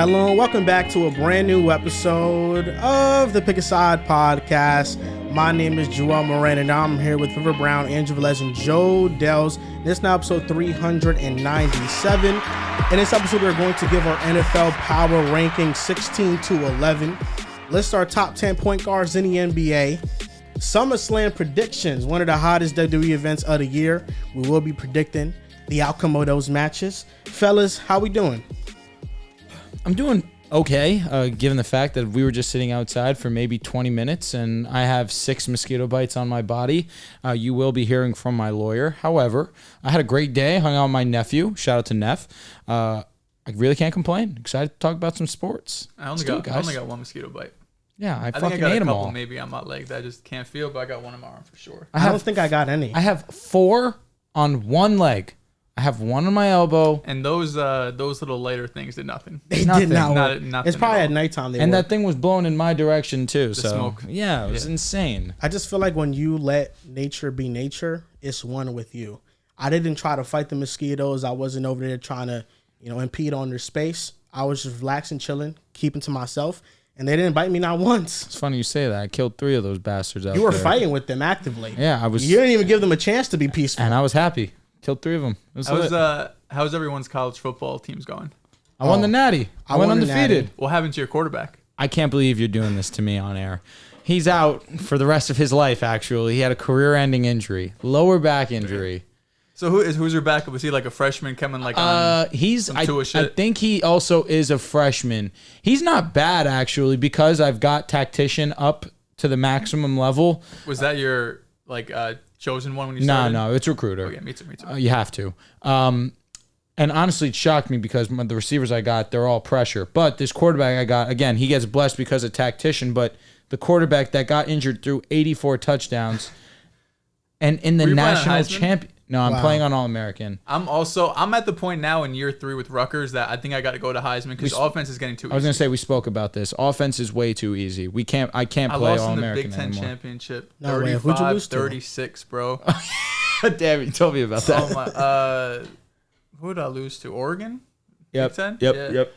Hello and welcome back to a brand new episode of the Pick a Side podcast. My name is Jamal Murray and I'm here with River Brown, Andrew Velez, and Joe Dehls. This is now episode 397. In this episode, we're going to give our NFL power ranking 16 to 11. List our top 10 point guards in the NBA. Summerslam predictions, one of the hottest WWE events of the year. We will be predicting the outcome of those matches. Fellas, how we doing? I'm doing okay, given the fact that we were just sitting outside for maybe 20 minutes and I have 6 mosquito bites on my body. You will be hearing from my lawyer. However, I had a great day, hung out with my nephew. Shout out to Neff. I really can't complain. Excited to talk about some sports. I only got one mosquito bite. Yeah, I think fucking I got ate a them couple all. maybe on my leg that I just can't feel, but I got one in my arm for sure. I don't think I got any. I have 4 on one leg. I have one on my elbow. And those little lighter things did nothing. They Nothing. did not work. Nothing It's probably at at all. nighttime. And that thing was blowing in my direction too. So smoke. Yeah, it was insane. I just feel like when you let nature be nature, it's one with you. I didn't try to fight the mosquitoes. I wasn't over there trying to, impede on their space. I was just relaxing, chilling, keeping to myself. And they didn't bite me not once. It's funny you say that. I killed 3 of those bastards out there. You were fighting with them actively. Yeah, I was. You didn't even give them a chance to be peaceful. And I was happy. Killed 3 of them. It was How's everyone's college football teams going? I won the Natty. I went won the undefeated. Natty. What happened to your quarterback? I can't believe you're doing this to me on air. He's out for the rest of his life, actually. He had a career-ending injury. Lower back injury. So who's your backup? Was he like a freshman coming like on some Tua I shit? think he also is a freshman. He's not bad, actually, because I've got tactician up to the maximum level. Was that your chosen one when you started? No, it's recruiter. Oh, yeah, me too. You have to. And honestly, it shocked me because the receivers I got, they're all pressure. But this quarterback I got, again, he gets blessed because of tactician, but the quarterback that got injured threw 84 touchdowns. And in the Were you playing on national Heisman? champion... No, I'm Wow. playing on All-American. I'm at the point now in year 3 with Rutgers that I think I got to go to Heisman because offense is getting too easy. I was going to say, we spoke about this. Offense is way too easy. I can't I play lost in the All-American Big Ten anymore. championship. No way. Who'd you lose to? 36, bro. Damn, you told me about that. Oh my, who did I lose to? Oregon? Yep. Big Ten? Yep.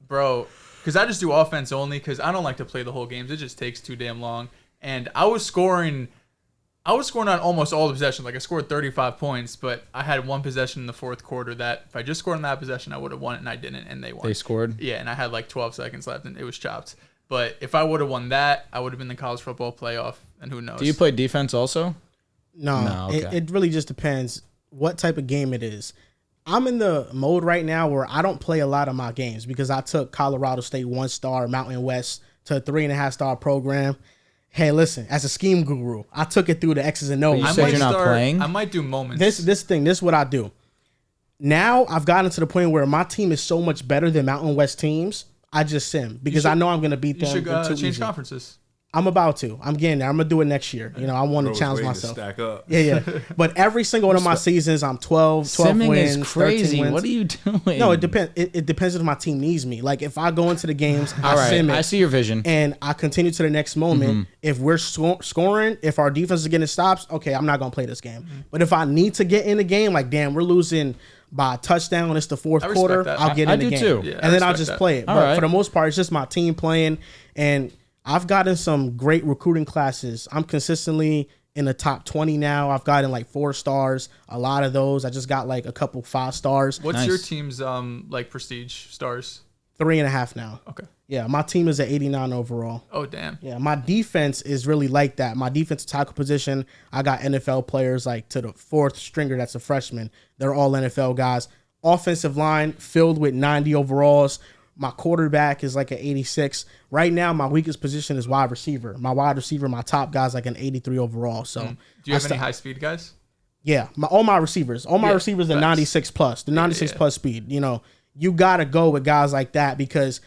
Bro, because I just do offense only because I don't like to play the whole games. It just takes too damn long. And I was scoring on almost all the possessions. Like I scored 35 points, but I had one possession in the fourth quarter that if I just scored on that possession, I would have won it, and I didn't, and they won. They scored? Yeah, and I had like 12 seconds left, and it was chopped. But if I would have won that, I would have been in the college football playoff, and who knows? Do you play defense also? No, okay. it really just depends what type of game it is. I'm in the mode right now where I don't play a lot of my games because I took Colorado State 1-star, Mountain West to a 3.5-star program. Hey, listen, as a scheme guru, I took it through the X's and O's. You said you're not playing? I might do moments. This is what I do. Now I've gotten to the point where my team is so much better than Mountain West teams. I just sim because I know I'm going to beat You them. should They're too change easy. conferences. I'm about to. I'm getting there. I'm going to do it next year. I want to challenge myself. Stack up. Yeah. But every single one of my seasons, I'm 12 Simming wins, is crazy. 13 wins. What are you doing? No, it depends. It depends if my team needs me. Like if I go into the games, All right, sim it, I see your vision. and I continue to the next moment. If we're scoring, if our defense is getting stops, okay, I'm not gonna play this game. But if I need to get in the game, like damn, we're losing by a touchdown. It's the fourth I respect quarter. that. I'll get I in the do game, too. Yeah, I and then I'll respect just that. play it. All But right. for the most part, it's just my team playing, and I've gotten some great recruiting classes. I'm consistently in the top 20 now. I've gotten like 4 stars. A lot of those. I just got like a couple 5 stars. What's Nice. your team's prestige stars? 3.5 now. Okay. Yeah, my team is at 89 overall. Oh damn. Yeah, my defense is really like that. My defensive tackle position, I got NFL players like to the 4th stringer that's a freshman. They're all NFL guys. Offensive line filled with 90 overalls. My quarterback is like an 86. Right now, my weakest position is wide receiver. My wide receiver, my top guy's like an 83 overall. So, Do you have any high speed guys? yeah, all my receivers are facts. 96 plus, the 96 plus speed. You got to go with guys like that because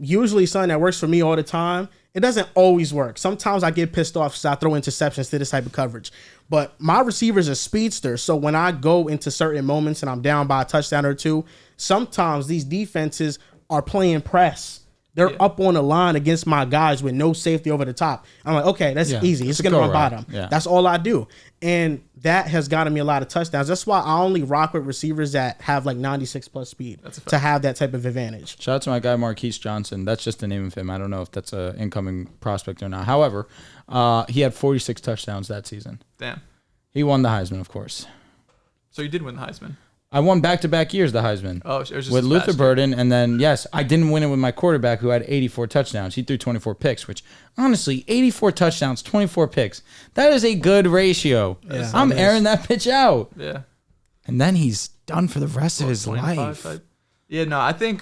usually something that works for me all the time, it doesn't always work. Sometimes I get pissed off because I throw interceptions to this type of coverage. But my receivers are speedsters, so when I go into certain moments and I'm down by a touchdown or two, sometimes these defenses are playing press. They're up on the line against my guys with no safety over the top. I'm like, okay, that's easy. It's going to run by them. Yeah. That's all I do. And that has gotten me a lot of touchdowns. That's why I only rock with receivers that have like 96 plus speed to have that type of advantage. Shout out to my guy Marquise Johnson. That's just the name of him. I don't know if that's an incoming prospect or not. However, he had 46 touchdowns that season. Damn. He won the Heisman, of course. So you did win the Heisman. I won back-to-back years the Heisman. Oh, it was just with Luther Burden, and then, yes, I didn't win it with my quarterback who had 84 touchdowns. He threw 24 picks, which, honestly, 84 touchdowns, 24 picks, that is a good ratio. Yeah, I'm airing that pitch out. Yeah. And then he's done for the rest of his life. Yeah, no, I think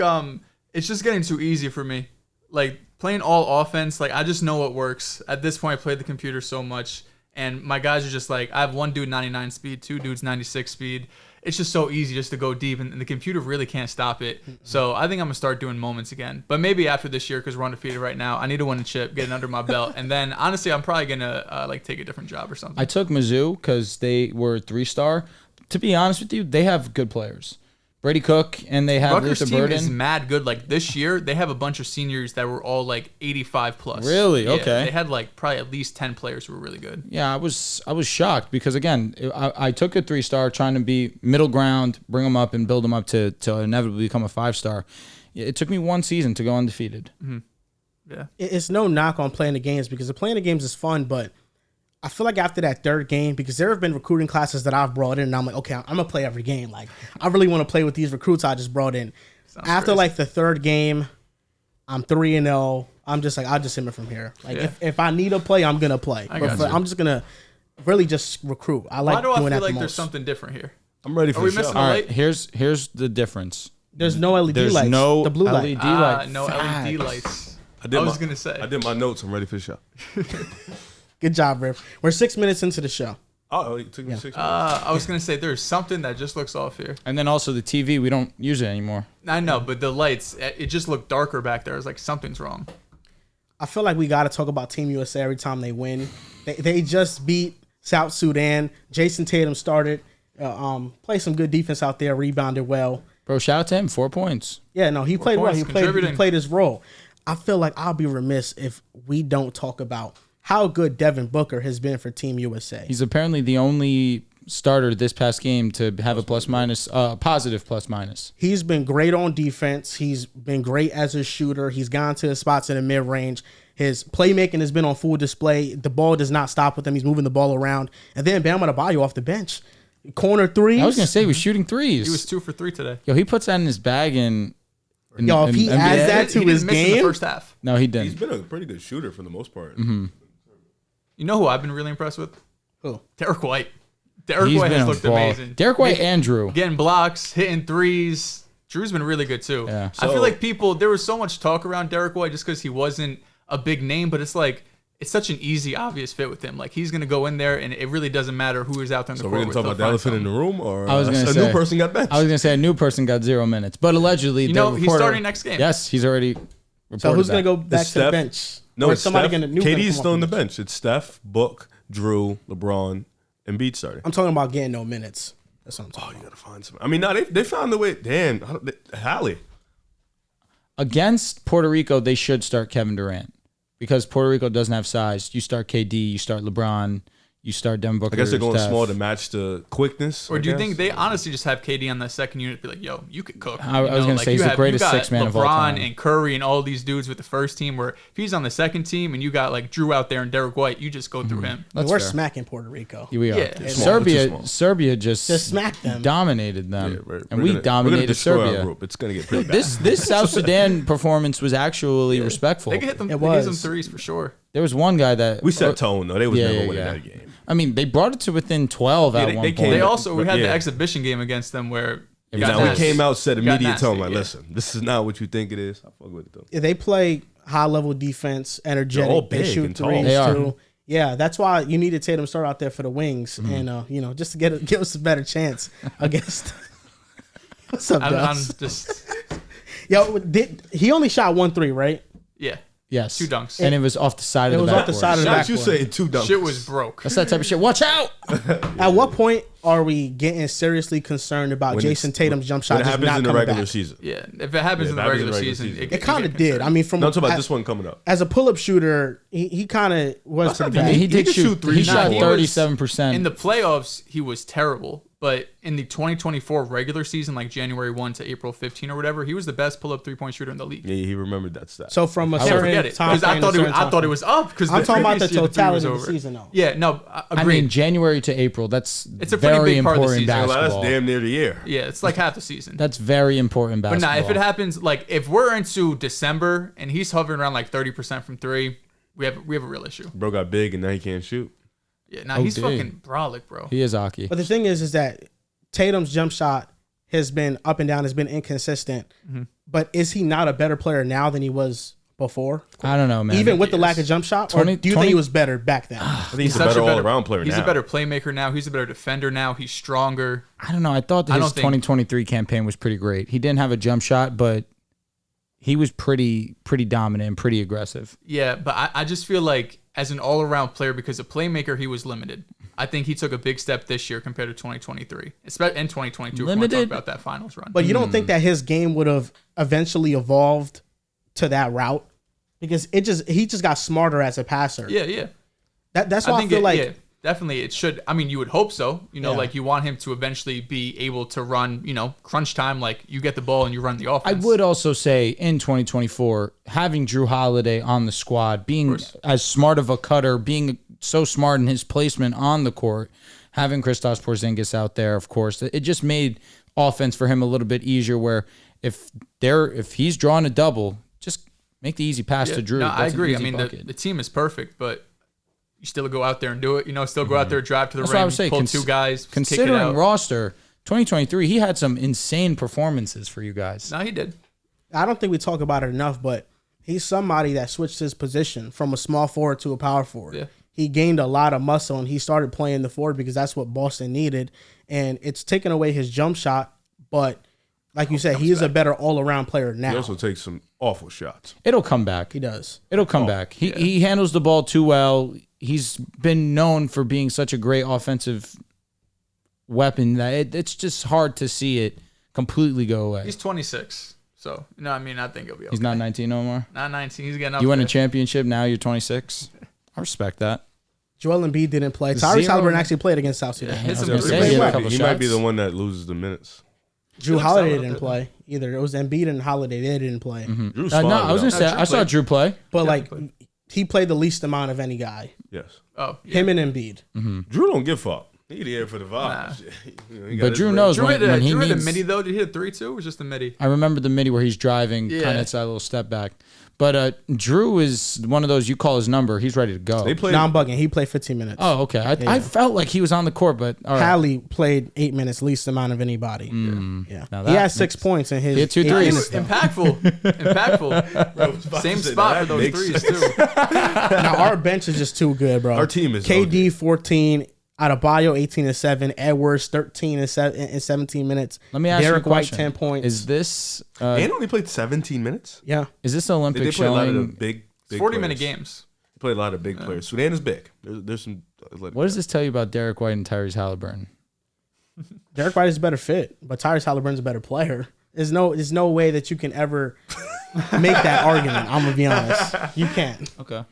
it's just getting too easy for me. Like, playing all offense, like, I just know what works. At this point, I played the computer so much, and my guys are just like, I have one dude 99 speed, two dudes 96 speed. It's just so easy just to go deep, and the computer really can't stop it. So I think I'm going to start doing moments again. But maybe after this year, because we're undefeated right now, I need to win a chip, get it under my belt. And then, honestly, I'm probably going to take a different job or something. I took Mizzou because they were 3-star. To be honest with you, they have good players. Brady Cook, and they have Rutgers Luther team Burden. is mad good. Like, this year, they have a bunch of seniors that were all, like, 85 plus. Really? Yeah, Okay. They had, like, probably at least 10 players who were really good. Yeah, I was shocked because, again, I took a 3-star trying to be middle ground, bring them up, and build them up to inevitably become a 5-star. It took me one season to go undefeated. Mm-hmm. Yeah. It's no knock on playing the games because the playing the games is fun, but I feel like after that third game, because there have been recruiting classes that I've brought in, and I'm like, okay, I'm going to play every game. Like, I really want to play with these recruits I just brought in. Sounds After, crazy. like, the third game, I'm 3-0. I'm just like, I'll just hit it from here. Like, if I need to play, I'm going to play. I'm just going to really just recruit. I like Why do I doing feel that like the there's most. something different here? I'm ready for Are we the show. missing All a right, light? here's the difference. There's no LED There's lights. no the blue LED light. light. No Facts. LED lights. I was going to say. I did my notes. I'm ready for the show. Good job, Riff. We're 6 minutes into the show. Oh, it took me 6 minutes. I was going to say there's something that just looks off here. And then also the TV, we don't use it anymore. I know, but the lights, it just looked darker back there. It's like something's wrong. I feel like we got to talk about Team USA every time they win. They just beat South Sudan. Jason Tatum started, played some good defense out there, rebounded well. Bro, shout out to him. 4 points. Yeah, no, he played well. points, He contributing. played his role. I feel like I'll be remiss if we don't talk about how good Devin Booker has been for Team USA. He's apparently the only starter this past game to have a positive plus minus. He's been great on defense. He's been great as a shooter. He's gone to the spots in the mid-range. His playmaking has been on full display. The ball does not stop with him. He's moving the ball around. And then Bam Adebayo off the bench. Corner threes. I was going to say, he was shooting threes. He was 2 for 3 today. Yo, he puts that in his bag and... Yo, if he adds that to he his didn't miss in the game. first half. No, he He's didn't. been a pretty good shooter for the most part. Mm-hmm. You know who I've been really impressed with? Who? Derek White. Derek He's White been has a looked ball. amazing. Derek White and Drew. Getting blocks, hitting threes. Drew's been really good too. Yeah. I feel like there was so much talk around Derek White just because he wasn't a big name, but it's like it's such an easy, obvious fit with him. Like he's gonna go in there, and it really doesn't matter who is out there in the So court. we're going to talk about the elephant in the room, or I was gonna a say- new person got benched? I was going to say a new person got 0 minutes, but allegedly, You know, the he's reporter- starting next game. Yes, he's already reported So who's going to that. go back to the Steph? bench? No, Or it's somebody Steph. gonna new gonna KD's come still off on the the bench. It's Steph, Book, Drew, LeBron, and Embiid starting. I'm talking about getting no minutes. That's what I'm talking Oh, you got to find some. I mean, no, they found the way. Damn, Hallie. Against Puerto Rico, they should start Kevin Durant because Puerto Rico doesn't have size. You start KD, you start LeBron, you start Devin Booker. I guess they're going Steph. small to match the quickness. Or I do you guess. think they honestly just have KD on the second unit? Be like, yo, you could cook. I was gonna say he's the greatest six man LeBron of all time. and Curry and all these dudes with the first team. Where if he's on the second team and you got like Drew out there and Derek White, you just go through him. about. That's We're fair. smacking Puerto Rico. Here we are. Yeah. They're small. They're too small. Serbia just smacked them. dominated them, Yeah, and we're we gonna dominated destroy our Serbia. group. It's going to get pretty bad. This South Sudan performance was actually respectful. They could hit them. It They hit was. them threes for sure. There was one guy that we set tone, though. They was Yeah, never yeah, winning yeah. that game. I mean, they brought it to within 12 at one point. They also we had the Yeah. exhibition game against them where it got Now, we nasty. came out, set It got immediate tone, nasty, like, yeah. listen, this is not what you think it is. I fuck with it, though. They play high level defense, energetic. all They big shoot and tall. threes They are. too. Yeah, that's why you needed Tatum start out there for the wings, and just to give us a better chance against. What's up, I'm Dehls? just Yo, he only shot 1 3, right? yeah. Yes. 2 dunks. And it was off the side of It the was backboard. off the side of the Not you backboard. saying 2 dunks. Shit was broke. That's that type of shit. Watch out! At what point are we getting seriously concerned about When Jason it's- Tatum's jump shot When it just happens not in the coming regular back? season. Yeah, if it happens Yeah, in if the it regular happens in the season, regular It kind of did. I mean, from No, I'm talking about this one coming up. as a pull-up shooter, he kind of was pretty I mean, good. he did can shoot shoot three. He threes. shot Nah, he was- 37%. in the playoffs, he was terrible. But in the 2024 regular season, like January 1 to April 15 or whatever, he was the best pull-up three-point shooter in the league. Yeah, he remembered that stat. So from a Can't certain forget it time because I frame thought to it. certain I time thought it frame. was up because I'm talking about the previous year, three was totality of the over. season, though. Yeah, no, I agreed. mean, January to April. That's It's a pretty very big part of the important season. Well, basketball. that's damn near the year. yeah, it's like half the season. That's very important But basketball. nah, if it happens, like if we're into December and he's hovering around like 30% from 3, we have a real issue. Bro got big and now he can't shoot. Yeah, nah, Oh, he's dude. fucking brolic, bro. He is Aki. But the thing is that Tatum's jump shot has been up and down, has been inconsistent. Mm-hmm. But is he not a better player now than he was before? I don't know, man. Even with the he lack is. of jump shot, or 20 do you think he was better back then? I think he's a Such better all-around player He's now. a better playmaker now. He's a better defender now. He's stronger. I don't know. I thought that I his don't think- 2023 campaign was pretty great. He didn't have a jump shot, but he was pretty dominant and pretty aggressive. Yeah, but I just feel like as an all-around player, because a playmaker, he was limited. I think he took a big step this year compared to 2023, especially in 2022. If we want to Limited? talk about that finals run. But you don't think that his game would have eventually evolved to that route? Because he just got smarter as a passer. yeah. That's why I, think feel like definitely it should. I mean, you would hope so. You know, Yeah. like you want him to eventually be able to run. You know, crunch time. Like you get the ball and you run the I offense. would also say in 2024, having Drew Holiday on the squad, being as smart of a cutter, being so smart in his placement on the court, having Kristaps Porzingis out there, of course, it just made offense for him a little bit easier. Where if he's drawing a double, just make the easy pass to Drew. No, That's I an agree. I easy mean, bucket. the team is perfect, but you still go out there and do it. You know, still go out there, drive to the That's what I rim, was saying. pull 2 guys, kick it Considering out. roster 2023, he had some insane performances for you guys. No, he did. I don't think we talk about it enough, but he's somebody that switched his position from a small forward to a power forward. Yeah. He gained a lot of muscle and he started playing the forward because that's what Boston needed. And it's taken away his jump shot, but like you said, he is a better all-around player He now. also takes some awful shots. It'll come back. He does. It'll come back. He handles the ball too well. He's been known for being such a great offensive weapon that it's just hard to see it completely go away. He's 26. So, no, I mean, I think he'll be okay. He's not 19 no more. Not 19. He's getting up You won a there. championship. Now you're 26. I respect that. Joel Embiid didn't play. Tyrese Zero- Haliburton actually played against South Sudan. Hit some gonna threes. say, he He had a might couple be, he might be shots. the one that loses the minutes. Drew looks Holiday solid didn't up play either. It was Embiid and Holiday. They didn't play. Drew's No, fine I was without gonna him. say Drew I saw played. Drew play. But Yeah, like he played. he played the least amount of any guy. Yes. Oh, yeah. Him and Embiid. Drew don't give fuck. He there for the Nah. vibes. You know, he got But his Drew ring. knows Drew when, hit, when he Drew hit a needs. midi, though. Did he hit a 3 too? Or was just a midi? I remember the midi where he's driving, Yeah. kind of that little step back. But Drew is one of those you call his number. He's ready to go. They played. No, I'm bugging. He played 15 minutes. Oh, okay. I felt like he was on the court, but all right. Hallie played 8 minutes, least amount of anybody. Yeah. Now He that had 6 makes- points in his He had 2 8 threes. minutes, though. Impactful. Impactful. Same spot for those threes, too. Now our bench is just too good, bro. Our team is KD 14, Adebayo 18-7, Edwards 13 and 17 minutes. Let me ask Derek you a White question. 10 points. Is this And only played 17 minutes. Yeah. is this They Olympic play a lot of the showing? big 40-minute players. games. They play a lot of big players. Sudan is big. There's some. What does this tell you about Derek White and Tyrese Haliburton? Derek White is a better fit, but Tyrese Haliburton's a better player. There's no way that you can ever make that argument. I'm gonna be honest. You can't. Okay.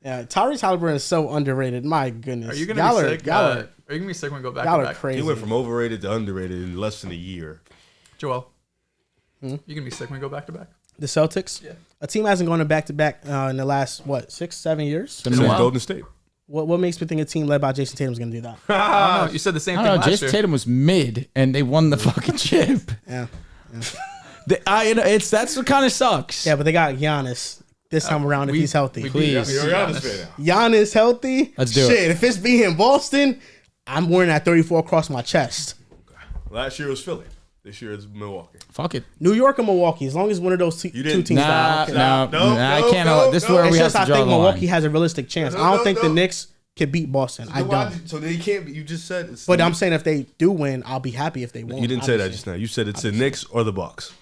Yeah, Tyrese Haliburton is so underrated. My goodness. Are you going to Y'all be are- sick? Y'all Are are, you going to be sick when we go back y'all to are back? crazy. He went from overrated to underrated in less than a year. Joel, you going to be sick when we go back to back? The Celtics? Yeah. A team hasn't gone to back-to-back in the last, 6-7 years? Been This a is while. Golden State. What makes me think a team led by Jason Tatum is going to do that? I don't know. You said the same I thing don't know. last Jason year. Tatum was mid, and they won the fucking chip. Yeah. That's what kind of sucks. Yeah, but they got Giannis this time around if we- he's healthy. we- Please. You're Giannis healthy? Let's do it. Shit, if it's me in Boston, I'm wearing that 34 across my chest. Last year was Philly. This year it's Milwaukee. Fuck it. New York or Milwaukee, as long as one of those two didn't- teams die. I don't care. I can't. This is where It's we have just to I draw think the Milwaukee line. has a realistic chance. No, I don't no, think the no. Knicks could beat Boston. I don't. So they can't. You just said. It's But I'm saying if they do win, I'll be happy if they won. You didn't say that obviously. just now. You said it's the Knicks or the Bucks.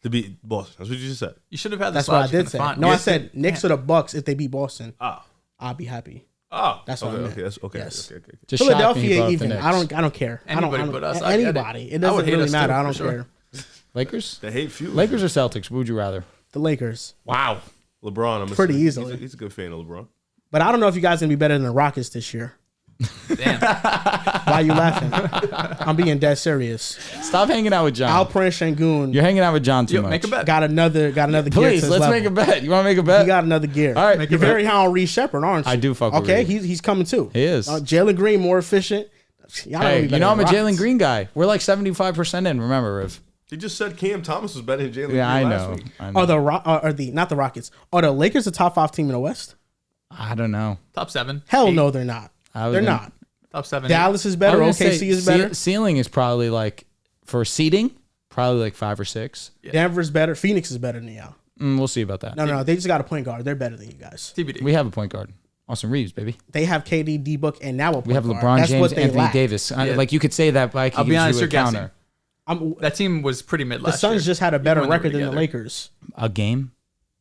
To beat Boston. That's what you just said. You should have had the That's what I slot you did say. couldn't find. No, I Yes, said Knicks or the Bucks if they beat Boston. Ah. I'll be happy. Oh. That's what I meant. Okay. That's okay. Yes. Okay. Just shocked me you Philadelphia brought up the even. Knicks. I don't care. Anybody I don't, but us, I get it. Anybody. It I doesn't would hate really us too, matter. I for don't sure. care. Lakers? They hate few. Lakers or Celtics? What would you rather? The Lakers. Wow. LeBron. I'm Pretty assuming. easily. He's a good fan of LeBron. But I don't know if you guys are going to be better than the Rockets this year. Damn. Why are you laughing? I'm being dead serious. Stop hanging out with John. Alperen Şengün You're hanging out with John too Yo, much. make a bet. got another gear to Please, his let's level. make a bet. You want to make a bet? He got another gear. All right. You're very high on Reed Shepherd, aren't you? I do fuck with Okay, Reed. he's coming too. He is. Jalen Green more efficient. Y'all know Hey, he better you know I'm a than Jalen Rockets. Green guy. We're like 75% in. Remember, Riv? He just said Cam Thomas was better than Jalen Yeah, I Green last know. week. I know. Are the not the Rockets? Are the Lakers the top 5 team in the West? I don't know. Top 7. Hell 8. no, they're not. I was They're gonna- not. Top 7. Dallas is I better. was gonna OKC say, is better. Ceiling is probably like for seeding, probably like 5 or 6. Denver's better. Phoenix is better than y'all. We'll see about that. No, they just got a point guard. They're better than you guys. TBD. We have a point guard, Austin Reeves, baby. They have KD, D-Book, and now a point We have guard. LeBron That's James, what they Anthony lack. Davis. Like you could say that, but I I'll could be give honest, you a you're guessing. counter. That team was pretty mid The last year. Suns just had a better Even when they record were than the together. Lakers. A game?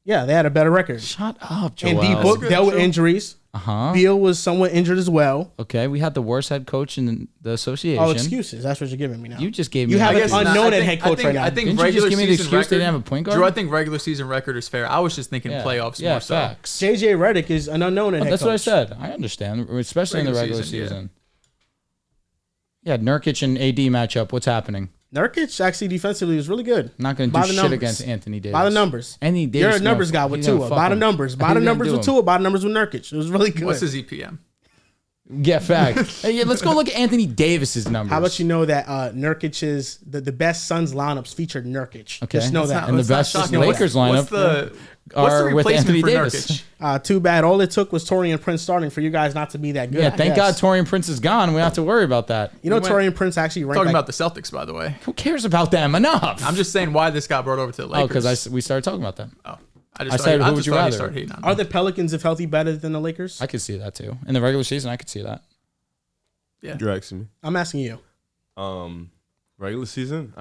Yeah, they had a better record. Shut up, And Joel. D-Book good, dealt with Joe. injuries. Uh-huh. Beal was somewhat injured as well. Okay, we had the worst head coach in the association. Oh, excuses. That's what you're giving me now. You just gave me. You have I an guess not. unknown I think- head coach I think, right now. I think Didn't you regular just give me the season excuse they record, didn't have a point guard? Drew, I think regular season record is fair. I was just thinking playoffs yeah, more so. facts. JJ Redick is an unknown head That's coach. what I said. I understand, especially in the regular Regular season. season, Yeah, Nurkic and AD matchup. What's happening? Nurkic actually defensively was really good. Not going to By do the shit numbers. against Anthony Davis. By the numbers. Anthony Davis. You're a numbers guy with Tua. By the numbers. By the numbers with Tua. By the numbers with Nurkic. It was really good. What's his EPM? Yeah, fact. Hey, yeah, let's go look at Anthony Davis's numbers. How about you know that Nurkic's the best Suns lineups featured Nurkic? Okay. Just know That's that. And the Let's not best shock you. Lakers lineup What's the are with replacement Anthony for Davis. Nurkic? Too bad. All it took was Torian Prince starting for you guys not to be that good. Yeah, I thank God guess. Torian Prince is gone. We don't have to worry about that. You know We went- Torian Prince actually ranked Talking like, about the Celtics, by the way. Who cares about them? Enough. I'm just saying why this got brought over to the Oh, Lakers. because we started talking about them. Oh, I said, who would you rather? Started hating on are them. the Pelicans if healthy better than the Lakers? I could see that too. In the regular season, I could see that. You're asking me. I'm asking you. Regular season?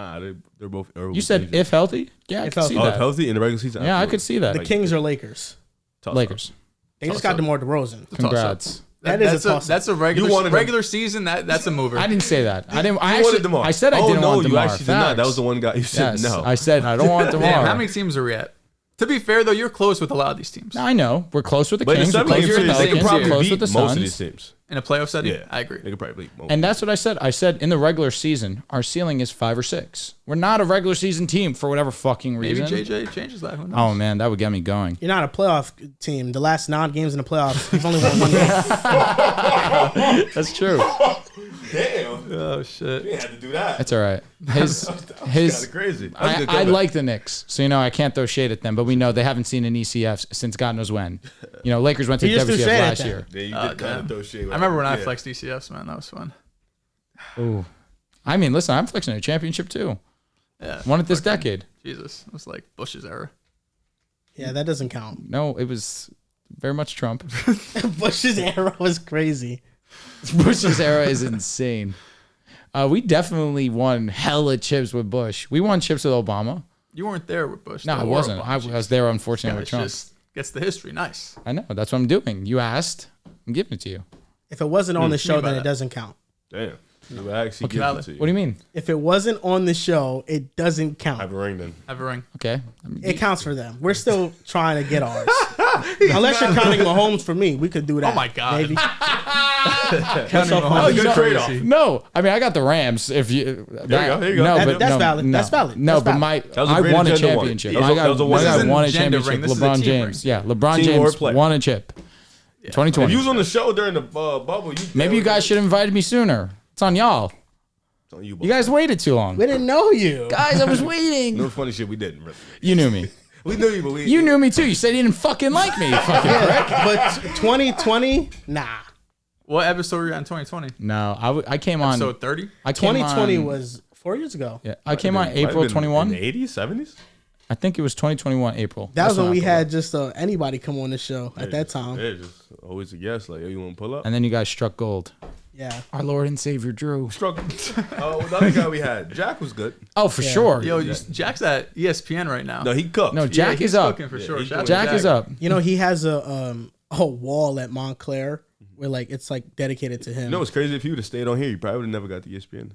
They're both. You said if healthy? Yeah, I If could see healthy. Oh, that. healthy in the regular season. Yeah, I absolutely. could see that. The Kings or Lakers? Toss-up. Lakers. They just Toss-up. got DeMar DeRozan. Congrats. That is a toss-up. That's a regular You wanted him. regular season. That's a mover. I didn't say that. I didn't. I You actually. wanted DeMar. I said I didn't want DeMar. You actually did not. That Facts. was the one guy you said Yes, no. I said I don't want DeMar. Damn, how many teams are we at? To be fair though, you're close with a lot of these teams. I know. We're close with the but in Kings. the We're close 7 with the games, they could Pelicans. We're probably close beat with the most of these Suns. teams. In a playoff setting, Yeah, I agree. They could probably beat most. And that's what I said. I said in the regular season, our ceiling is 5 or 6. We're not a regular season team for whatever fucking Maybe reason. JJ changes that. Who knows? Oh man, that would get me going. You're not a playoff team. The last 9 games in the playoffs, you've only won 1 game. That's true. Damn, Oh shit. you had to do that. That's all right. His Kind of crazy. That's a I good comeback. like the Knicks, so I can't throw shade at them. But we know they haven't seen an ECF since God knows when. Lakers went to You just threw WCF shade at last them. year. Yeah, you Oh, did kind damn. of throw shade. I remember when I Yeah. flexed DCFs, man. That was fun. Ooh, I mean, listen, I'm flexing a championship too. Yeah. Won it this decade. Jesus, it was like Bush's era. Yeah, that doesn't count. No, it was very much Trump. Bush's era was crazy. Bush's era is insane. We definitely won hella chips with Bush. We won chips with Obama. You weren't there with Bush. No, though, I or wasn't. Obama. I was there, unfortunately, with It's Trump. just gets the history. Nice. I know. That's what I'm doing. You asked. I'm giving it to you. If it wasn't on the show, about then that. it doesn't count. Damn. You actually give valid. it to you. What do you mean? If it wasn't on the show, it doesn't Have count. a ring then. Have a ring. Okay. It counts for them. We're still trying to get ours. Unless you're counting Mahomes for me, we could do that. Oh my God. Maybe. Counting so Mahomes funny. is Good trade-off. crazy. No, I mean I got the Rams. If you There you go. No, That- but that's no, valid. No. That's valid. No, That's but valid. That was a I great won a agenda one. championship. That was a- that was a I one- got This won a isn't gender championship. ring, this is a LeBron team James. ring. Yeah, LeBron Team James or player. won a chip. If 2020. you was on the show during the bubble, Maybe you guys should have invited me sooner. It's on y'all. It's on you, You guys waited too long. We didn't know you. Guys, I was waiting. No funny shit. We didn't. Really. You knew me. We knew you, but we. You knew me too. You said you didn't fucking like me. Fucking prick. But 2020, nah. What episode were you on 2020? No, I came on. Episode 30? I came 2020 on, was 4 years ago. Yeah, I came on Might have April been 21. In the 80s, 70s. I think it was 2021 April. That was That's when I we pulled had up. just anybody come on the show at that time. Yeah, just always a guess. Like, yo, you want to pull up? And then you guys struck gold. Yeah. Our Lord and Savior Drew. Struggle. Oh, the other guy we had, Jack was good. Oh, for sure. Yo, Jack's at ESPN right now. No, he cooked. No, Jack he's is up. cooking for sure. he's Shout out doing to Jack is up. You know, he has a wall at Montclair where like it's like dedicated to him. You know what's crazy? If he would have stayed on here, he probably would have never got the ESPN.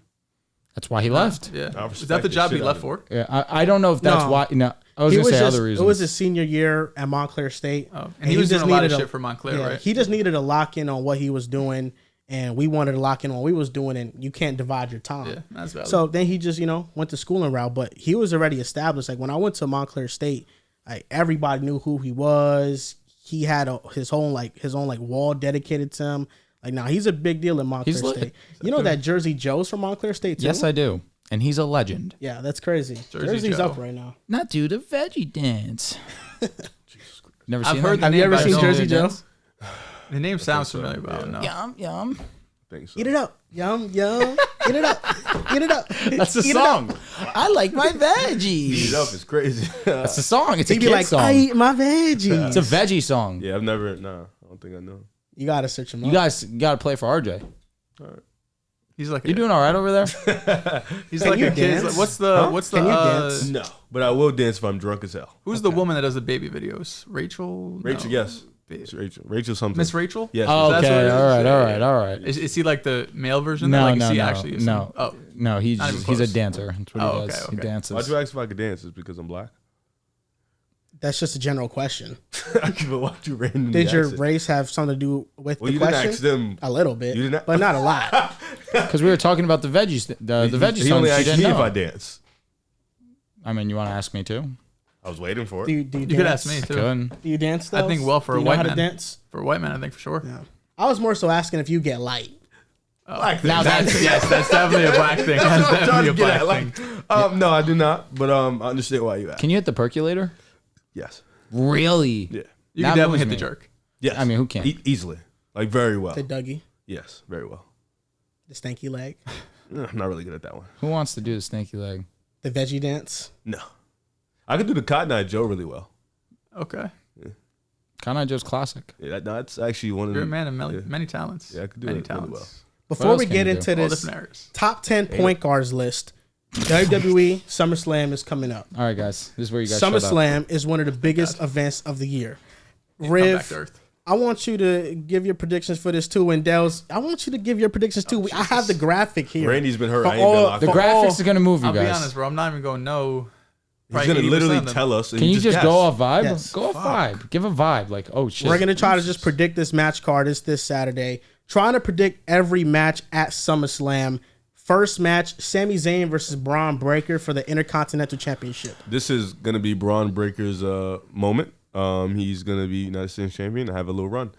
That's why he left. Yeah. I Is respect that the the job he shit left out of for? Yeah, I don't know if that's No. why. No, I was He gonna say just, other reasons. it was his senior year at Montclair State. Oh, and he was doing just a lot of needed shit for Montclair, yeah, right? He just needed to lock in on what he was doing, and we wanted to lock in on what we was doing, and you can't divide your time. Yeah, that's valid. So then he just, went to schooling route, but he was already established. Like when I went to Montclair State, like everybody knew who he was. He had his own wall dedicated to him. Like now he's a big deal in Montclair He's lit. State. You know that Jersey Joe's from Montclair State too? Yes, I do. And he's a legend. Yeah, that's crazy. Jersey Jersey's Joe. up right now. Not do the veggie dance. Never I've seen heard that? the Have you name, ever but I seen don't- Jersey Joe? The name sounds familiar, but I don't know. Yum yum. Think so. Eat it up. Yum, yum. Eat it up. Eat it up. That's the Eat it up. song. I like my Eat veggies. it up is crazy. That's the song. It's a He'd be kid like, song. I eat my veggies. It's a veggie song. Yeah, I've never. Nah, I don't think I know. You gotta search him up. You guys got to play for RJ. He's like You doing all right over there? he's Can like you a kid. dance? What's the Huh? what's the Can you dance? No, but I will dance if I'm drunk as hell. who's the woman that does the baby videos? Rachel? Rachel, No. yes. It's Rachel. Rachel something. Miss Rachel? Yes. Oh, That's okay. what it is? All right. Is he like the male version? No, like, no, is he no, actually no. Oh, No, he's Not even he's a close. dancer. That's what Oh, he okay, does. He okay. Why'd dances. you ask if I could dance? Is it because I'm black? That's just a general question. But why'd you randomly Did your ask it? race have something to do with Well, the you question? didn't ask them. A little bit, You didn't- but not a lot. Because we were talking about the veggies, the veggie He song. only She asked didn't me if know. I dance. I mean, you want to ask me too? I was waiting for it. Do you you dance? could ask me too. Couldn't. Do you dance? I Though? think well for Do a you know white how to man. dance? For a white man, I think for sure. Yeah. I was more so asking if you get light. Black Now That's that's definitely a black thing. That's That's what I'm trying definitely to a get black at. thing. Like, no, I do not. But I understand why you asked. Can you hit the percolator? Yes. Really? Yeah. You That can definitely moves hit the me. jerk. Yes. I mean, who can't? Easily. Like very well. The Dougie, Yes, very well. the stanky leg, I'm not really good at that one. Who wants to do the snaky leg? the veggie dance. No. I could do the Cotton Eye Joe really well. Okay. Kind of just classic. Yeah, that's actually one of You're a the man of many talents. Yeah, I could do many it really talents. well. Before else we can get you into All this different areas. top 10 point guards list, WWE SummerSlam is coming up. All right, guys. This is where you guys shut up. SummerSlam is one of the biggest events of the year. Come back Riv, to earth. I want you to give your predictions for this too, and Dehls, I want you to give your predictions too. I have the graphic here. Randy's been hurt. For I ain't been all- locked The for up. all- graphics are going to move you I'll be guys. honest, bro. I'm not even going no. He's gonna literally tell us. And Can you just guess. go off vibe? Yes. Go off vibe. Give a vibe. Like, oh, shit. We're gonna try to just predict this match card. It's this Saturday. Trying to predict every match at SummerSlam. First match: Sami Zayn versus Braun Breaker for the Intercontinental Championship. This is gonna be Braun Breaker's moment. He's gonna be United States champion and have a little run.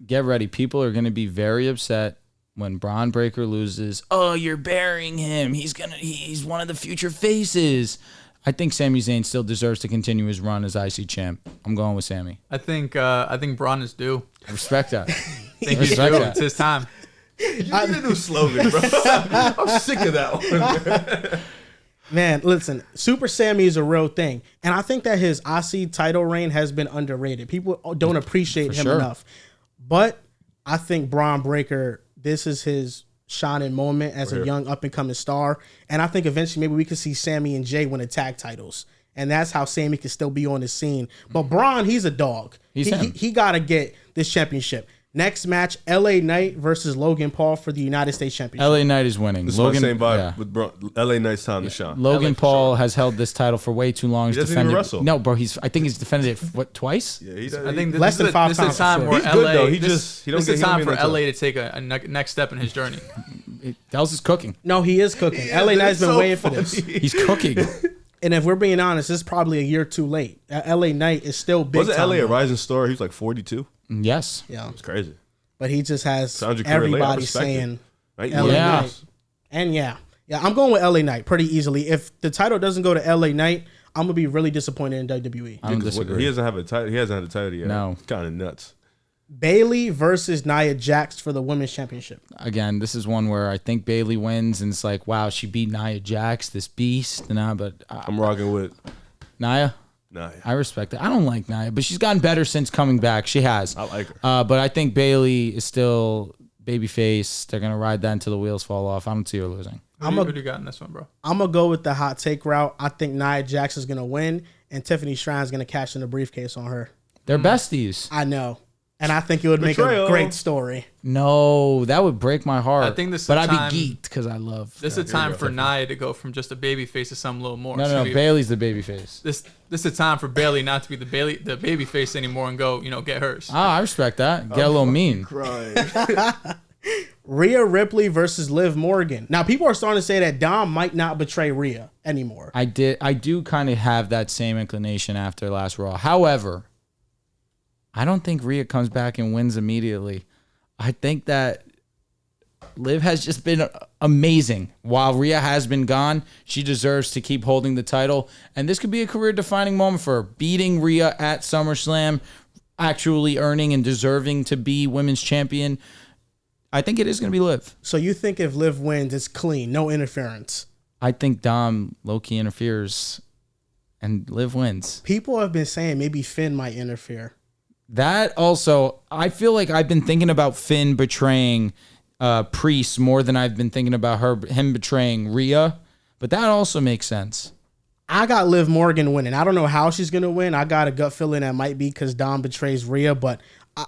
Get ready. People are going to be very upset when Braun Breaker loses. Oh, you're burying him. He's one of the future faces. I think Sami Zayn still deserves to continue his run as IC champ. I'm going with Sami. I think Braun is due. I respect that. I think he's Respect due. that. It's his time. You need a new slogan, bro. I'm sick of that one. Man, listen, Super Sammy is a real thing. And I think that his IC title reign has been underrated. People don't appreciate him sure. enough. But I think Braun Breaker, this is his shining moment as a young up-and-coming star. And I think eventually maybe we could see Sammy and Jay win the tag titles. And that's how Sammy can still be on the scene. But Braun, he's a dog. He got to get this championship. Next match, LA Knight versus Logan Paul for the United States Championship. LA Knight is winning. This Logan, is my same vibe yeah. with LA Knight's time to shine. Logan Paul has held this title for way too long. He doesn't even wrestle. No, bro. I think he's defended it twice. Yeah, he does. I think Less than five this is times, the time for where sure. He's good, LA. though. He this don't is get the time him for in that LA to take a next step in his journey. Dehls is cooking. No, he is cooking. LA Knight's been waiting for this. He's cooking. And if we're being honest, it's probably a year too late. LA Knight is still big Wasn't time. LA a though. rising star? He was like 42. Yes. Yeah, It's crazy. but he just has Sounds your career late. I everybody respect it. saying Right? LA Yeah. Knight. And yeah, I'm going with LA Knight pretty easily. If the title doesn't go to LA Knight, I'm gonna be really disappointed in WWE. I don't He disagree. doesn't have a title. He hasn't had a title yet. No. Kind of nuts. Bailey versus Nia Jax for the Women's Championship. Again, this is one where I think Bailey wins, and it's like, wow, she beat Nia Jax, this beast. Nah, but I'm rocking with Nia, Nia. I respect it. I don't like Nia, but she's gotten better since coming back. She has. I like her. But I think Bailey babyface. They're going to ride that until the wheels fall off. I don't see her losing. Who do you got in this one, bro? I'm going to go with the hot take route. I think Nia Jackson's going to win, and Tiffany Stratton's going to cash in the briefcase on her. They're besties. I know. And I think it would make Betrayal. a great story. No, that would break my heart. I think this is but the I'd time- be geeked because I love. This is a time for Nia to go from just a baby face to something a little more. No, Bailey's the babyface. This is a time for Bailey not to be the baby face anymore and go, get hers. Ah, I respect that. Get a little mean. Crying. Rhea Ripley versus Liv Morgan. Now, people are starting to say that Dom might not betray Rhea anymore. I do kind of have that same inclination after last Raw. However, I don't think Rhea comes back and wins immediately. I think that Liv has just been amazing. While Rhea has been gone, she deserves to keep holding the title. And this could be a career-defining moment for her. Beating Rhea at SummerSlam, actually earning and deserving to be women's champion. I think it is going to be Liv. So you think if Liv wins, it's clean, no interference? I think Dom low-key interferes and Liv wins. People have been saying maybe Finn might interfere. That also, I feel like I've been thinking about Finn betraying Priest more than I've been thinking about him betraying Rhea, but that also makes sense. I got Liv Morgan winning. I don't know how she's going to win. I got a gut feeling that might be because Dom betrays Rhea, but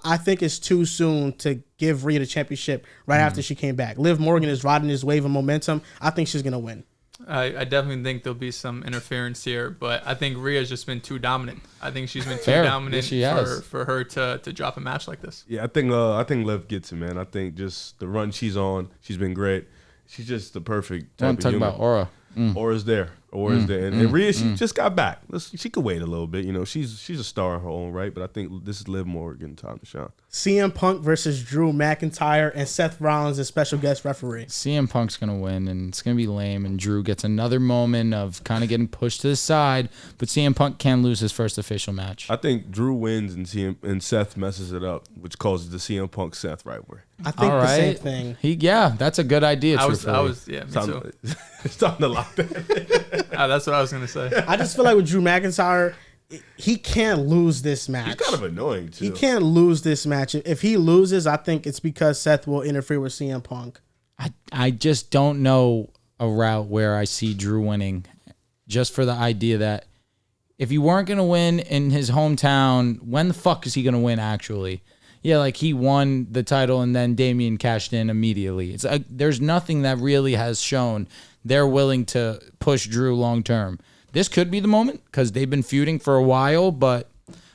I think it's too soon to give Rhea the championship right after she came back. Liv Morgan is riding this wave of momentum. I think she's going to win. I definitely think there'll be some interference here, but I think Rhea's just been too dominant. I think she's been too Fair. dominant Yes, she has. for her to drop a match like this. Yeah, I think Liv gets it, man. I think just the run she's on, she's been great. She's just the perfect type I'm of talking human. about Aura. Aura's there. Aura's there. And Rhea, she just got back. She could wait a little bit. She's a star in her own right, but I think this is Liv Morgan time to shine. CM Punk versus Drew McIntyre and Seth Rollins as special guest referee. CM Punk's going to win, and it's going to be lame, and Drew gets another moment of kind of getting pushed to the side, but CM Punk can lose his first official match. I think Drew wins and Seth messes it up, which causes the CM Punk Seth rivalry. I think All the same right. thing. That's a good idea, I was, truthfully. me too. It's time to lock that. That's what I was gonna say. I just feel like with Drew McIntyre, he can't lose this match. He's kind of annoying too. He can't lose this match. If he loses, I think it's because Seth will interfere with CM Punk. I just don't know a route where I see Drew winning, just for the idea that if he weren't going to win in his hometown, when the fuck is he going to win actually? Yeah, like he won the title and then Damian cashed in immediately. It's there's nothing that really has shown they're willing to push Drew long term. This could be the moment because they've been feuding for a while, but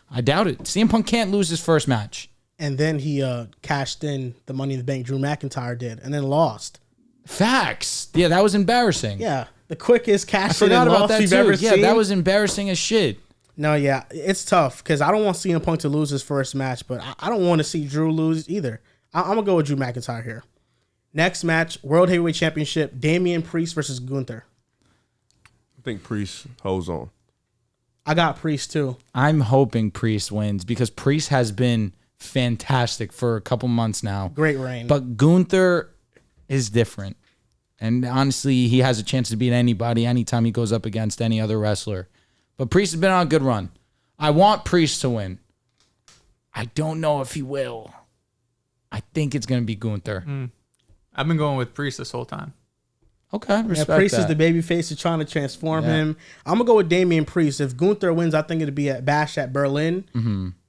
I doubt it. CM Punk can't lose his first match. And then he cashed in the Money in the Bank Drew McIntyre did and then lost. Facts. Yeah, that was embarrassing. Yeah, the quickest I cash in forgot and about loss that we've too. ever Yeah, seen. that was embarrassing as shit. No, yeah, it's tough because I don't want CM Punk to lose his first match, but I don't want to see Drew lose either. I'm going to go with Drew McIntyre here. Next match, World Heavyweight Championship, Damian Priest versus Gunther. I think Priest holds on. I got Priest too. I'm hoping Priest wins because Priest has been fantastic for a couple months now. Great reign. But Gunther is different. And honestly, he has a chance to beat anybody anytime he goes up against any other wrestler. But Priest has been on a good run. I want Priest to win. I don't know if he will. I think it's going to be Gunther. I've been going with Priest this whole time. Okay, respect Priest that. is the baby face of trying to transform him. I'm going to go with Damian Priest. If Gunther wins, I think it'll be at Bash at Berlin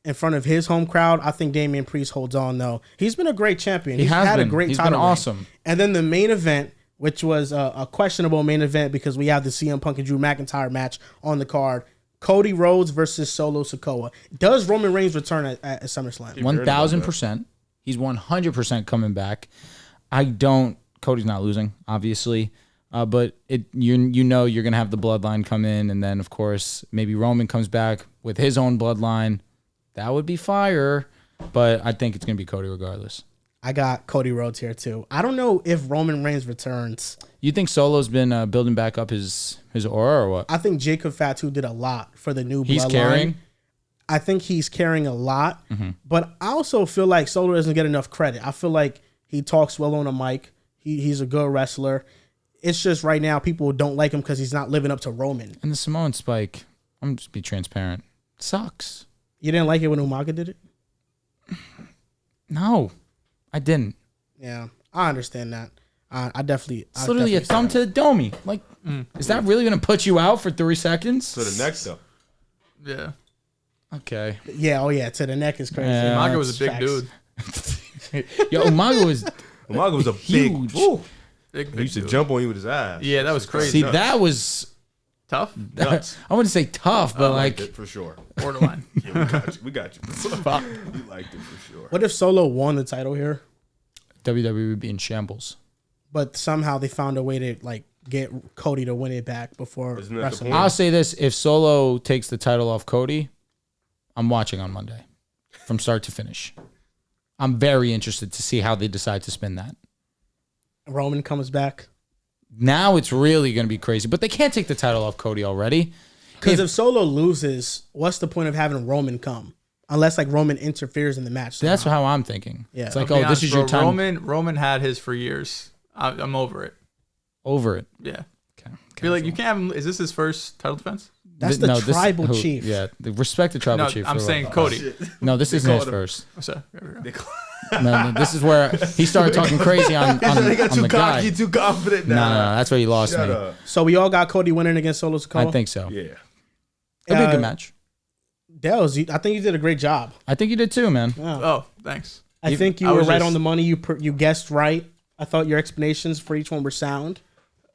in front of his home crowd. I think Damian Priest holds on, though. He's been a great champion. He's had a great title been reign. awesome. And then the main event, which was a questionable main event because we have the CM Punk and Drew McIntyre match on the card. Cody Rhodes versus Solo Sikoa. Does Roman Reigns return at SummerSlam? 1,000%. He's 100% coming back. Cody's not losing, obviously. But you know you're going to have the bloodline come in. And then, of course, maybe Roman comes back with his own bloodline. That would be fire. But I think it's going to be Cody regardless. I got Cody Rhodes here, too. I don't know if Roman Reigns returns. You think Solo's been building back up his aura or what? I think Jacob Fatu did a lot for the new bloodline. He's carrying? I think he's carrying a lot. But I also feel like Solo doesn't get enough credit. I feel like he talks well on a mic. He's a good wrestler. It's just right now people don't like him because he's not living up to Roman. And the Samoan Spike, I'm just be transparent, sucks. You didn't like it when Umaga did it? No, I didn't. Yeah, I understand that. I definitely. It's literally a thumb to the domey. Like, is that really going to put you out for 3 seconds? To the neck though. Yeah. Okay. Yeah. Oh yeah. To the neck is crazy. Yeah. Umaga was a big Facts. dude. Yo, Umaga was Umaga was a huge. big. Woo. Big He used to dude. jump on you with his ass. Yeah, that was crazy. See, that was. Tough. Nuts. I wouldn't say tough, but I liked like. it for sure. Borderline. Yeah, we got you. You liked it for sure. What if Solo won the title here, WWE would be in shambles. but somehow they found a way to like get Cody to win it back before Isn't that the WrestleMania? point? I'll say this: if Solo takes the title off Cody, I'm watching on Monday, from start to finish. I'm very interested to see how they decide to spin that. Roman comes back. Now it's really going to be crazy, but they can't take the title off Cody already. Because if Solo loses, what's the point of having Roman come? Unless like Roman interferes in the match. That's somehow. how I'm thinking. Yeah. It's like, I'll be oh, this honest, is your bro, time. Roman had his for years. I'm over it. Over it. Yeah. Okay. I feel like you can't have him. Is this his first title defense? That's the No, this- tribal who- chief. Yeah, respect the tribal No, chief. I'm for saying what- Cody. No, this isn't his called him- first. Oh, sorry. No, this is where he started talking crazy on They got on too the guy. cocky, too confident No, now. that's where he lost Shut me. up. So we all got Cody winning against Solo Sikoa. I think so. Yeah. It'll be a Uh, good match. Dehls, I think you did a great job. I think you did too, man. Oh, thanks. I think you I were was right just- on the money. You guessed right. I thought your explanations for each one were sound.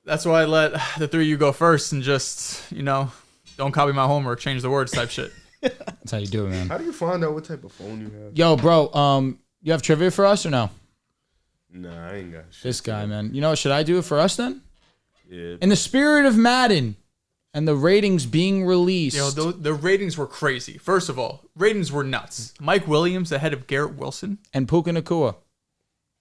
That's why I let the three of you go first and just, don't copy my homework, change the words type shit. That's how you do it, man. How do you find out what type of phone you have? Yo, bro, you have trivia for us or no? Nah, I ain't got shit. This guy, man. You know what? Should I do it for us then? Yeah. In the spirit of Madden and the ratings being released. The ratings were crazy. First of all, ratings were nuts. Mike Williams ahead of Garrett Wilson. And Puka Nakua.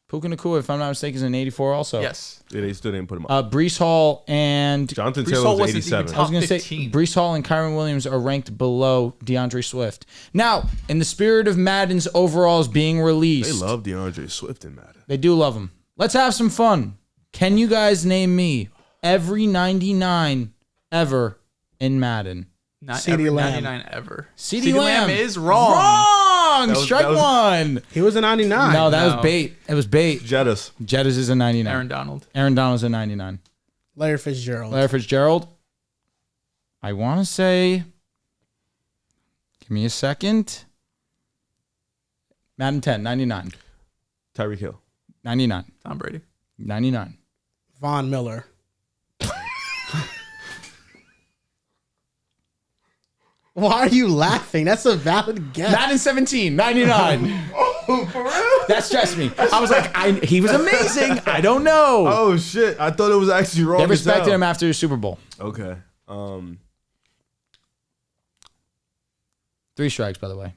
Puka Nakua, if I'm not mistaken, is an 84 also. Yes. Yeah, they still didn't put him up. Brees Hall and Jonathan Brees Hall Taylor's wasn't even 87. I was going to say 15. Brees Hall and Kyron Williams are ranked below DeAndre Swift. Now, in the spirit of Madden's overalls being They released, love DeAndre Swift in Madden. they do love him. Let's have some fun. Can you guys name me every 99 ever in Madden? Not CeeDee every Lamb. 99 ever. CeeDee Lamb is wrong. Wrong! was- Strike that was- one. He was a 99. No, that No. was bait. It was bait. Jettas. Jettas is a 99. Aaron Donald. Aaron Donald's a 99. Larry Fitzgerald. Larry Fitzgerald. I want to say, give me a second. Madden 10, 99. Tyreek Hill. 99. Tom Brady. 99. Von Miller. Why are you laughing? That's a valid guess. Madden 17, 99. Oh, for real? That stressed me. I was like, he was amazing. I don't know. Oh, shit. I thought it was actually wrong. They as respected hell. him after the Super Bowl. Okay. 3 strikes, by the way.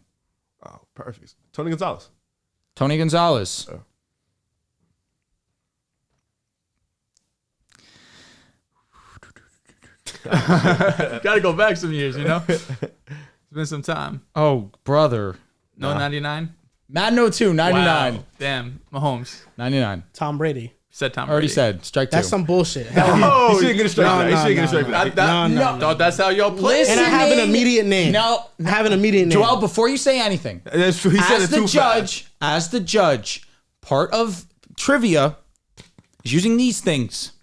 Oh, perfect. Tony Gonzalez. Tony Gonzalez. Oh. Got to go back some years, It's been some time. Oh, brother. No 99? Madden 02, 99. Wow. Damn. Mahomes. 99. Tom Brady. Said Tom Already Brady. said. Strike 2. That's some bullshit. Hell no. Oh, he shouldn't get a strike no, for that. He no, shouldn't get a no, strike for no. that. Thought that's how y'all play. Listen. And I have an Listening. immediate name. No. I have an immediate name. Joel, before you say anything, That's true. He said as it too the judge, part of trivia is using these things.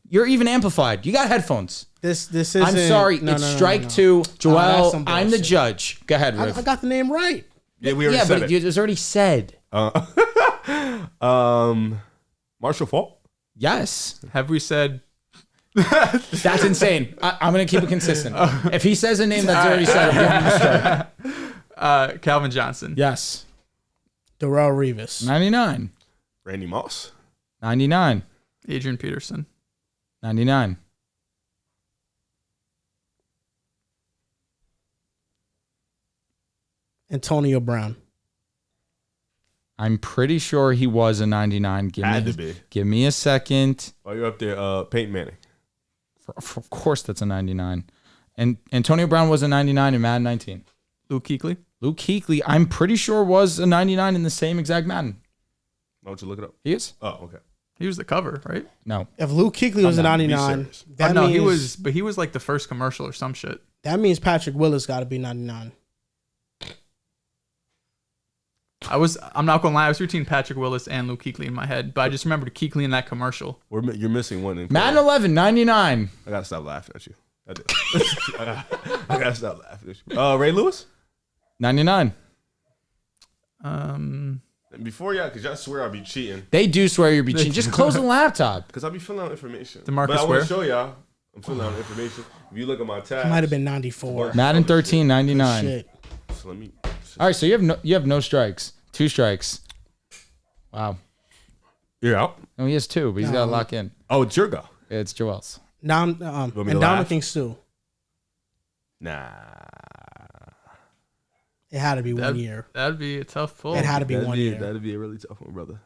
You're even amplified. You got headphones. This isn't. I'm sorry. No, It's no, no, strike no, no. 2. that's Joel, some I'm the bullshit. judge. Go ahead, Riff. I got the name right. Yeah, we already Yeah, said but it. it was already said. Marshall Faulk. Yes. Have we said That's insane. I'm going to keep it consistent. If he says a name that's already said, I'm giving him a strike. Calvin Johnson? Yes. Darrell Revis. 99. Randy Moss. 99. Adrian Peterson. 99. Antonio Brown. I'm pretty sure he was a 99. Had to be. Give me a second. Oh, you're up there. Peyton Manning. Of course, that's a 99. And Antonio Brown was a 99 in Madden 19. Luke Kuechly. Luke Kuechly, I'm pretty sure was a 99 in the same exact Madden. Why don't you look it up? He is? Oh, okay. He was the cover, right? No. If Luke Kuechly was a not. Be 99, serious. that no, means he was like the first commercial or some shit. that means Patrick Willis got to be 99. I'm not gonna lie, I was between Patrick Willis and Luke Kuechly in my head, but I just remembered Kuechly in that commercial. You're missing one. Madden 11, 99. I gotta stop laughing at you. I do. I gotta stop laughing at you. Ray Lewis, 99. Before y'all, because y'all swear I'll be cheating. They do swear you're cheating. Just close the laptop. Because I'll be filling out information. DeMarcus but I want Ware? to show y'all. I'm filling out information. If you look at my tabs. It might have been 94. Madden 13, 99. Shit. So let me. All right, so you have no strikes. 2 strikes. Wow. You're out. No, he has 2, but he's got to lock in. Oh, it's your go. It's Joel's. And Dominic Sue. Nah. It had to be 1 year. That'd be a tough pull. It had to be 1 year. That'd be a really tough one, brother.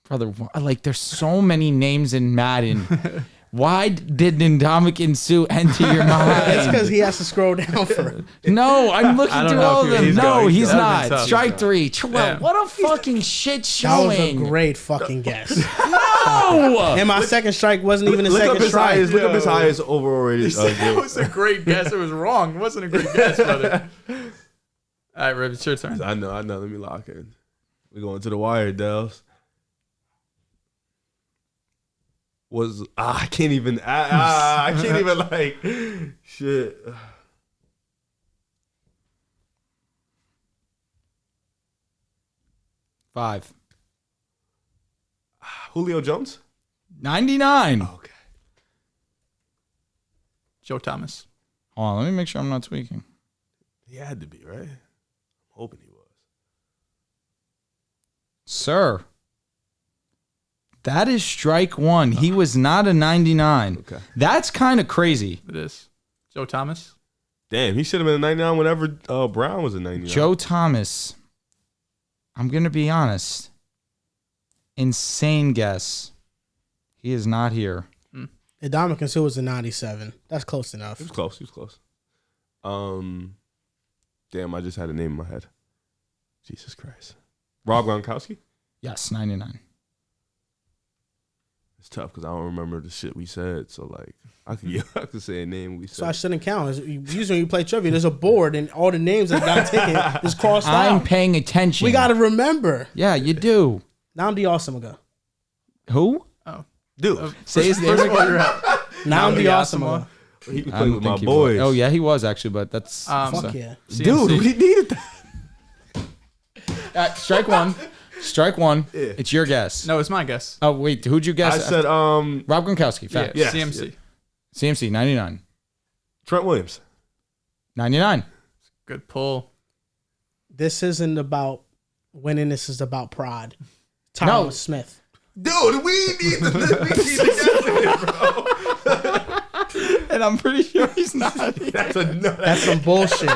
Brother, like there's so many names in Madden. Why did Ndamukong Suh enter your mind? It's because he has to scroll down for it. No, I'm looking I don't through know all if of them. he's No, going. he's That'd not. be tough. Strike 3. Yeah. What a fucking shit That was a showing. great fucking guess. No! And my second strike wasn't even a second strike. Look up his highest overall rated. That was a great guess. It was wrong. It wasn't a great guess, brother. All right, Rib, it's your turn. I know. Let me lock in. We're going to the wire, Dehls. I can't even. I can't even like. Shit. Five. Julio Jones. 99. Okay. Joe Thomas. Hold on, let me make sure I'm not tweaking. He had to be right. I'm hoping he was. Sir, that is strike 1. He was not a 99. Okay. That's kind of crazy. It is. Joe Thomas. Damn, he should have been a 99 whenever Brown was a 99. Joe Thomas, I'm going to be honest. Insane guess. He is not here. And Dominic Sue was a 97. That's close enough. He was close. He was close. Damn, I just had a name in my head. Jesus Christ. Rob Gronkowski? Yes, 99. It's tough because I don't remember the shit we said. So, like, I could say a name we said. So I shouldn't count. Usually when you play trivia, there's a board and all the names that got taken is crossed I'm out. paying attention. We got to remember. Yeah, you do. Namdi Awesome. Who? Dude. Say his name First of all, again. you're out. Namdi Awesome. He I played don't with think my he boys. was. Oh, yeah, he was actually, but that's... Fuck yeah. Dude, we needed that. strike 1. Strike 1. Yeah. It's your guess. No, it's my guess. Oh, wait, who'd you guess? I said Rob Gronkowski. Fact. Yeah, Yes, CMC. yeah. CMC, 99. Trent Williams. 99. Good pull. This isn't about winning. This is about pride. Thomas Smith. Dude, we need to guess it, bro. And I'm pretty sure he's not. That's a nut. That's some bullshit.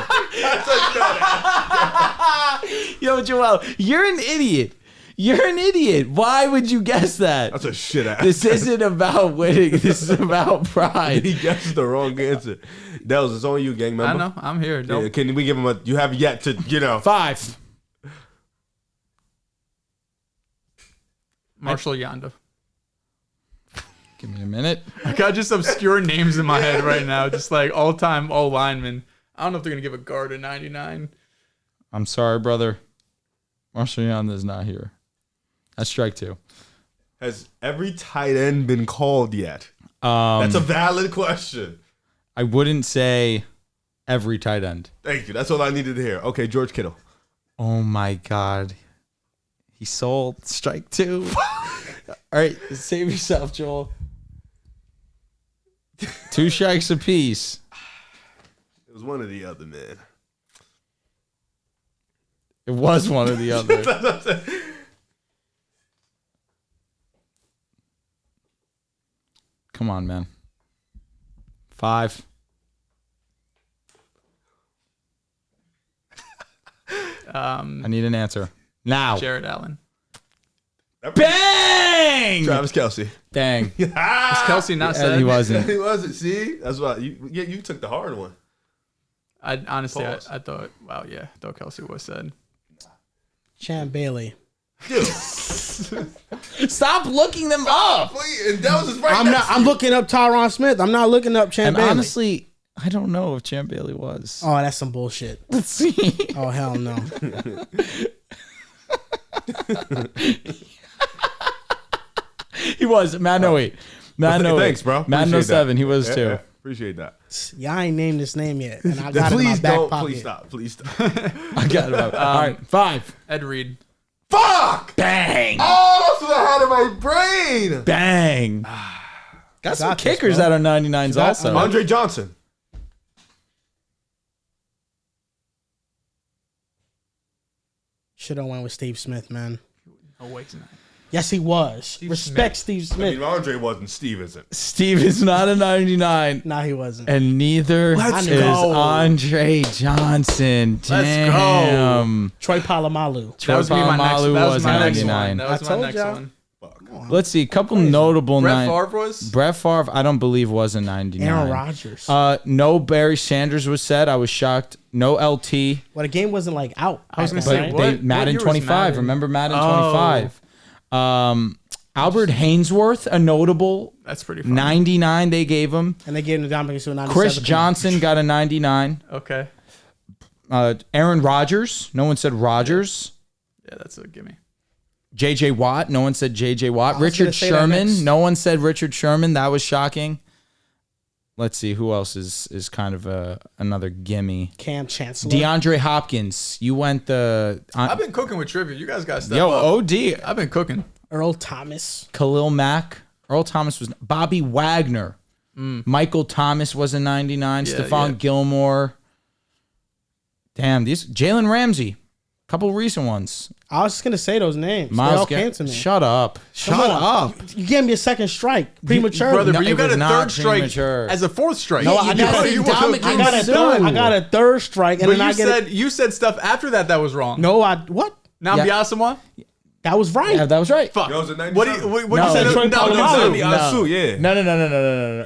Yo, Joel, you're an idiot. You're an idiot. Why would you guess that? That's a shit ass. This isn't about winning. This is about pride. He guessed the wrong answer. Dehls, it's on you, gang member. I know. I'm here. Yeah, Don't. can we give him a? You have yet to, 5. Marshall Yanda. Give me a minute. I got just obscure names in my head right now. Just like all-time, all linemen. I don't know if they're going to give a guard a 99. I'm sorry, brother. Marshall Yanda's not here. That's strike 2. Has every tight end been called yet? Um, That's a valid question. I wouldn't say every tight end. Thank you. That's all I needed to hear. Okay, George Kittle. Oh my God. He sold strike 2. All right, save yourself, Joel. 2 strikes apiece. It was one or the other, man. It was one or the other. Come on, man. 5. I need an answer. Now. Jarret Allen. Bang! Travis Kelce. Bang. Is Kelsey not said? He wasn't. He wasn't. See, that's why you took the hard one. I honestly, Pause. I thought, wow, yeah, I thought Kelsey was said. Champ Bailey. Dude, Stop looking them up. please, and that was his right. I'm looking up Tyron Smith. I'm not looking up Champ And Bailey. honestly, I don't know if Champ Bailey was. Oh, that's some bullshit. Let's see. Oh, hell no. He was. Madden 08. Madden 08. Thanks, bro. Madden Appreciate 07. that. He was Yeah, too. yeah. Appreciate that. Yeah, I ain't named this name yet, and I got it in my Please back don't. pocket. Please stop. Please stop. I got it. All right. 5. Ed Reed. Fuck! Bang. Oh, that's what I had in my brain. Bang. Got some got this, kickers bro. that are 99s got- also. Andre Johnson. Should have went with Steve Smith, man. Oh, wait, he's not. Yes, he was. Respect Smith. Steve I Smith. mean, Andre wasn't. Steve isn't. Steve is not a 99. Nah, he wasn't. And neither Let's is go. Andre Johnson. Let's go. Damn. Troy Polamalu. That was gonna be my next. Malu That was was my next 99. one. That was I my told next y'all. one. Let's see. A couple notable Brett 9. Favre was. Brett Favre, I don't believe was a 99. Aaron Rodgers. No Barry Sanders was said. I was shocked. No LT. Well, the game wasn't like out. I was gonna But say, what Madden year was 25. Madden? Remember Madden Oh. 25. Albert Hainsworth, a notable That's pretty funny. 99 they gave him. And they gave him the Dominic to a 97. Chris Johnson got a 99. Okay. Aaron Rodgers. No one said Rodgers. Yeah, that's a gimme. J.J. Watt. No one said J.J. Watt. I was gonna Richard say that Sherman. next. No one said Richard Sherman. That was shocking. Let's see. Who else is kind of another gimme? Cam Chancellor. DeAndre Hopkins. You went the... I've been cooking with trivia. You guys got to step Yo, up. OD. I've been cooking. Earl Thomas. Khalil Mack. Earl Thomas was... Bobby Wagner. Michael Thomas was a 99. Yeah, Stephon yeah. Gilmore. Damn, these... Jalen Ramsey. Couple recent ones. I was just going to say those names. They Miles all came to me. Shut up. Come on. You gave me a second strike. Premature. Brother, No, but you it got was a not third strike premature. as a fourth strike. No, I got, You I wasn't got a Dominic third. Sue. I got a third strike, and But then I you get said you said stuff after that was wrong. no. I what? Now Yeah. Biasamoah? That was right. Yeah, that was right. Fuck. Yo, was it 97? What do you No. say? Troy Polamalu. Asu, yeah. No.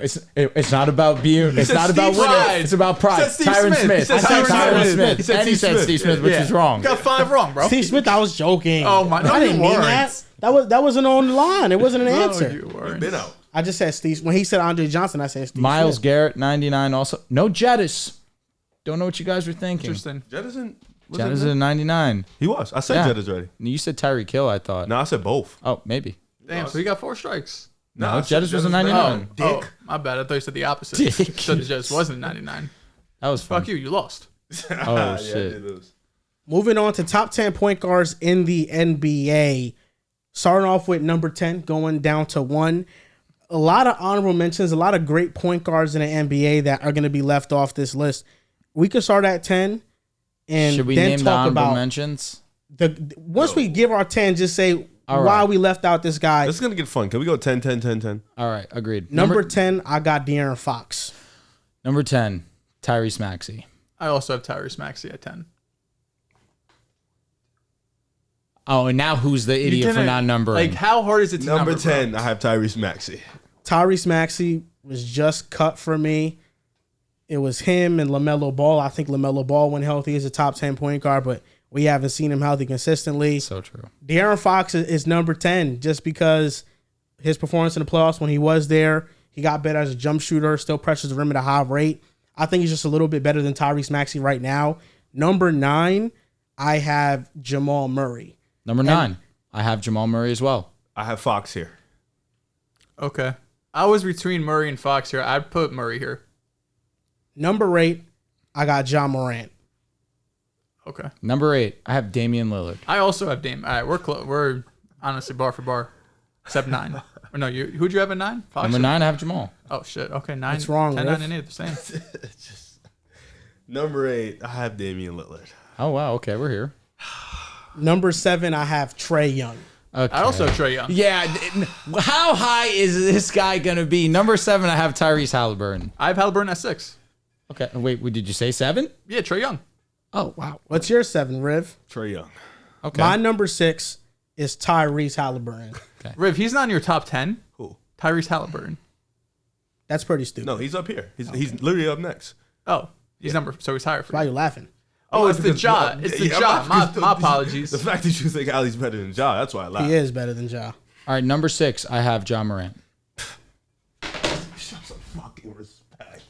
It's not about being. It's said not about Steve winning. Pride. It's about pride. He said Steve Tyron Smith. Smith. He said I said Tyron Tyron Smith. Smith. He said And he Steve said Smith. Steve Smith, which Yeah. is wrong. Got 5 wrong, bro. Steve Smith. I was joking. Oh, my- no, I didn't you mean weren't. that. That wasn't on the line. It wasn't an No, answer. you weren't. Been out. I just said Steve. When he said Andre Johnson, I said Steve. Miles Smith. Garrett, 99. Also, no Jettis. Don't know what you guys were thinking. Interesting. Jettison? Was Jettis it is him? a 99. He was. I said Yeah. Jettis already. You said Tyreek Hill. I thought. No, I said both. Oh, maybe. Damn, so he got 4 strikes. No, I said Jettis was a Jettis 99. Oh, my bad. I thought you said the opposite. Dick. So the Jets wasn't 99. That was fun. Fuck you. You lost. Oh Yeah, shit. it is. Moving on to top 10 point guards in the NBA. Starting off with number 10, going down to 1. A lot of honorable mentions, a lot of great point guards in the NBA that are going to be left off this list. We could start at 10 and Should we then name the talk honorable about mentions? once we give our 10, just say All why right. we left out this guy. This is going to get fun. Can we go 10, 10, 10, 10? All right, agreed. Number 10, I got De'Aaron Fox. Number 10, Tyrese Maxey. I also have Tyrese Maxey at 10. Oh, and now who's the You idiot for didn't- not numbering? Like, how hard is it to Number number 10, bro? I have Tyrese Maxey. Tyrese Maxey was just cut for me. It was him and LaMelo Ball. I think LaMelo Ball, when healthy, is a top 10 point guard, but we haven't seen him healthy consistently. So true. De'Aaron Fox is number 10 just because his performance in the playoffs when he was there, he got better as a jump shooter, still pressures the rim at a high rate. I think he's just a little bit better than Tyrese Maxey right now. Number 9, I have Jamal Murray. Number 9, I have Jamal Murray as well. I have Fox here. Okay. I was between Murray and Fox here. I'd put Murray here. Number 8, I got John Morant. Okay. Number 8, I have Damian Lillard. I also have Dame. All right, we're close. We're honestly bar for bar, except 9. Or no, who'd you have at 9? Fox. Number 9, I have Jamal. Oh shit. Okay, 9. What's wrong, 10, Riff? 9, and 8 the same. Number 8, I have Damian Lillard. Oh wow, okay, we're here. Number 7, I have Trae Young. Okay. I also have Trae Young. Yeah, how high is this guy gonna be? Number 7, I have Tyrese Haliburton. I have Haliburton at 6. Okay, wait, did you say 7? Yeah, Trae Young. Oh wow. What's your 7, Riv? Trae Young. Okay. My number 6 is Tyrese Haliburton. Riv, he's not in your top 10. Who? Tyrese Haliburton. That's pretty stupid. No, he's up here. He's literally up next. Oh, he's so he's higher for Why are you. you laughing? Oh, it's the Because- jaw. no, It's the yeah, jaw. because My apologies. The fact that you think Ali's better than Ja, that's why I laugh. He is better than Ja. All right, number 6, I have John Morant. Show some fucking respect.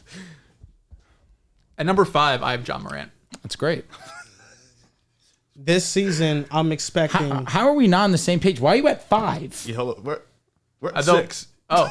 At number 5, I have John Morant. That's great. This season, I'm expecting. How are we not on the same page? Why are you at 5? Yeah, hold on. We're I at don't- 6. Oh,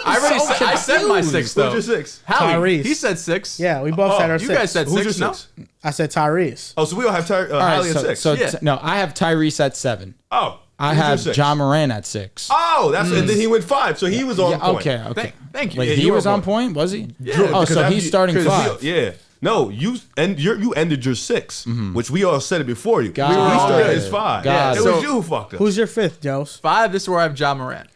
I said my 6 though. Who's your 6? Hallie, Tyrese. he said 6. Yeah, we both said our You 6. guys said Who's 6. your No? 6? I said Tyrese. Oh, so we all have Hallie at 6. Yeah. No, I have Tyrese at 7. Oh. I who's your have 6? John Moran at 6. Oh, that's and then he went 5, so he was on point. Okay. Thank you. Wait, Yeah, he you was were on on point, was he? Yeah. Oh, Because so after he's starting 5. Yeah. No, you ended your 6, which we all said it before you. Got we it. started his 5. Got It it. was So- you who fucked us. Who's your 5th, Dehls? 5, this is where I have John Morant.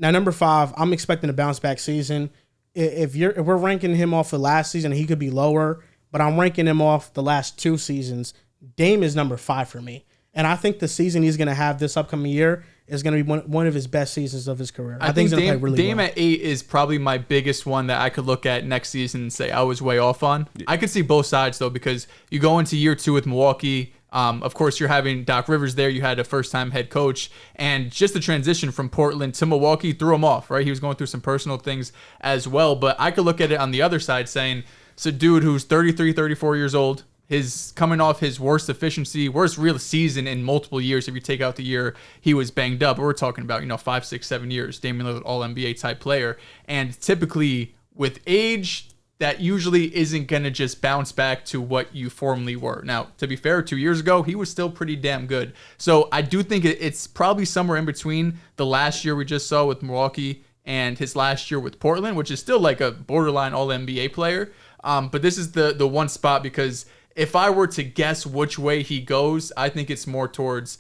Now, number 5, I'm expecting a bounce back season. If we're ranking him off of last season, he could be lower, but I'm ranking him off the last 2 seasons. Dame is number 5 for me, and I think the season he's going to have this upcoming year is going to be one of his best seasons of his career. I think he's going to play really Dame well. at 8 is probably my biggest one that I could look at next season and say I was way off on. I could see both sides though, because you go into year 2 with Milwaukee. Of course, you're having Doc Rivers there. You had a first-time head coach, and just the transition from Portland to Milwaukee threw him off. Right, he was going through some personal things as well. But I could look at it on the other side, saying it's a dude who's 33, 34 years old. His coming off his worst efficiency, worst real season in multiple years. If you take out the year he was banged up, we're talking about 5, 6, 7 years. Damian Lillard, All NBA type player, and typically with age, that usually isn't going to just bounce back to what you formerly were. Now, to be fair, 2 years ago, he was still pretty damn good. So I do think it's probably somewhere in between the last year we just saw with Milwaukee and his last year with Portland, which is still like a borderline All-NBA player. But this is the one spot, because if I were to guess which way he goes, I think it's more towards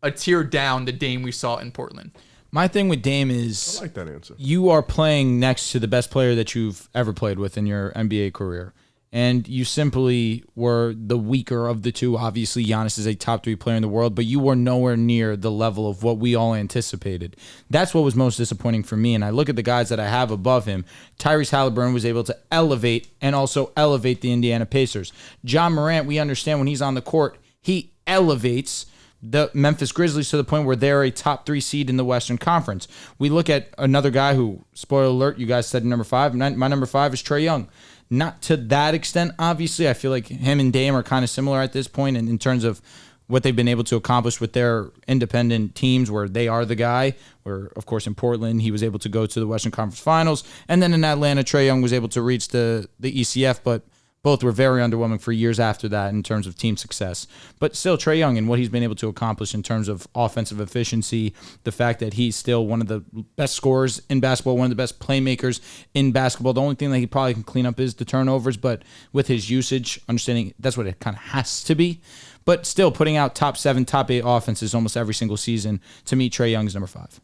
a tier down the Dame we saw in Portland. My thing with Dame is I like that answer. you are playing next to the best player that you've ever played with in your NBA career. And you simply were the weaker of the two. Obviously, Giannis is a top 3 player in the world, but you were nowhere near the level of what we all anticipated. That's what was most disappointing for me. And I look at the guys that I have above him. Tyrese Haliburton was able to elevate and also elevate the Indiana Pacers. John Morant, we understand when he's on the court, he elevates the Memphis Grizzlies to the point where they're a top 3 seed in the Western Conference. We look at another guy who, spoiler alert, you guys said number 5. My number 5 is Trae Young. Not to that extent, obviously. I feel like him and Dame are kind of similar at this point in terms of what they've been able to accomplish with their independent teams where they are the guy. Where, of course, in Portland, he was able to go to the Western Conference Finals. And then in Atlanta, Trae Young was able to reach the ECF, but both were very underwhelming for years after that in terms of team success. But still, Trae Young and what he's been able to accomplish in terms of offensive efficiency, the fact that he's still one of the best scorers in basketball, one of the best playmakers in basketball. The only thing that he probably can clean up is the turnovers, but with his usage, understanding that's what it kind of has to be. But still, putting out top 7, top 8 offenses almost every single season, to me, Trae Young is number 5.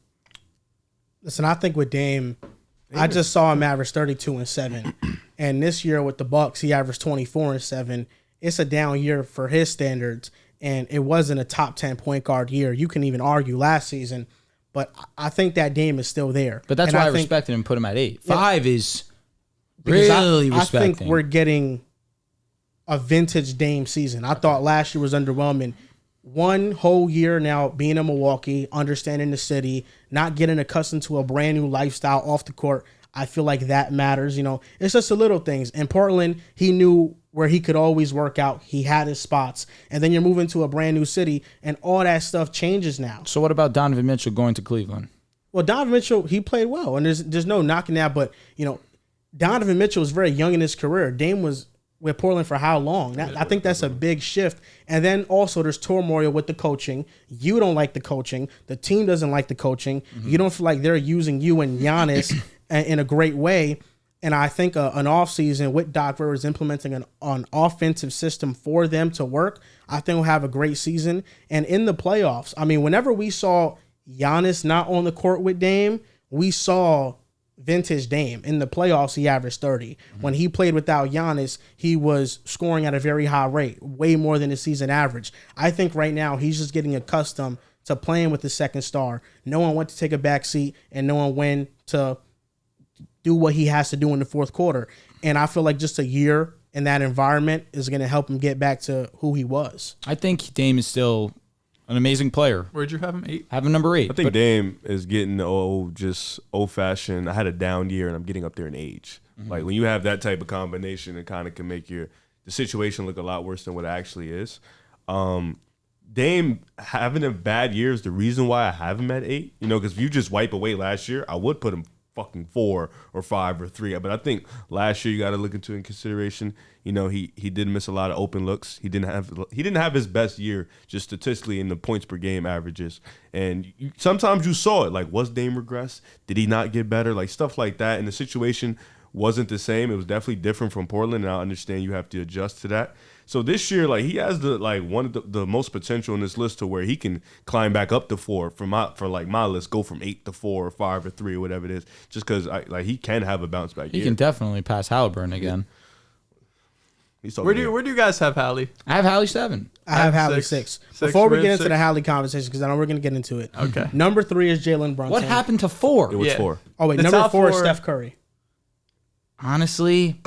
Listen, I think with Dame, I just saw him average 32 and 7. And this year with the Bucks, he averaged 24 and 7. It's a down year for his standards, and it wasn't a top 10 point guard year. You can even argue last season, but I think that Dame is still there. But that's and why I think, respected him and put him at 8. 5 is because really I respecting. think we're getting a vintage Dame season. I thought last year was underwhelming. One whole year now being in Milwaukee, understanding the city, not getting accustomed to a brand new lifestyle off the court. I feel like that matters. It's just the little things. In Portland, he knew where he could always work out. He had his spots. And then you're moving to a brand new city, and all that stuff changes now. So what about Donovan Mitchell going to Cleveland? Well, Donovan Mitchell, he played well, and there's no knocking that. But, Donovan Mitchell was very young in his career. Dame was with Portland for how long? I think that's a big shift. And then also there's turmoil with the coaching. You don't like the coaching. The team doesn't like the coaching. Mm-hmm. You don't feel like they're using you and Giannis in a great way. And I think an offseason with Doc Rivers implementing an offensive system for them to work, I think we'll have a great season. And in the playoffs, whenever we saw Giannis not on the court with Dame, we saw vintage Dame. In the playoffs, he averaged 30. Mm-hmm. When he played without Giannis, he was scoring at a very high rate, way more than the season average. I think right now he's just getting accustomed to playing with the second star, knowing when to take a back seat and knowing when to do what he has to do in the fourth quarter. And I feel like just a year in that environment is going to help him get back to who he was. I think Dame is still an amazing player. Where'd you have him? 8? I have him number 8. I think Dame is getting old-fashioned. I had a down year, and I'm getting up there in age. Mm-hmm. Like, when you have that type of combination, it kind of can make the situation look a lot worse than what it actually is. Dame having a bad year is the reason why I have him at 8. You know, because if you just wipe away last year, I would put him fucking 4 or 5 or 3. But I think last year you got to look into in consideration. You know, he did miss a lot of open looks. He didn't have his best year just statistically in the points per game averages. And sometimes you saw it. Like, was Dame regress? Did he not get better? Like, stuff like that. And the situation wasn't the same. It was definitely different from Portland, and I understand you have to adjust to that. So this year, like, he has one of the most potential in this list to where he can climb back up to 4 for my list, go from 8 to 4 or 5 or 3 or whatever it is, just because he can have a bounce back year. He can definitely pass Haliburton again. Where do you guys have Hallie? I have Hallie 7. I have Hallie 6. Before we get into the Hallie conversation, because I know we're going to get into it. Okay. Number 3 is Jalen Brunson. What happened to 4? It was 4. Oh, wait. Number 4 is Steph Curry. Honestly,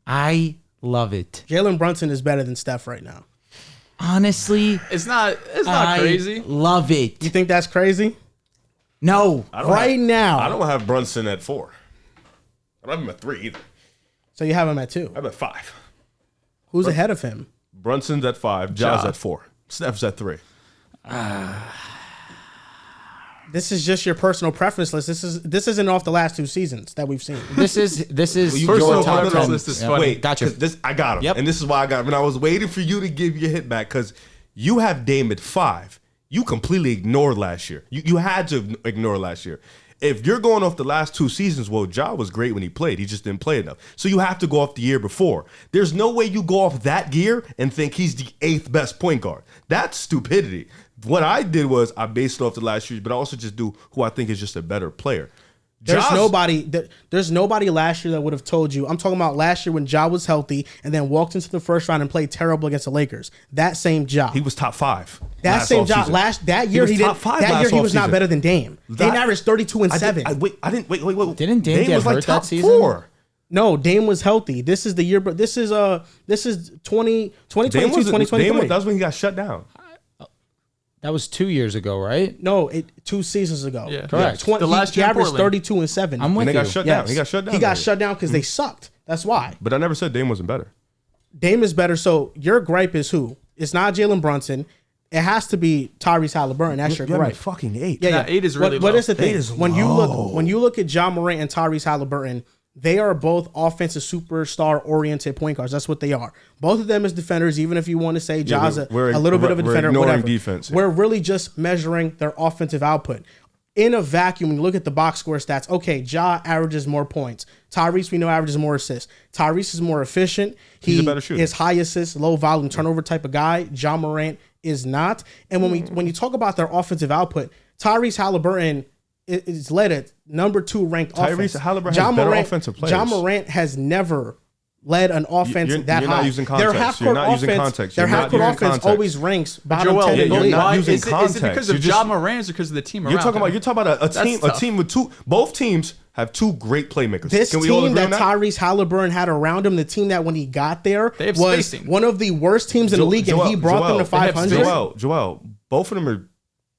I love it. Jalen Brunson is better than Steph right now. Honestly, it's not crazy. Love it. You think that's crazy? No. Now. I don't have Brunson at 4. I don't have him at 3 either. So you have him at 2. I'm at 5. Who's ahead of him? Brunson's at 5. Ja's at 4. Steph's at 3. This is just your personal preference list. This isn't off the last 2 seasons that we've seen. This is personal your top preference 10. list is funny. Wait, gotcha. I got him. Yep. And this is why I got him. And I was waiting for you to give your hit back because you have Dame at 5. You completely ignored last year. You had to ignore last year. If you're going off the last 2 seasons, well, Ja was great when he played. He just didn't play enough. So you have to go off the year before. There's no way you go off that year and think he's the 8th best point guard. That's stupidity. What I did was I based it off the last year, but I also just do who I think is just a better player. There's nobody last year that would have told you. I'm talking about last year when Ja was healthy and then walked into the first round and played terrible against the Lakers. That same Ja. He was top 5. That same Ja that year he didn't. That year he was not better than Dame. Dame averaged 32 and 7. Didn't Didn't Dame get was hurt like top that season? 4. No, Dame was healthy. This is the year, but this is 2022, 2023. That's when he got shut down. That was 2 years ago, right? No, 2 seasons ago. Yeah. Correct. The last year he in averaged Portland. 32 and 7. I'm with He you. got shut down. He got shut down. He got that shut year. down because they sucked. That's why. But I never said Dame wasn't better. Dame is better. So your gripe is who? It's not Jalen Brunson. It has to be Tyrese Halliburton. That's your You have him gripe. at fucking 8. Yeah, 8 is really What low. is the thing? 8 is when low. you look at Jamal Murray and Tyrese Halliburton, they are both offensive superstar oriented point guards. That's what they are. Both of them as defenders. Even if you want to say Ja's a little bit of a defender, ignoring whatever. defense, yeah. We're really just measuring their offensive output. In a vacuum, when you look at the box score stats, okay, Ja averages more points. Tyrese, we know, averages more assists. Tyrese is more efficient. He's a better shooter. Is high assist, low volume turnover type of guy. Ja Morant is not. And when you talk about their offensive output, Tyrese Halliburton is led at number 2 ranked offense. Tyrese Halliburton has better offensive players. Ja Morant has never led an offense You're that high. not using context. Their half-court offense always ranks bottom 10 in the you're league. not using is context. it because of Ja Morant or because of the team around You're talking him? about a team with 2. Both teams have 2 great playmakers. This Can we all team agree that on that? Tyrese Halliburton had around him, the team that when he got there They have was spacing. one of the worst teams in the league, and he brought them to 500. Joel, both of them are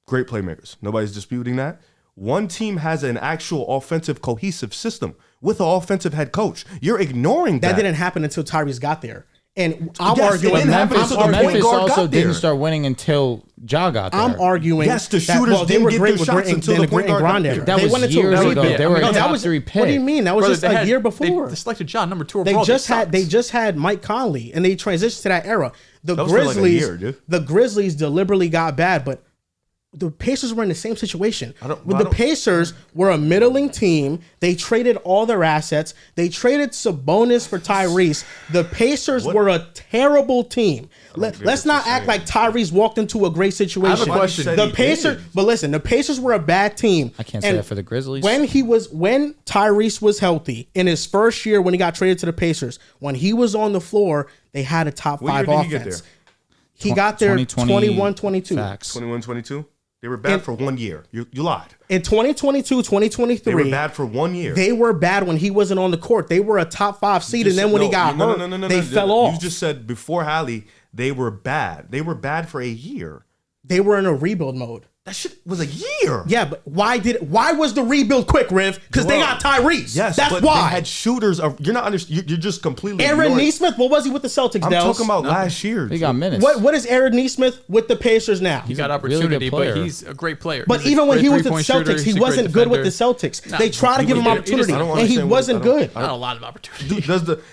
great playmakers. Nobody's disputing that. One team has an actual offensive cohesive system with an offensive head coach. You're ignoring that. That didn't happen until Tyrese got there. And I'm Yes, it arguing didn't happen I'm until the arguing- point Memphis guard also got there. didn't start winning until Ja got there. I'm arguing. Yes, the that, shooters they didn't were get great their with shots Grant until the point guard got Grande. there. That They was went into years a ago. rebuild. They were a that top was 3 pick. What do you mean? That was Brother, just a year before. They selected Ja number 2 They overall. just had Mike Conley, and they transitioned to that era. The That was for like a Grizzlies, year, dude. the Grizzlies deliberately got bad, but the Pacers were in the same situation. The Pacers were a middling team. They traded all their assets. They traded Sabonis for Tyrese. The Pacers were a terrible team. Let's not act like Tyrese walked into a great situation. I have a question. The Pacers, but listen, the Pacers were a bad team. I can't say that for the Grizzlies. When Tyrese was healthy in his first year when he got traded to the Pacers, when he was on the floor, they had a top What 5 year did offense. he get there? He got there 2020 21-22. Facts. 21-22? They were bad for 1 year. You lied. In 2022, 2023, They were bad for 1 year. they were bad when he wasn't on the court. They were a top 5 seed, and then when he got hurt, they fell off. You just said before Hallie, they were bad. They were bad for a year. They were in a rebuild mode. That shit was a year. Yeah, but why was the rebuild quick, Riv? Because they got Tyrese. Yes, that's but why. they had shooters. You're not. You're just completely. Aaron ignoring. Nesmith, what was he with the Celtics? I'm Dehls? talking about last year. He got minutes. What is Aaron Nesmith with the Pacers now? He got a really good opportunity, but player. he's a great player. But He's a even when great he was with the three-point shooter, Celtics, he's he a great wasn't good with the defender. Celtics. Nah, They try to give him he did- opportunity, I don't and he understand wasn't good. Not a lot of opportunity.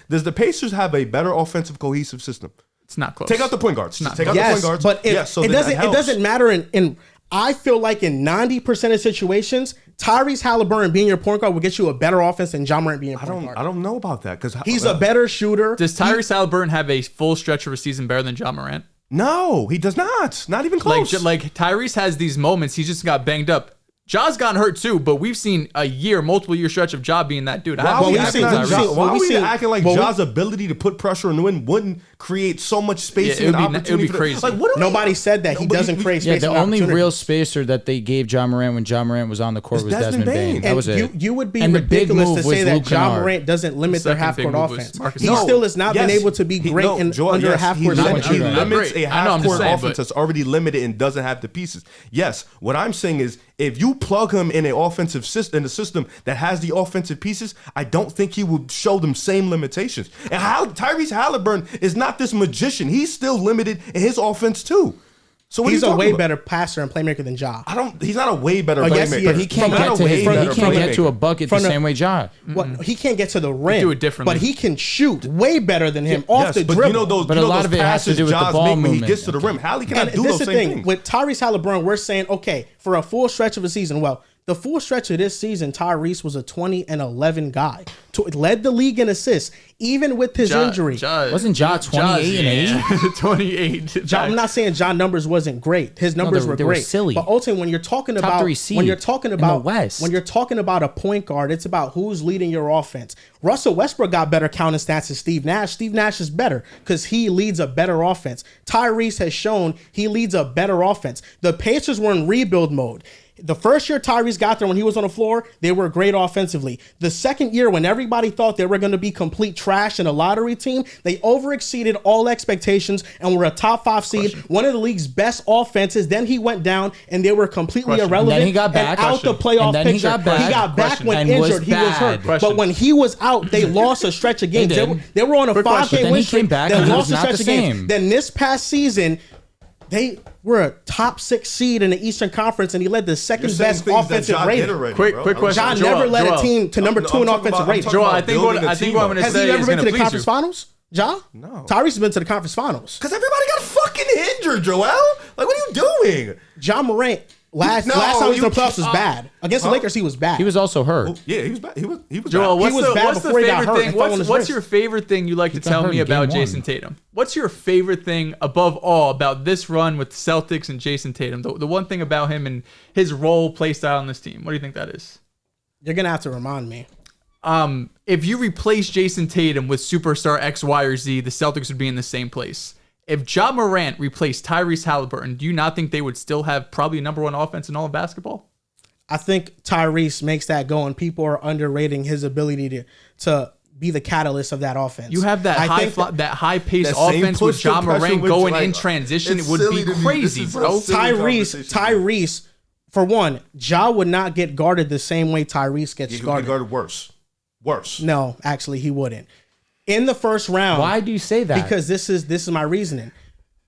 Does the Pacers have a better offensive cohesive system? It's not close. Take out the point guards. Not Take out Yes, the point guards. but so it then that doesn't. It helps. doesn't matter in I feel like in 90% of situations, Tyrese Haliburton being your point guard will get you a better offense than John Morant being your point guard. I don't know about that because He's a better shooter. Does Tyrese Haliburton have a full stretch of a season better than John Morant? No, he does not. Not even close. Like Tyrese has these moments. He just got banged up. Ja's gotten hurt too, but we've seen multiple year stretch of Ja being that dude. Why are we we've acting seen- like we've seen- Ja- why are we've we seen- acting like well, we- Ja's ability to put pressure on the win wouldn't create so much spacing it would and be- opportunity? it would be for the- crazy. Like, what do we- Nobody said that he No, but doesn't create Yeah, space. the and only opportunity. real spacer that they gave John Morant when John Morant was on the court It's was Desmond Bane. Bane. That And was it. you would be And the big ridiculous move to say was that Luke John Kennard. Morant doesn't limit their second half big court move was offense. Marcus He Smart. still has not been Yes, able to be great Joel, under a yes, half he court limits, zone. he Not limits great. a I know, I'm half just court saying, offense but- that's already limited and doesn't have the pieces. Yes, what I'm saying is if you plug him in an offensive system, in a system that has the offensive pieces, I don't think he would show them same limitations. And Tyrese Haliburton is not this magician. He's still limited in his offense too. So what He's are you a way talking about? better passer and playmaker than Ja. He's not a way better yes, playmaker. he is. He can't Not get a to way his. better He can't get to a playmaker. bucket From the the- same way Ja. What he can't get to the rim, do it differently. but he can shoot way better than him off Yes, the but dribble. you know those, But you a know lot those of it has to passes do with the Ja's ball make when he movement. gets to the rim. Hallie cannot And do this those is the same thing things. with Tyrese Haliburton. We're saying, okay, for a full stretch of a season, well, the full stretch of this season, Tyrese was a 20 and 11 guy. Led the league in assists, even with his injury. Wasn't Ja 28 and 8? 28. I'm not saying John numbers wasn't great. His numbers they were were great. silly. But ultimately, when you're talking about three seed when you're talking in the about West. when you're talking about a point guard, it's about who's leading your offense. Russell Westbrook got better counting stats than Steve Nash. Steve Nash is better because he leads a better offense. Tyrese has shown he leads a better offense. The Pacers were in rebuild mode. The first year Tyrese got there when he was on the floor, they were great offensively. The second year when everybody thought they were going to be complete trash and a lottery team, they overexceeded all expectations and were a top 5 seed, one of the league's best offenses. Then he went down and they were completely irrelevant. And then he got back. and out the playoff And then picture. he got back. He got back Question. when And was injured. He was bad. hurt. But when he was out, they lost a stretch of games. They did. They were on a Quick question. 5-game But then win he streak. came back They and he lost was a not stretch the of games. same. Then this past season, they were a top 6 seed in the Eastern Conference, and he led the second best offensive rating. Quick question. John Joel, never led Joel. a team to number 2 in offensive rating. Joel, I think what I'm going to Has say he ever is been going to to the please conference you. finals? Ja? No. Tyrese has been to the conference finals. Because everybody got fucking injured, Joel. Like, what are you doing? John Morant, last time he was in the playoffs was bad. Against the Lakers, he was bad. He was also hurt. Yeah, he was bad. He was Joel, bad. He was bad what's the before he got favorite hurt thing? and fell on his What's wrist. your favorite thing you like to got tell hurt me in game about one. Jason Tatum? What's your favorite thing above all about this run with the Celtics and Jason Tatum? The one thing about him and his role, play style on this team. What do you think that is? You're going to have to remind me. If you replace Jason Tatum with superstar X, Y, or Z, the Celtics would be in the same place. If Ja Morant replaced Tyrese Haliburton, do you not think they would still have probably number 1 offense in all of basketball? I think Tyrese makes that go, and people are underrating his ability to be the catalyst of that offense. You have that high paced that same offense with push Ja to pressure Morant with, going like, in transition. It it's would silly be to me. crazy, This is bro. a silly conversation. Tyrese, for one, Ja would not get guarded the same way Tyrese gets He would guarded. be guarded worse. Worse. No, actually, he wouldn't. In the first round, Why do you say that? because this is my reasoning.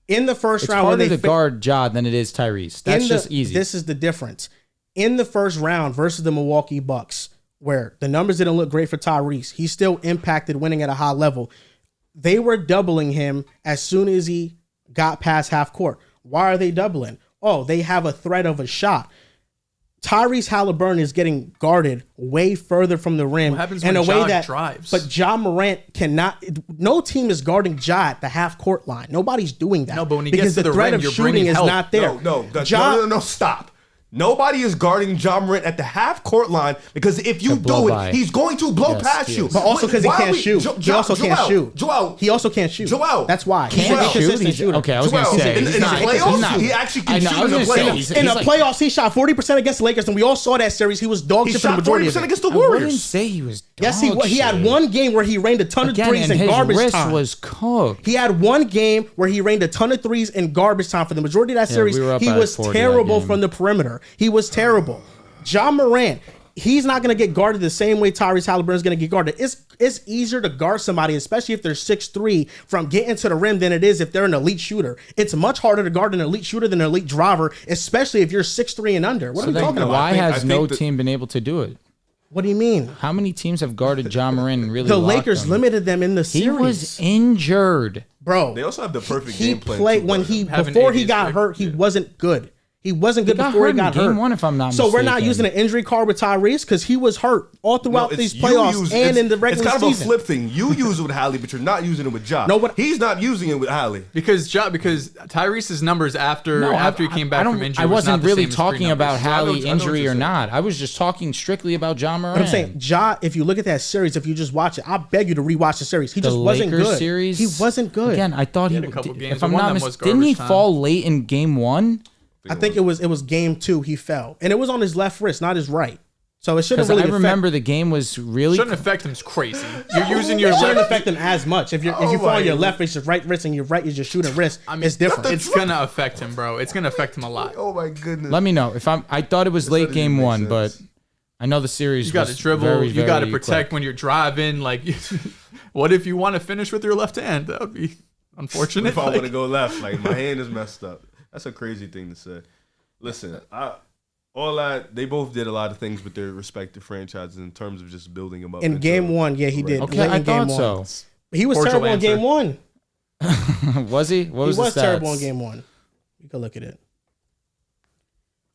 In the first it's round, harder when to they guard Ja than it is Tyrese. That's just easy. This is the difference. In the first round versus the Milwaukee Bucks, where the numbers didn't look great for Tyrese, he still impacted winning at a high level. They were doubling him as soon as he got past half court. Why are they doubling? Oh, they have a threat of a shot. Tyrese Haliburton is getting guarded way further from the rim What happens in when a way Ja that drives? But Ja Morant cannot. No team is guarding Ja at the half court line. Nobody's doing that. No, but when he because gets to the threat rim, of you're shooting bringing is help. not there. No, stop. Nobody is guarding John Morant at the half-court line because if you do it, he's going to blow past you. But also because he can't shoot. He also can't shoot. He also can't shoot. That's why. He's an inconsistent shooter. Okay, I was going to say. In the playoffs, he actually can shoot in the playoffs. In the playoffs, he shot 40% against the Lakers, and we all saw that series. He was dog shit for the majority of it. He shot 40% against the Warriors. I wouldn't say he was dog Yes, he had one game where he rained a ton of threes in garbage time. His wrist was cooked. He had one game where he rained a ton of threes in garbage time. For the majority of that series, he was terrible from the perimeter. He was terrible. John Moran, he's not going to get guarded the same way Tyrese Haliburton is going to get guarded. It's easier to guard somebody, especially if they're 6'3", from getting to the rim than it is if they're an elite shooter. It's much harder to guard an elite shooter than an elite driver, especially if you're 6'3" and under. What are we talking about? Why has no team been able to do it? What do you mean? How many teams have guarded John Moran and really The Lakers limited them in the series. He was injured. Bro, they also have the perfect game plan. Before he got hurt, he wasn't good. He wasn't good before he got hurt. Game 1, if I'm not mistaken. So we're not using an injury card with Tyrese because he was hurt all throughout these playoffs and in the regular season. It's kind of a flip thing. You use it with Hallie, but you're not using it with Ja. No, but he's not using it with Hallie because Tyrese's numbers after he came back from injury. I wasn't really talking about Hallie injury or not. I was just talking strictly about John Moran. I'm saying Ja. If you look at that series, if you just watch it, I beg you to rewatch the series. He just wasn't good. Series, he wasn't good. Again, I thought he had a couple games. If I'm not mistaken, didn't he fall late in game 1? I think it was game 2 he fell, and it was on his left wrist, not his right. So it shouldn't really. I remember the game was really shouldn't affect him. It's crazy. You're using your shouldn't affect him as much. If you fall on your left wrist, your right wrist, and your right is your shooting wrist, it's different. It's gonna affect him, bro. It's gonna affect him a lot. Oh my goodness. Let me know if I thought it was late game 1, but I know the series. You got to dribble. You got to protect when you're driving. Like, what if you want to finish with your left hand? That would be unfortunate. If I want to go left, like my hand is messed up. That's a crazy thing to say. Listen, they both did a lot of things with their respective franchises in terms of just building them up. In game 1, yeah, he did. Okay, I thought so. He was terrible in game 1. Was he? What was the stats? He was terrible in game 1. You can look at it.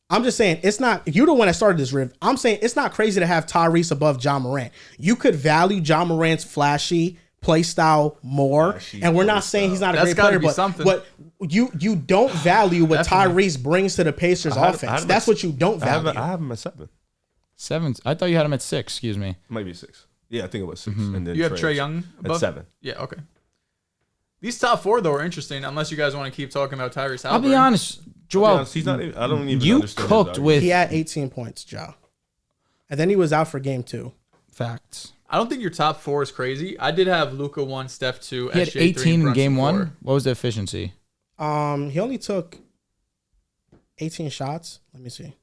I'm just saying, it's not, you're the one that started this riff. I'm saying it's not crazy to have Tyrese above John Morant. You could value John Morant's flashy play style more, and we're not saying he's not a great player, but you don't value what Tyrese brings to the Pacers offense. That's what you don't value. I have him at 7. 7? I thought you had him at 6. Excuse me. Might be 6. Yeah, I think it was 6. And then you have Trae Young above? At 7. Yeah, okay. These top 4 though are interesting. Unless you guys want to keep talking about Tyrese Haliburton. I'll be honest, Joel. He's not. I don't even. You understand cooked with. He had 18 points, Joe, and then he was out for game 2. Facts. I don't think your top 4 is crazy. I did have Luka 1, Steph 2, he had SJ 18 in game 1. 4. What was the efficiency? He only took 18 shots. Let me see.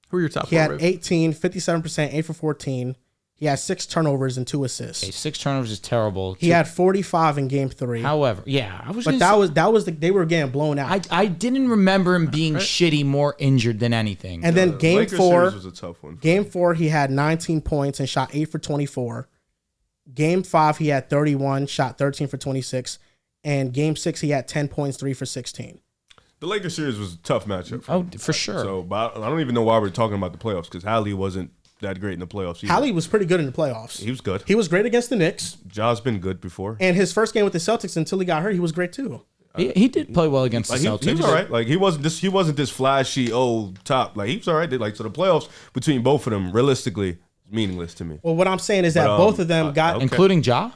Who are your top 4? He had 18, 57%, 8 for 14. He had 6 turnovers and 2 assists. Okay, 6 turnovers is terrible. He had 45 in game 3. However, yeah, I was. But they were getting blown out. I didn't remember him being shitty, more injured than anything. And then game Lakers 4 series was a tough one. Game 4, he had 19 points and shot 8 for 24. Game 5, he had 31, shot 13 for 26. And game 6, he had 10 points, 3 for 16. The Lakers series was a tough matchup. For sure. So, but I don't even know why we're talking about the playoffs because Hallie wasn't that great in the playoffs either. Hallie was pretty good in the playoffs. He was good. He was great against the Knicks. Ja's been good before. And his first game with the Celtics until he got hurt, he was great too. He did play well against the Celtics. He was all right. Like he wasn't this flashy top. Like he was all right. So the playoffs between both of them, realistically, is meaningless to me. Well, what I'm saying is that both of them got, including Ja.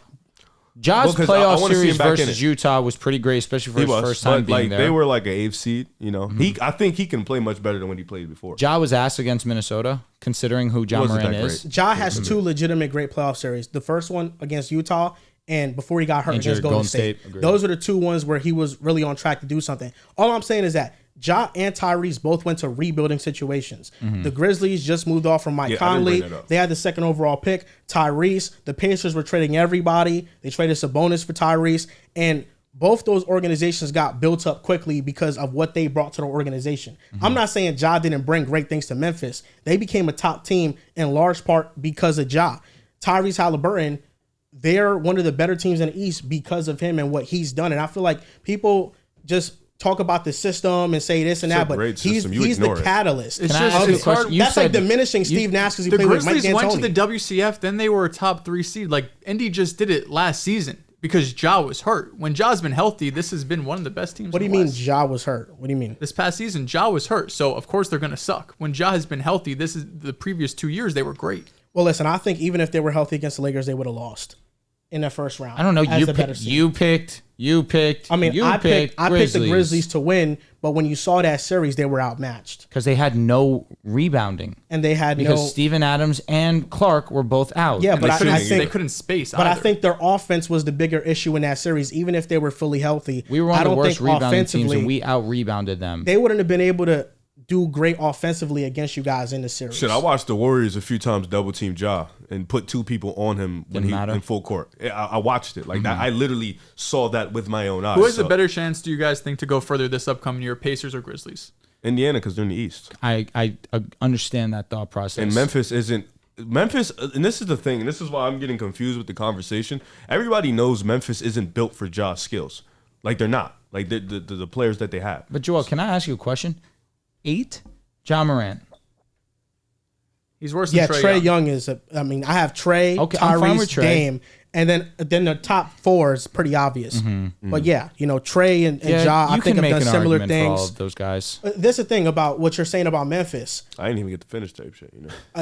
Ja's playoff series versus Utah was pretty great, especially for his first time being there. They were like an 8th seed, you know. I think he can play much better than when he played before. Ja was ass against Minnesota, considering who Ja Moran is. Ja has 2 legitimate great playoff series. The first one against Utah, and before he got hurt against Golden State. Those are the 2 ones where he was really on track to do something. All I'm saying is that Ja and Tyrese both went to rebuilding situations. The Grizzlies just moved off from Mike Conley. They had the 2nd overall pick. Tyrese, the Pacers were trading everybody. They traded Sabonis for Tyrese. And both those organizations got built up quickly because of what they brought to the organization. I'm not saying Ja didn't bring great things to Memphis. They became a top team in large part because of Ja. Tyrese Haliburton, they're one of the better teams in the East because of him and what he's done. And I feel like people just talk about the system and say this and that, but he's the catalyst. It's hard. That's like diminishing Steve Nash because he played with Mike D'Antoni. The Grizzlies went to the WCF, then they were a top 3 seed. Like Indy just did it last season. because Ja was hurt. When Ja's been healthy, this has been one of the best teams. What do you mean Ja was hurt? What do you mean? This past season, Ja was hurt, so of course they're going to suck. When Ja has been healthy, this is the previous 2 years they were great. Well, listen, I think even if they were healthy against the Lakers, they would have lost in that first round. I don't know. as You the better picked. seed. You picked. I mean, you I picked the Grizzlies Grizzlies to win, but when you saw that series, they were outmatched, because they had no rebounding. and they had Because no. Steven Adams and Clark were both out. Yeah, And but they I couldn't, think. they couldn't space But either. I think their offense was the bigger issue in that series, even if they were fully healthy. we were I one of the don't worst think rebounding teams, offensively, and we out rebounded them. they wouldn't have been able to do great offensively against you guys in the series. Shit, I watched the Warriors a few times double team Ja and put 2 people on him when Didn't he matter. in full court. I watched it like that. I literally saw that with my own eyes. Who has So, a better chance, do you guys think, to go further this upcoming year, Pacers or Grizzlies? Indiana, because they're in the East, I understand that thought process. and Memphis isn't. Memphis, and this is the thing, and this is why I'm getting confused with the conversation. Everybody knows Memphis isn't built for Ja's skills. Like they're not. Like the players that they have. But Joel, can I ask you a question? 8, John Moran. He's worse than Trey Young. Young is. I mean, I have Trey, Okay, I'm fine with Tyrese, Trey. Dame, and then the top 4 is pretty obvious. But yeah, Trey and Ja, I you think can have make done an similar argument for all things. of those guys. This is the thing about what you're saying about Memphis. I didn't even get to finish type shit.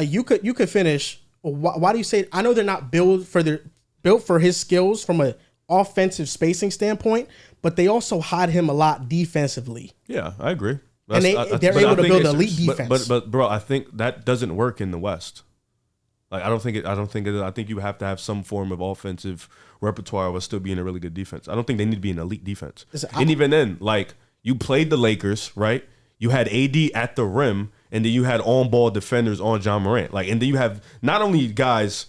You could finish. Why do you say? I know they're not built for his skills from a offensive spacing standpoint, but they also hide him a lot defensively. Yeah, I agree. And they're but able I to think build it's- elite defense. But bro, I think that doesn't work in the West. Like I think you have to have some form of offensive repertoire while still being a really good defense. I don't think they need to be an elite defense. And even then, like you played the Lakers, right? You had AD at the rim, and then you had on-ball defenders on John Morant. Like, and then you have not only guys,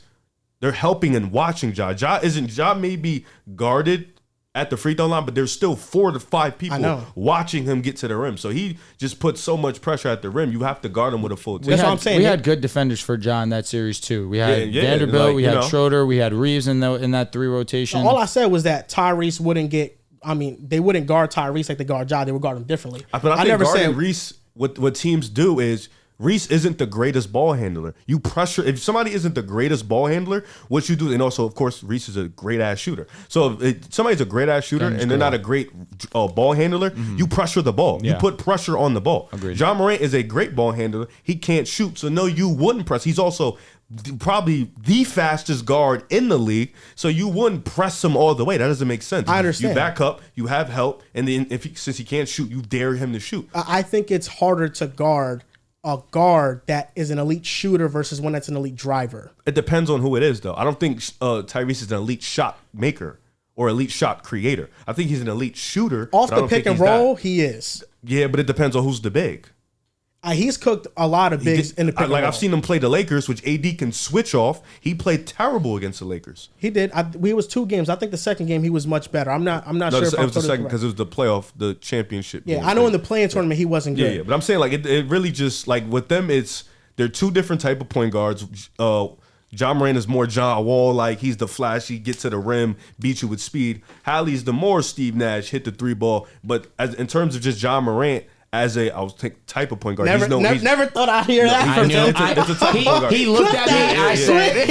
they're helping and watching Ja. Ja may be guarded at the free throw line, but there's still 4 to 5 people watching him get to the rim. So he just puts so much pressure at the rim. You have to guard him with a full team. That's what I'm saying. We had good defenders for John that series too. We had Vanderbilt, like, we had Schroeder, we had Reeves in that 3 rotation. All I said was that Tyrese wouldn't get. I mean, they wouldn't guard Tyrese like they guard Ja. They would guard him differently. But I think never guarding said Reese, what teams do is Reese isn't the greatest ball handler. You pressure if somebody isn't the greatest ball handler, what you do, and also of course Reese is a great ass shooter. So if somebody's a great ass shooter and they're not a great ball handler, you pressure the ball. Yeah. You put pressure on the ball. Agreed. John Morant is a great ball handler. He can't shoot, so no, you wouldn't press. He's also probably the fastest guard in the league, so you wouldn't press him all the way. That doesn't make sense. I understand. You back up, you have help, and then since he can't shoot, you dare him to shoot. I think it's harder to guard a guard that is an elite shooter versus one that's an elite driver. It depends on who it is, though. I don't think Tyrese is an elite shot maker or elite shot creator. I think he's an elite shooter. Off but I the don't pick think and he's roll, that. he is. Yeah, but it depends on who's the big. He's cooked a lot of bigs in the pick and roll. I've seen him play the Lakers, which AD can switch off. He played terrible against the Lakers. He did. We was 2 games. I think the second game he was much better. I'm not No, sure if it I'm was the totally second correct. because it was the playoff, the championship. Yeah, game. I know in the playing tournament he wasn't good. Yeah, but I'm saying like it really just like with them, they're 2 different type of point guards. John Moran is more John Wall, like he's the flashy, get to the rim, beat you with speed. Hallie's the more Steve Nash, hit the 3 ball. But in terms of just John Morant as type of point guard, Never thought I'd hear that from him. It's a type of point guard. He looked at me. I said,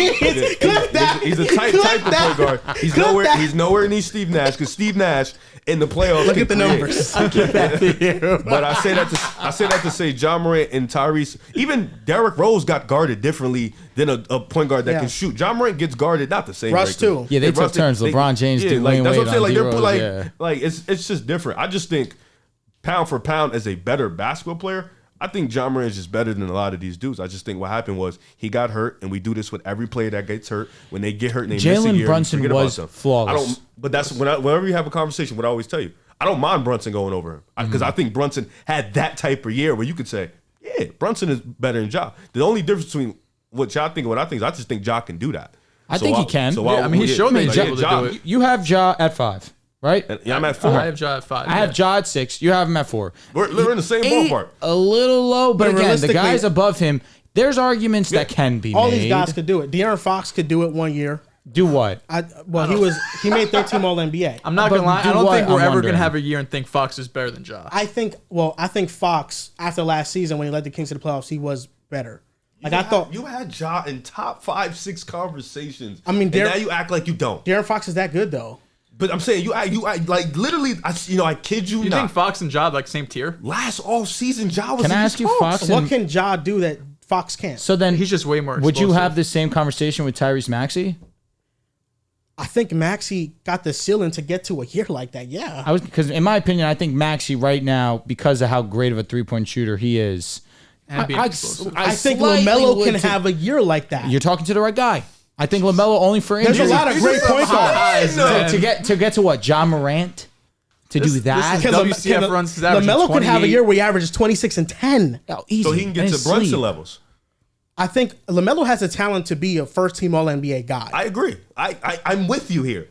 He's a type of point guard. He's nowhere near Steve Nash because Steve Nash in the playoffs. Look at the numbers. But I say that to say John Morant and Tyrese, even Derrick Rose got guarded differently than a point guard that can shoot. John Morant gets guarded not the same. Russ too. Yeah, they took turns. LeBron James did like Wayne that's Wade what I'm saying. on Like D-Rose, like it's just different. I just think pound for pound as a better basketball player, I think John Moran is just better than a lot of these dudes. I just think what happened was he got hurt, and we do this with every player that gets hurt. When they get hurt and they miss a Jalen year, Brunson forget about was them. flawless. But that's whenever you have a conversation, what I always tell you, I don't mind Brunson going over him because I think Brunson had that type of year where you could say, yeah, Brunson is better than Ja. The only difference between what y'all think and what I think is I just think Ja can do that. I think he can. I mean, he showed that he's able to do it. You have Ja at 5, right? Yeah, I'm at 4. I have Ja at 5. I have Ja at 6. You have him at 4. We're in the same 8, ballpark. a little low, but again, the realistically- guys above him, there's arguments that can be All made. these guys could do it. De'Aaron Fox could do it 1 year. Do what? He made 13 All NBA. I'm not But gonna lie. do I don't what? think we're I'm ever wondering. gonna have a year and think Fox is better than Ja. I think Fox after last season when he led the Kings to the playoffs, he was better. Like I thought, you had Ja in top 5, 6 conversations. I mean, and now you act like you don't. De'Aaron Fox is that good though. But I'm saying you like literally. I kid you You not. think Fox and Ja like same tier? Last off season, Ja was. Can in I the ask you, talks. Fox? What can Ja do that Fox can't? So then He's just way more would you explosive. have the same conversation with Tyrese Maxey? I think Maxey got the ceiling to get to a year like that. Yeah. Because in my opinion, I think Maxey right now, because of how great of a 3-point shooter he is, And being explosive. I think slightly LaMelo can would have a year like that. You're talking to the right guy. I think LaMelo only for There's injury. a lot of great point guards. to get to what? John Morant to do that. This is WCF runs his average LaMelo could have a 28. year where he averages 26 and 10. Oh, easy. So he can get In to his Brunson sleep. levels. I think LaMelo has the talent to be a first-team All-NBA guy. I agree. I'm with you here.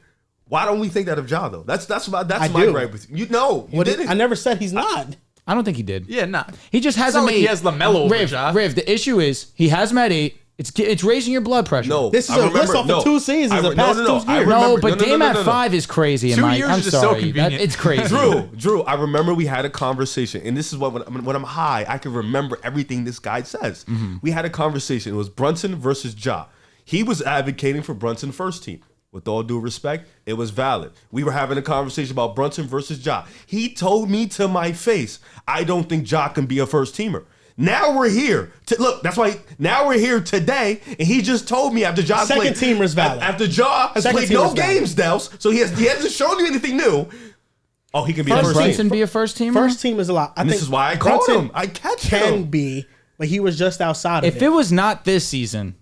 Why don't we think that of Ja though? That's my do. gripe with you. You know, you What didn't. I never said he's not. I don't think he did. Yeah, nah. He just hasn't not like made. he has LaMelo over Riv, Ja. Riv, the issue is he has him at 8. It's raising your blood pressure. No, This is I a list off of 2 seasons, the past 2 years. I No, remember- but Dame at no. 5 is crazy. 2 I'm years is just so sorry. convenient. It's crazy. Drew, I remember we had a conversation, and this is when I'm high, I can remember everything this guy says. We had a conversation. It was Brunson versus Ja. He was advocating for Brunson first team. With all due respect, it was valid. We were having a conversation about Brunson versus Ja. He told me to my face, I don't think Ja can be a first teamer. Now we're here. Look, that's why now we're here today, and he just told me after Ja Second teamer's valid. After Ja has Second played no teamer's valid. games, Dehls, so he hasn't shown you anything new. Oh, he can be a Does first Brunson team. be a first teamer? First team is a lot. I And think this is why I called Brunson him. I catch can him. be, but he was just outside of If it was not this season,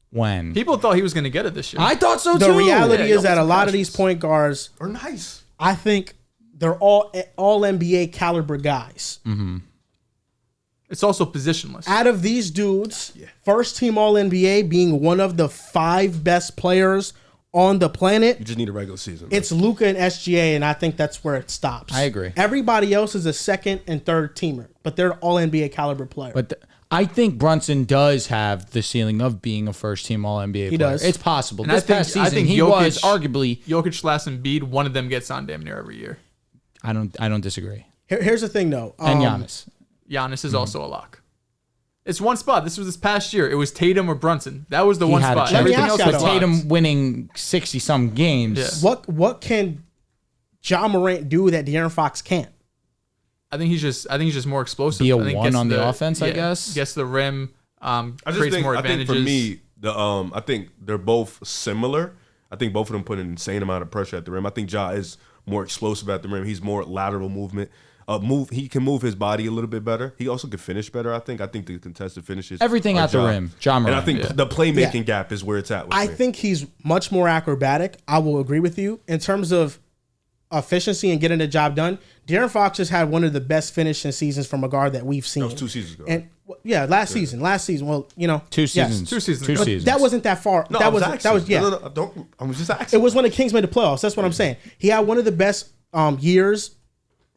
when? People thought he was going to get it this year. I thought so The too. reality Yeah, is that a y'all lot of was these point guards, Or nice. I think they're all NBA caliber guys. It's also positionless. Out of these dudes, first team All NBA being one of the 5 best players on the planet, You just need a regular season. it's Luka and SGA, and I think that's where it stops. I agree. Everybody else is a second and third teamer, but they're All NBA caliber players. But I think Brunson does have the ceiling of being a first team All NBA player. does. It's possible. And This past season, he was arguably. Jokic, Slash, and Embiid, one of them gets on damn near every year. I don't disagree. Here's the thing, though. And Giannis. Giannis is also a lock. It's one spot. This was this past year. It was Tatum or Brunson. That was the He one had a spot. chance. me Everything ask else y'all was though. locked. Tatum winning 60-some games. Yeah. What can John Morant do that De'Aaron Fox can't? I think he's just more explosive. Be a I think one gets on the offense, I guess? Gets the rim. I just Creates think, more I think advantages. for me, I think they're both similar. I think both of them put an insane amount of pressure at the rim. I think Ja is more explosive at the rim. He's more lateral movement. He can move his body a little bit better. He also can finish better. I think the contested finishes, Everything are at the Ja. rim, John And Moran. I think the playmaking gap is where it's at. With I me. think he's much more acrobatic. I will agree with you. In terms of efficiency and getting the job done, De'Aaron Fox has had one of the best finishing seasons from a guard that we've seen. That was 2 seasons ago. And last season. Well, 2 seasons. Yes. 2 seasons Two ago. seasons. That wasn't that far. no, that was yeah. No, don't. I was just asking. It was when the Kings made the playoffs. That's what I'm saying. He had one of the best years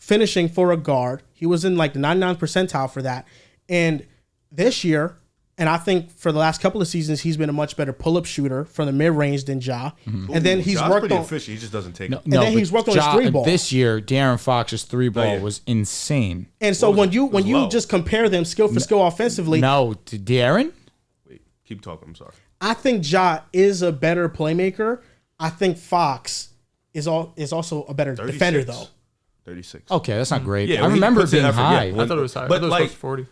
finishing for a guard. He was in like the 99th percentile for that. And this year, and I think for the last couple of seasons, he's been a much better pull-up shooter from the mid-range than Ja. And then he's Ja's worked pretty on efficient. He just doesn't take it. then but he's worked on his three ball. This year, De'Aaron Fox's 3-ball yeah. was insane. And so when you low. just compare them skill for skill offensively, No, to De'Aaron? Wait, keep talking. I'm sorry. I think Ja is a better playmaker. I think Fox is also a better defender 36. though. 36. Okay, that's not great. Yeah, I when he remember it puts in being effort, high. yeah. I thought it was higher. But I thought it was like- close to 40.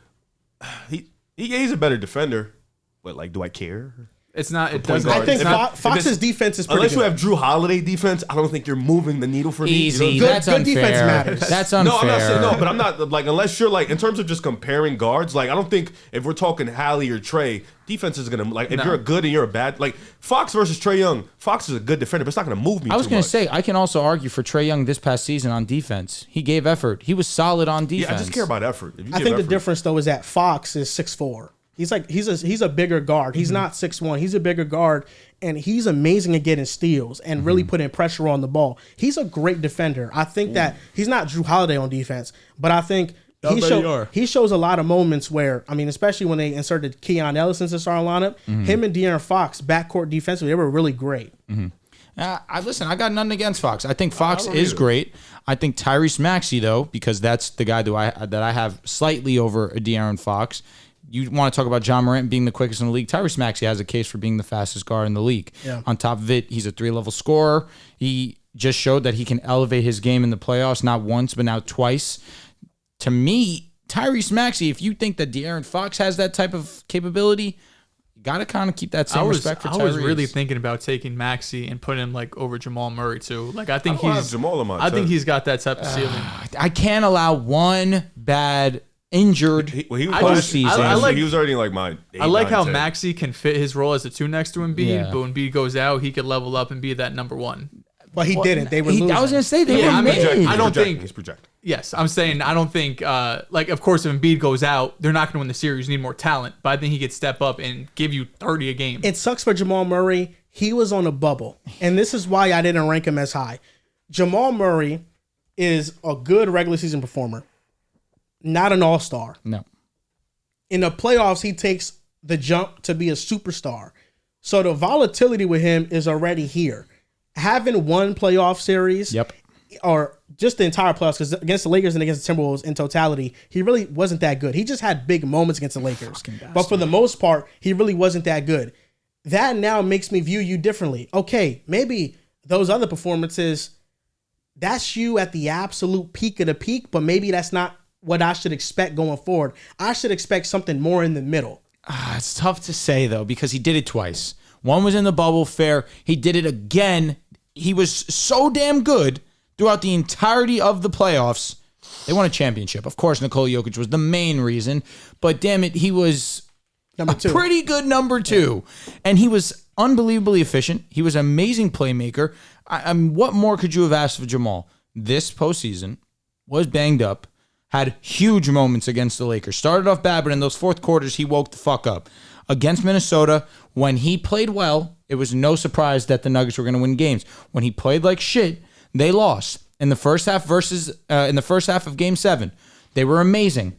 He's a better defender. But like, do I care? It's not. It point doesn't. guard. I think it's not- Fox's defense is pretty Unless good. you have Drew Holiday defense, I don't think you're moving the needle for me. Easy. You know what I'm saying? That's Good unfair. defense matters. That's unfair. No, I'm not saying no, but I'm not like unless you're like in terms of just comparing guards. Like I don't think if we're talking Hallie or Trey, defense is gonna like if No. you're a good and you're a bad like Fox versus Trey Young. Fox is a good defender, but it's not gonna move me. I was too going much. to say, I can also argue for Trae Young this past season on defense. He gave effort. He was solid on defense. Yeah, I just care about effort. If you I give think the effort- difference though is that Fox is 6'4". He's a bigger guard. He's not 6'1". He's a bigger guard, and he's amazing at getting steals and really putting pressure on the ball. He's a great defender. I think that he's not Drew Holiday on defense, but I think he shows a lot of moments where, I mean, especially when they inserted Keon Ellis into the starting lineup, him and De'Aaron Fox, backcourt defensively, they were really great. Listen, I got nothing against Fox. I think Fox don't is either. great. I think Tyrese Maxey, though, because that's the guy that I have slightly over a De'Aaron Fox. You want to talk about John Morant being the quickest in the league. Tyrese Maxey has a case for being the fastest guard in the league. Yeah. On top of it, he's a 3-level scorer. He just showed that he can elevate his game in the playoffs, not once, but now twice. To me, Tyrese Maxey, if you think that De'Aaron Fox has that type of capability, you got to kind of keep that same respect for Tyrese. I was really thinking about taking Maxey and putting him like over Jamal Murray too. Like I think he's got that type of ceiling. I can't allow one bad injured he was postseason. He was already like my 8, I like 9, how 10. Maxey can fit his role as a 2 next to Embiid, but when Embiid goes out, he could level up and be that number 1. But he didn't. They were losing. I was going to say they were mid. I don't think he's projecting. Yes, I'm saying I don't think like of course if Embiid goes out, they're not going to win the series. You need more talent, but I think he could step up and give you 30 a game. It sucks for Jamal Murray. He was on a bubble, and this is why I didn't rank him as high. Jamal Murray is a good regular season performer, not an all-star. No. In the playoffs, he takes the jump to be a superstar. So the volatility with him is already here. Having one playoff series, or just the entire playoffs, because against the Lakers and against the Timberwolves in totality, he really wasn't that good. He just had big moments against the Lakers. But for the most part, he really wasn't that good. That now makes me view you differently. Okay, maybe those other performances, that's you at the absolute peak of the peak, but maybe that's not what I should expect going forward. I should expect something more in the middle. It's tough to say, though, because he did it twice. One was in the bubble, fair. He did it again. He was so damn good throughout the entirety of the playoffs. They won a championship. Of course, Nikola Jokic was the main reason, but damn it, he was number 2. Pretty good number 2. Yeah. And he was unbelievably efficient. He was an amazing playmaker. I mean, what more could you have asked of Jamal? This postseason was banged up, had huge moments against the Lakers. Started off bad, but in those fourth quarters, he woke the fuck up. Against Minnesota, when he played well, it was no surprise that the Nuggets were going to win games. When he played like shit, they lost. In the first half in the first half of Game 7, they were amazing.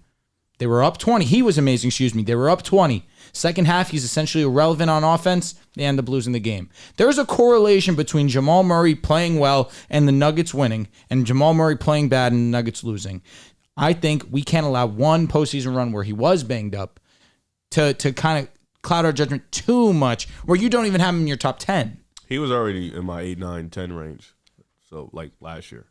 They were up 20. He was amazing, They were up 20. Second half, he's essentially irrelevant on offense. They end up losing the game. There's a correlation between Jamal Murray playing well and the Nuggets winning, and Jamal Murray playing bad and the Nuggets losing. I think we can't allow one postseason run where he was banged up to kind of cloud our judgment too much, where you don't even have him in your top 10. He was already in my 8, 9, 10 range. So, like, last year.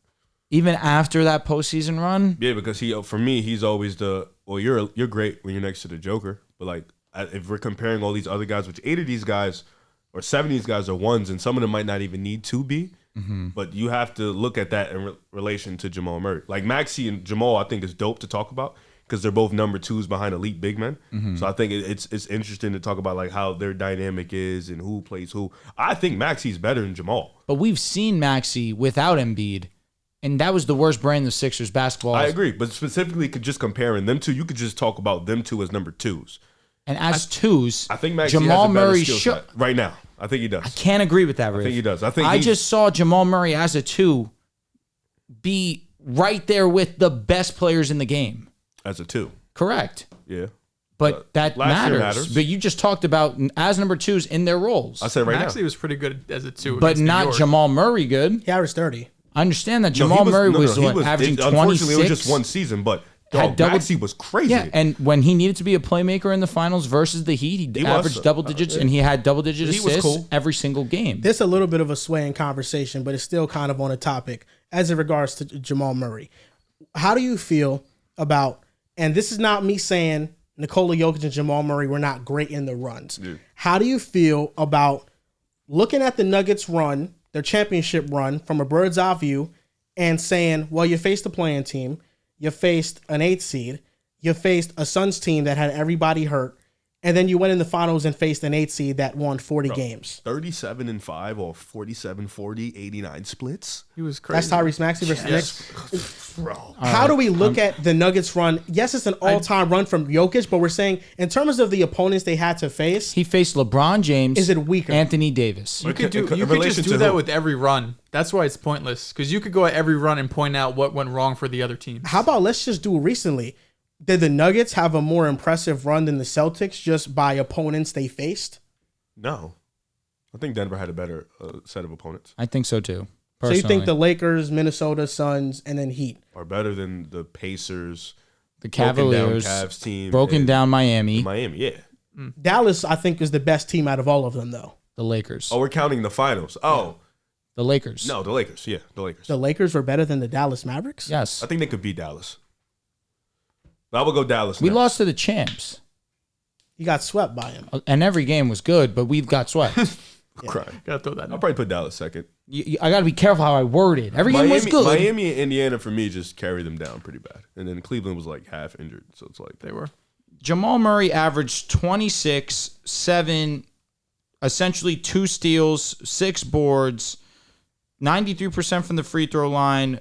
Even after that postseason run? Yeah, because for me, he's always you're great when you're next to the Joker. But, like, if we're comparing all these other guys, which 8 of these guys or 7 of these guys are 1s, and some of them might not even need to be. Mm-hmm. But you have to look at that in relation to Jamal Murray. Like, Maxey and Jamal, I think, is dope to talk about, because they're both number 2s behind elite big men. Mm-hmm. So I think it's interesting to talk about like how their dynamic is and who plays who. I think Maxey's better than Jamal. But we've seen Maxey without Embiid, and that was the worst brand of Sixers basketball. I agree, but specifically just comparing them two, you could just talk about them two as number 2s. And as 2s, I think Maxey Jamal has a better Murray skill set right now. I think he does. I can't agree with that, Rick. I think he does. I just saw Jamal Murray as a 2 be right there with the best players in the game. As a 2. Correct. Yeah. But that matters. But you just talked about as number 2s in their roles. I said right Maxey now. was pretty good as a 2. But not Jamal Murray good. He averaged 30. I understand that Jamal Murray was averaging 26. Unfortunately, it was just one season, but Maxey was crazy. Yeah, and when he needed to be a playmaker in the finals versus the Heat, he averaged double digits, and he had double-digit assists every single game. This is a little bit of a swaying conversation, but it's still kind of on a topic as it regards to Jamal Murray. How do you feel about, and this is not me saying Nikola Jokic and Jamal Murray were not great in the runs. Yeah. How do you feel about looking at the Nuggets run, their championship run, from a bird's eye view, and saying, well, you faced a playing team, you faced an 8th seed, you faced a Suns team that had everybody hurt, and then you went in the finals and faced an 8th seed that won 40 games. 37-5 or 47-40, 89 splits. He was crazy. That's Tyrese Maxey versus Knicks. Bro. How do we look at the Nuggets run? Yes, it's an all-time run from Jokic, but we're saying in terms of the opponents they had to face, he faced LeBron James. Is it weaker? Anthony Davis. You could just do that with every run. That's why it's pointless, because you could go at every run and point out what went wrong for the other team. How about let's just do it recently? Did the Nuggets have a more impressive run than the Celtics just by opponents they faced? No. I think Denver had a better set of opponents. I think so too. Personally. So you think the Lakers, Minnesota, Suns, and then Heat are better than the Pacers, the Cavaliers, Cavs team, broken down Miami. Miami, yeah. Dallas, I think, is the best team out of all of them, though. The Lakers. Oh, we're counting the finals. Oh, The Lakers. No, the Lakers. Yeah, the Lakers. The Lakers were better than the Dallas Mavericks? Yes. I think they could beat Dallas. I would go Dallas. We next. lost to the champs. You got swept by him. And every game was good, but we've got swept. Crying. Gotta throw that in. I'll probably put Dallas second. I got to be careful how I word it. Every game was good. Miami and Indiana for me just carried them down pretty bad, and then Cleveland was like half injured, so it's like They were. Jamal Murray averaged 26, 7, essentially 2 steals, 6 boards, 93% from the free throw line.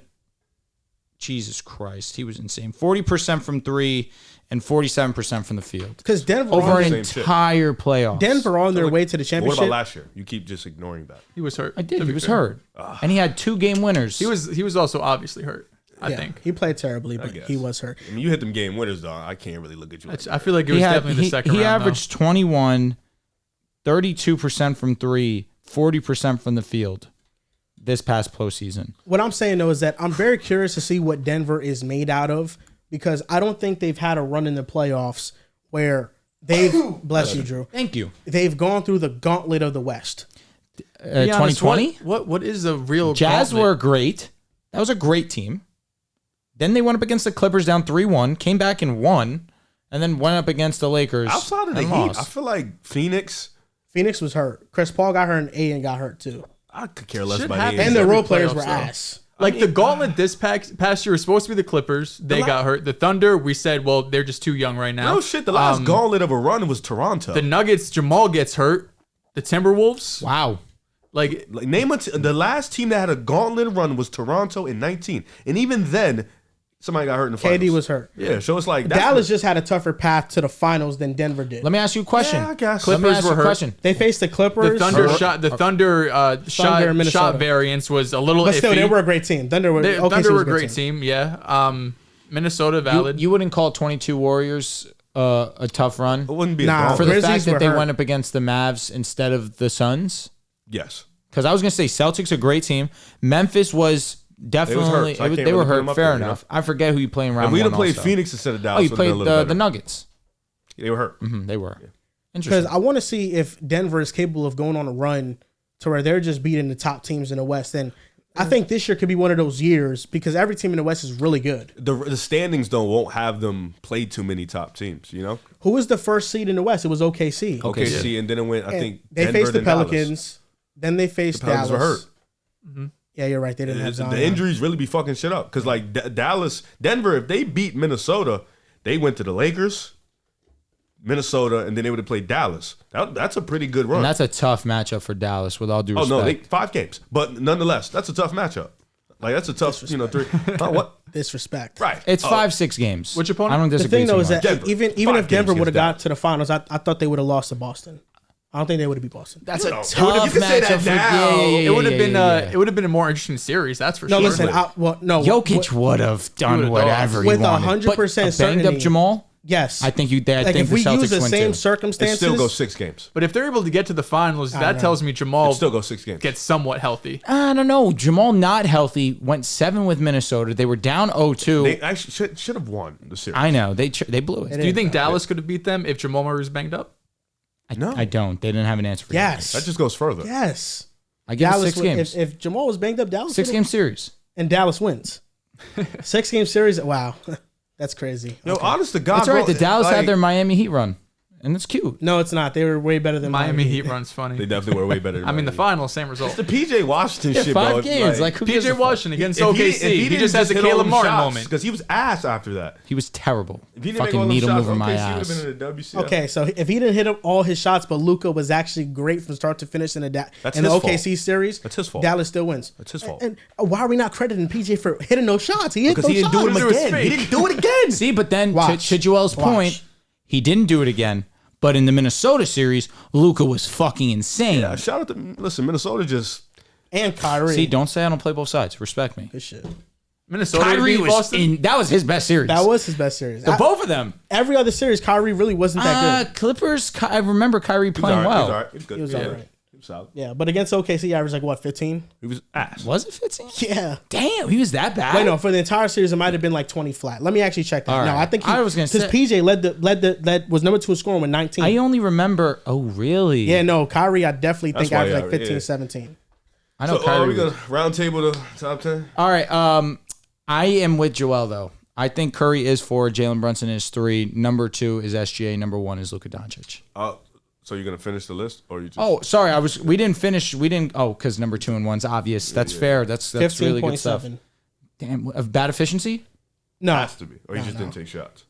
Jesus Christ, he was insane. 40% from 3 and 47% from the field. Because Denver Over on, an Same entire playoff. Denver on their way to the But what championship. about last year? You keep just ignoring that. He was hurt. I did. to He be was fair. hurt. And he had 2 game winners. He was also obviously hurt. I think. He played terribly, but guess. he was hurt. I mean, you hit them game winners, though. I can't really look at you. Like I feel like it was definitely the second he round. averaged 21, 32% from 3, 40% from the field this past postseason. What I'm saying, though, is that I'm very curious to see what Denver is made out of because I don't think they've had a run in the playoffs where they've, bless you, Drew, Thank you. they've gone through the gauntlet of the West. 2020? What is the real Jazz gauntlet? were great. That was a great team. Then they went up against the Clippers down 3-1, came back and won, and then went up against the Lakers. outside of the and Heat, lost. I feel like Phoenix. Phoenix was hurt. Chris Paul got hurt and Aiden got hurt, too. I could care less Shit about happens. it. And the every role players playoffs, were though. ass. Like the gauntlet this past year was supposed to be the Clippers. They got hurt. The Thunder, we said, well, they're just too young right now. No shit. The last gauntlet of a run was Toronto. The Nuggets, Jamal gets hurt. The Timberwolves, Wow. like Name the last team that had a gauntlet run was Toronto in 19, and even then, somebody got hurt in the finals. KD was hurt. Yeah, so it's like that's Dallas just had a tougher path to the finals than Denver did. Let me ask you a question. Yeah, I guess. Let me Clippers ask were you a hurt. question. They faced the Clippers. the Thunder in shot Minnesota. variance was a little But still, iffy. they were a great team. Thunder were Thunder were a good great team. Yeah. Minnesota valid. You wouldn't call 22 Warriors a tough run it wouldn't be Nah, a for gauntlet. the Grizzlies fact that were they hurt. went up against the Mavs instead of the Suns? Yes. Because I was going to say Celtics a great team. Memphis was definitely so I can't they really were put them hurt. up Fair there, you know? enough. I forget who you play in round If we'd one. have played also. Phoenix instead of Oh, Dallas, you played the the Nuggets. They were hurt. They were. Because Interesting. I want to see if Denver is capable of going on a run to where they're just beating the top teams in the West. And I think this year could be one of those years because every team in the West is really good. The standings though won't have them play too many top teams. You know, Who was the first seed in the West? It was OKC. OKC, and then it went. I And think they Denver, faced the then Dallas. Pelicans. Then they faced The Pelicans Dallas. were hurt. Yeah, you're right. They didn't have Zion. The injuries really be fucking shit up because like Dallas, Denver, if they beat Minnesota, they went to the Lakers, Minnesota, and then they would have played Dallas. That's a pretty good run. And that's a tough matchup for Dallas, with all due Oh respect. no, 5 games, but nonetheless, that's a tough matchup. Like that's a tough, 3. What? Disrespect. Right? It's 5-6 games. Which opponent? I don't The disagree. thing though too is that much. Denver. even 5 if games Denver would have against got Dallas. to the finals, I thought they would have lost to Boston. I don't think they would have beat Boston. That's a No. tough You can say that matchup for now. it would have been yeah. it would have been a more interesting series. That's for No, sure. listen. No. Jokic would have done would've whatever he With wanted. 100% But a banged up certainty. Jamal, Yes. I think I like think if the we Celtics use the win same too. It circumstances, still goes 6 games. But if they're able to get to the finals, that know. tells me Jamal It still goes 6 games. gets somewhat healthy. I don't know. Jamal not healthy. Went 7 with Minnesota. They were down 0-2. They actually should have won the series. I know they blew it. Do you think Dallas could have beat them if Jamal Murray was banged up? No. I don't. They didn't have an answer for yes. That just goes further. Yes. I give it Dallas 6 would- games. If Jamal was banged up, Dallas 6 would've- game series. and Dallas wins. 6-game series. Wow. That's crazy. Yo, honest to God, That's all right. bro, The Dallas like, had their Miami Heat run, and it's cute. No, it's not. They were way better than Miami Heat runs funny. They definitely were way better. Than I mean, the Miami. final, same result. the PJ Washington Yeah, shit, 5 bro. it's games. Like who gives a PJ fuck? Washington against OKC. He just has a Caleb Martin moment. because he was ass after that. He was terrible. If he didn't make Fucking all them needle shots, moving my OKC ass. would have been in the WCF. Okay, so if he didn't hit up all his shots, but Luka was actually great from start to finish in the That's in the his OKC series, That's his fault. Dallas still wins. That's his fault. And why are we not crediting PJ for hitting those shots? He hit Because those he didn't shots. do them It was again. fake. He didn't do it again. See, but then Watch. to Joel's Watch. point, he didn't do it again. But in the Minnesota series, Luka was fucking insane. Yeah, shout out to Minnesota. Just And Kyrie. See, don't say I don't play both sides. Respect me. Good shit. Minnesota Kyrie beat was Boston. in. That was his best series. That was his best series. Both of them. Every other series, Kyrie really wasn't that good. Clippers. I remember Kyrie playing well. He was good. He was yeah. all right. He was solid. Yeah, but against OKC, he averaged like what, 15? He was ass. Was it 15? Yeah. Damn, he was that bad. Wait, no, for the entire series, it might have been like 20 flat. Let me actually check that. All No, right. I think I was gonna because say- PJ was number 2 in scoring with 19. I only remember. Oh, really? Yeah, no, Kyrie, I definitely That's think why, averaged like yeah, 15, yeah. 17. I know So, Kyrie. we gonna round table the top 10? All right. I am with Joel though. I think Curry is 4, Jalen Brunson is 3, number 2 is SGA, number 1 is Luka Doncic. So you're gonna finish the list, or you just? Oh, sorry. We didn't finish. Because number 2 and 1's obvious. That's fair. That's really good stuff. 15.7. Damn. Of bad efficiency? No. Has to be, or he just didn't take shots.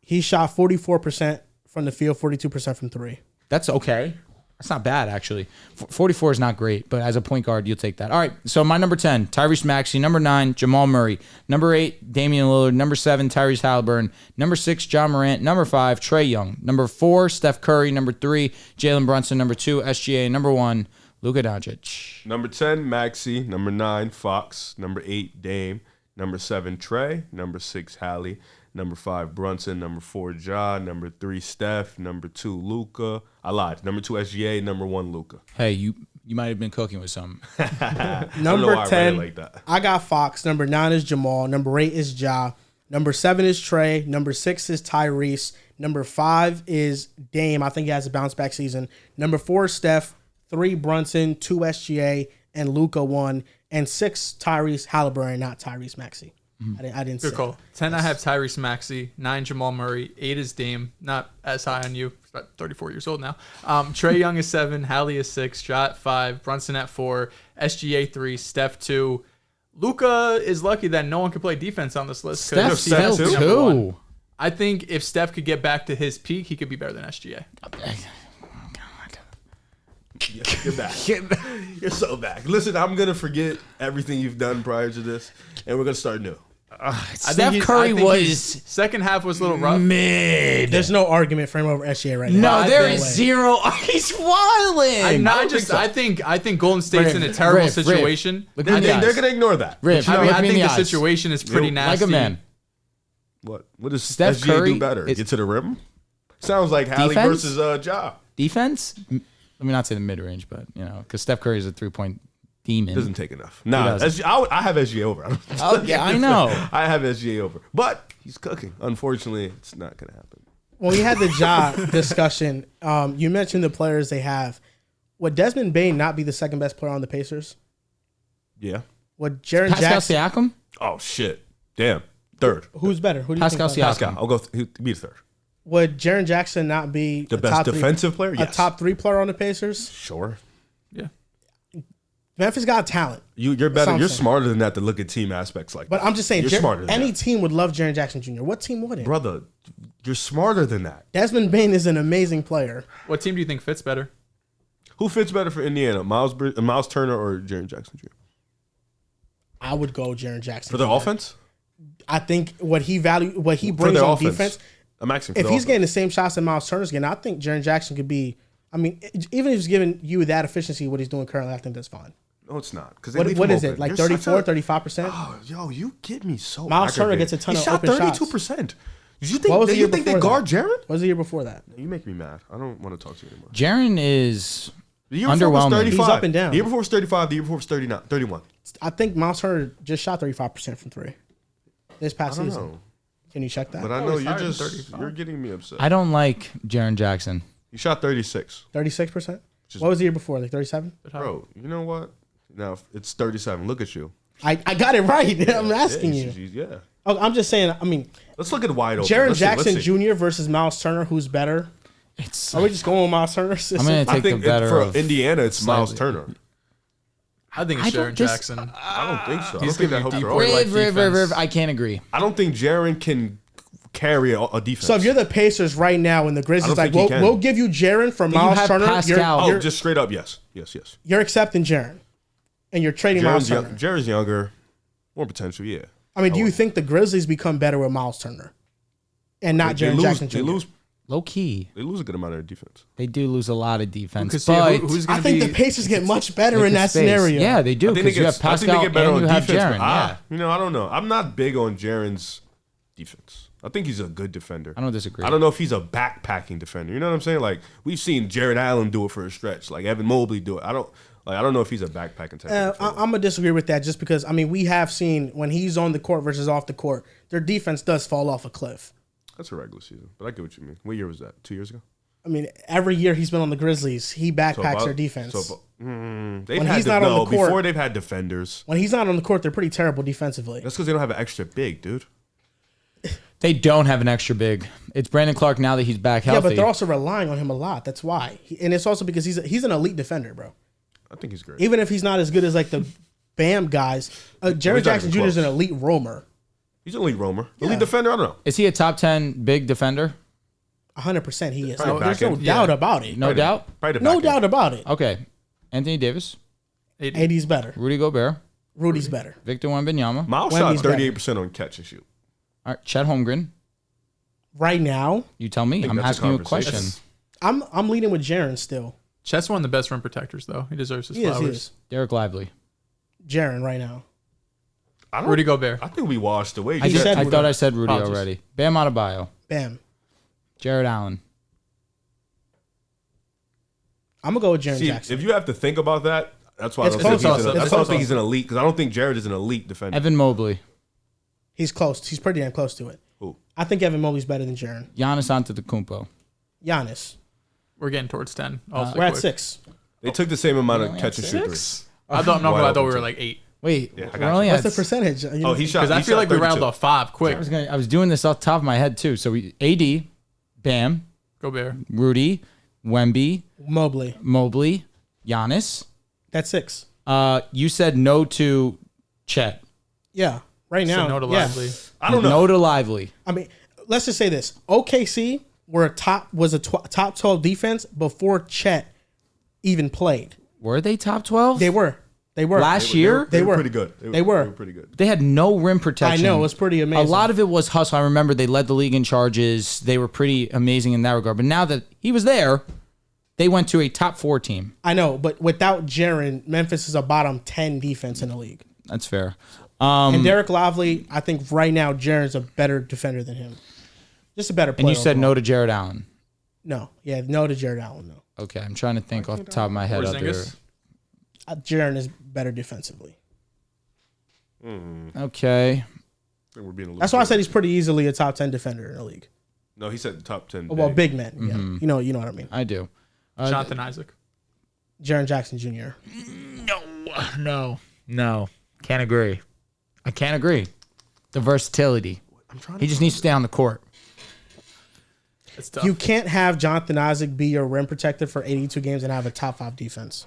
He shot 44% from the field, 42% from 3. That's okay. That's not bad, actually. 44 is not great, but as a point guard, you'll take that. All right, so my number 10, Tyrese Maxey. Number 9, Jamal Murray. Number 8, Damian Lillard. Number 7, Tyrese Haliburton. Number 6, John Morant. Number 5, Trae Young. Number 4, Steph Curry. Number 3, Jalen Brunson. Number 2, SGA. Number 1, Luka Doncic. Number 10, Maxey. Number 9, Fox. Number 8, Dame. Number 7, Trae. Number 6, Hallie. Number 5, Brunson. Number 4, Ja. Number 3, Steph. Number 2, Luka. I lied. Number 2, SGA. Number 1, Luka. Hey, you might have been cooking with something. Number 10, like that. I got Fox. Number 9 is Jamal. Number 8 is Ja. Number 7 is Trae. Number 6 is Tyrese. Number 5 is Dame. I think he has a bounce back season. Number 4 is Steph. 3 Brunson. 2 SGA. And Luka 1. And 6 Tyrese Haliburton, not Tyrese Maxey. I didn't say Good call. 10, I have Tyrese Maxey. 9, Jamal Murray. 8 is Dame. Not as high on you. He's about 34 years old now. Trae Young is 7. Hallie is 6. Ja at 5. Brunson at 4. SGA 3. Steph 2. Luka is lucky that no one can play defense on this list. Steph's still Steph's number 2. 1. I think if Steph could get back to his peak, he could be better than SGA. You're back. You're so back. Listen, I'm gonna forget everything you've done prior to this, and we're gonna start new. Steph Curry was second half was a little rough. mid. There's no argument for him over SGA right now. No, there is zero. He's wilding. I think Golden State's in a terrible situation. Look I me in the think eyes. They're gonna ignore that. Riv, I look me in think the eyes. situation is pretty nasty. Like a man. What does Steph SGA Curry do better? is- Get to the rim? Sounds like Hallie Defense? versus Ja. Defense? Let me not say the mid range, but because Steph Curry is a 3-point demon. Doesn't take enough. Nah, doesn't. I have SGA over. Oh, yeah, I know. I have SGA over, but he's cooking. Unfortunately, it's not gonna happen. When we had the Ja discussion, you mentioned the players they have. Would Desmond Bane not be the second best player on the Pacers? Yeah. Would Jaren Pascal Jackson? Siakam? Oh shit. Damn. Third. Who's better? Who do you Pascal think? Siakam. Pascal. I'll go. He'd be the third. Would Jaren Jackson not be The a best top defensive player. a Yes. top 3 player on the Pacers? Sure. Yeah. Memphis got talent, You're better. Something. You're smarter than that to look at team aspects like but that. I'm just saying, You're smarter than any that. team would love Jaren Jackson Jr. What team wouldn't? Brother, you're smarter than that. Desmond Bane is an amazing player. What team do you think fits better? Who fits better for Indiana, Miles Turner or Jaren Jackson Jr.? I would go Jaren Jackson For their Jr. offense? I think what he For brings their on offense. defense. I'm asking for If their he's offense. getting the same shots that Miles Turner's getting, I think Jaren Jackson could be. I mean, even if he's giving you that efficiency, what he's doing currently, I think that's fine. No, it's not. What is it? Like 34, 35%? Oh, yo, you get me so Miles Turner aggravated. gets a ton he of shot open shots. 32%. You think, What was the you year think they before guard that? Jaren? What was the year before that? You make me mad. I don't want to talk to you anymore. Jaren is The year before was underwhelming. 35. He's up and down. The year before was 35. The year before was 39, 31. I think Miles Turner just shot 35% from 3 this past I don't season. know. Can you check that? But I know he's you're higher than just 35. you're getting me upset. I don't like Jaren Jackson. He shot 36. 36%? What was the year before? Like 37? Bro, you know what? Now it's 37. Look at you. I got it right. I'm asking you. Yeah. Oh, I'm just saying, I mean, Let's look at wide open. Jaren Let's see, let's Jackson see. Jr. versus Miles Turner, who's better? It's Are we just going with Miles Turner? I'm gonna I take think the better for of Indiana, it's Miles slightly. Turner. I think it's I don't Jaren just- Jackson. I don't think so. I He's don't think gonna that be helps deep their boy offense. like defense. I can't agree. I don't think Jaren can carry a defense. So if you're the Pacers right now and the Grizzlies I like, don't think he can. we'll give you Jaren for you Miles have Turner, Pascal. you're, just straight up, yes. you're accepting Jaren. And you're trading Miles Turner. Jaren's younger, more potential, yeah. I mean, do you think the Grizzlies become better with Miles Turner? And not Jaren Jackson Jr.? Low key, They lose a good amount of defense. they do lose a lot of defense. Because But who's I going to think be the Pacers get much better in that space. scenario. Yeah, they do I think because you have I think Pascal they get better and on you have defense. Jaren. Yeah, I don't know. I'm not big on Jaren's defense. I think he's a good defender. I don't disagree. I don't know if he's a backpacking defender. You know what I'm saying? Like we've seen Jarret Allen do it for a stretch. Like Evan Mobley do it. I don't know if he's a backpacking type. of defender. I'm gonna disagree with that just because I mean we have seen when he's on the court versus off the court, their defense does fall off a cliff. That's a regular season, but I get what you mean. What year was that? 2 years ago? I mean, every year he's been on the Grizzlies, he backpacks their defense. They've had not on the court, before they've had defenders. When he's not on the court, they're pretty terrible defensively. That's because they don't have an extra big, dude. They don't have an extra big. It's Brandon Clark now that he's back healthy. Yeah, but they're also relying on him a lot. That's why. And it's also because he's an elite defender, bro. I think he's great. Even if he's not as good as like the Bam guys, Jarret Jackson Jr. is an elite roamer. He's an elite roamer. Elite defender, I don't know. Is he a top 10 big defender? 100% he is. Probably There's no back end. doubt about it. No doubt? Probably the No back doubt end. about it. Okay. Anthony Davis, AD's better. Rudy Gobert, Rudy's better. Victor Wembanyama. Miles shot Wemby's 38% on catch and shoot. All right, Chet Holmgren. Right now, You tell me. think I'm that's a asking you a conversation. question. I'm leading with Jaren still. Chet's one of the best rim protectors, though. He deserves his He is. flowers. He is. Derek Lively. Jaren right now. Rudy Gobert. I think we washed away. I said Rudy. thought I said Rudy Apologies. already. Bam Adebayo. Bam. Jarret Allen. I'm gonna go with Jaren See, Jackson. if you have to think about that, that's why I It's don't think close he's also. that's It's why I don't close think he's an elite, because I don't think Jarrett is an elite defender. Evan Mobley. He's close. He's pretty damn close to it. Who? I think Evan Mobley's better than Jaren. Giannis Antetokounmpo. Giannis. We're getting towards 10. We're at 6. They took the same amount of only catch at and shoot threes. 6? I thought we were like 8. Wait, Yeah, I we're got only you. What's at the percentage? Oh, he shot. Because I he feel shot like we 32. rounded off 5 quick. I was doing this off the top of my head too. So AD, Bam, Gobert. Rudy, Wemby, Mobley. Giannis. That's 6. You said no to Chet. Yeah. Right now. So no to yeah. Lively. I don't know. No to Lively. I mean, let's just say this. OKC was a top 12 defense before Chet even played. Were they top 12? They were. Last year? They were were. pretty good. They were. pretty good. They had no rim protection. I know. It was pretty amazing. A lot of it was hustle. I remember they led the league in charges. They were pretty amazing in that regard. But now that he was there, they went to a top 4 team. I know, but without Jaren, Memphis is a bottom 10 defense in the league. That's fair. And Derek Lively, I think right now Jaren's a better defender than him. Just a better player. And you said overall. no to Jarret Allen. No. Yeah, no to Jarret Allen, no. Okay, I'm trying to think off the top of my head. Porzingis? Jaren is better defensively. Okay. I think we're being a little That's why I said bit- he's pretty easily a top 10 defender in the league. No, he said top 10. Well, big men. Yeah. You know what I mean. I do. Jonathan Isaac. Jaren Jackson Jr. No. Can't agree. I can't agree. The versatility. He just needs to stay on the court. It's tough. You can't have Jonathan Isaac be your rim protector for 82 games and have a top 5 defense.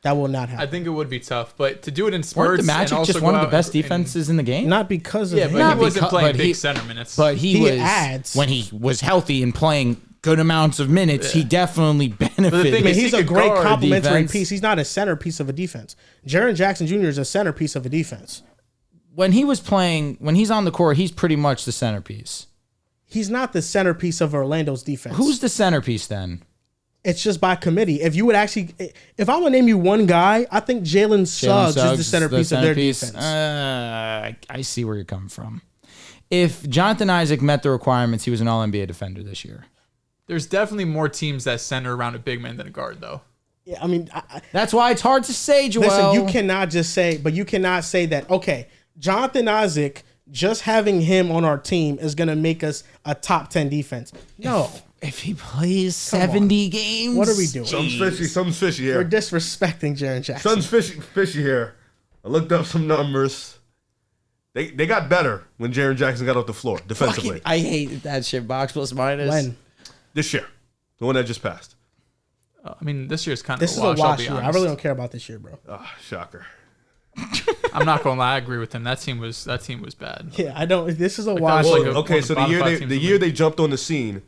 That will not I happen. think it would be tough, but to do it in Weren't spurts the and Magic also just one go of the out best and- defenses in the game? Not because of Yeah, him. but Not he wasn't because- playing but big he- center minutes. But he He was adds. when he was healthy and playing good amounts of minutes. He definitely benefited. thing I mean, is, he's he a could great guard complementary defense. piece. He's not a centerpiece of a defense. Jaren Jackson Jr. is a centerpiece of a defense. When he was playing, when he's on the court, he's pretty much the centerpiece. He's not the centerpiece of Orlando's defense. Who's the centerpiece then? It's just by committee. If you would actually, if I would name you one guy, I think Jalen Suggs is the centerpiece of their defense. I see where you're coming from. If Jonathan Isaac met the requirements, he was an All-NBA defender this year. There's definitely more teams that center around a big man than a guard, though. Yeah, I mean, That's why it's hard to say, Joel. listen, you cannot just say, but you cannot say that, okay, Jonathan Isaac, just having him on our team is going to make us a top 10 defense. No. If he plays 70 games, What are we doing? Something's fishy We're here. disrespecting Jaren Jackson. Something's fishy here. I looked up some numbers. They got better when Jaren Jackson got off the floor defensively. I hate that shit. Box plus minus. When? This year. The one that just passed. I mean, this year's kind of This is a a wash. I'll wash be year. I honest. really don't care about this year, bro. Ah, shocker. I'm not gonna lie. I agree with him. That team was bad. Yeah, I don't. This is a that wash was year. like a- Okay, one of so the the year bottom they 5 the teams year in the they jumped on the scene,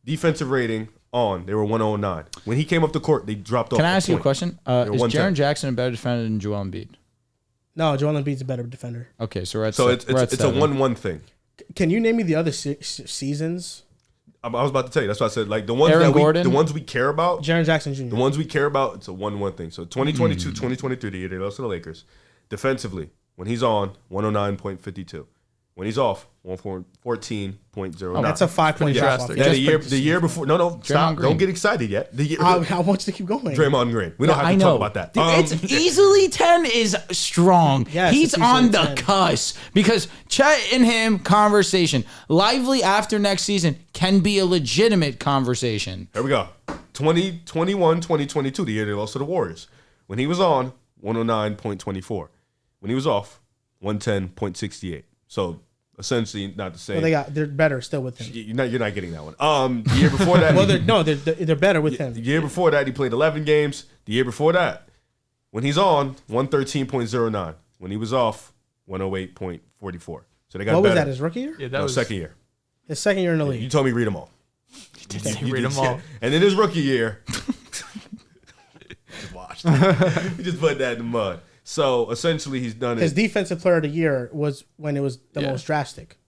defensive rating they were 109. When he came up the court, they dropped off. Can I ask you a point. question? were Is 110. Jaron Jackson a better defender than Joel Embiid? No, Joel Embiid's a better defender. Okay, so we're at So we're at it's a 7. 1-1 thing. Can you name me the other seasons? I was about to tell you. That's why I said like the ones Aaron that Gordon? the ones we care about. Jaren Jackson Jr. The ones we care about, it's a 1-1 thing. So 2022, 2023, the year they lost to the Lakers. Defensively, when he's on, 109.52. When he's off, 114.09. That's a 5-point pretty drop off. drastic. Then Just the year before. No, stop. Green. Don't get excited yet. The year, I want you to keep going. Draymond Green. We don't have to talk about that. Dude, it's easily 10 is strong. Yes, He's it's on easily the 10. cusp because Chet and him conversation, lively after next season, can be a legitimate conversation. Here we go. 2021, 2022, the year they lost to the Warriors. When he was on, 109.24. When he was off, 110.68. So essentially, not the same. Well, they're better still with him. You're not getting that one. The year before that, Well, they're better with him. the year before that, he played 11 games. The year before that, when he's on, 113.09. When he was off, 108.44. So they got What was better. that? His rookie year? Yeah, that No, was second year. His second year in the You league. told me read them all. You read them all. And in his rookie year, just washed. He just put that in the mud. So essentially, he's done His it. defensive player of the year was when it was the Yeah. most drastic.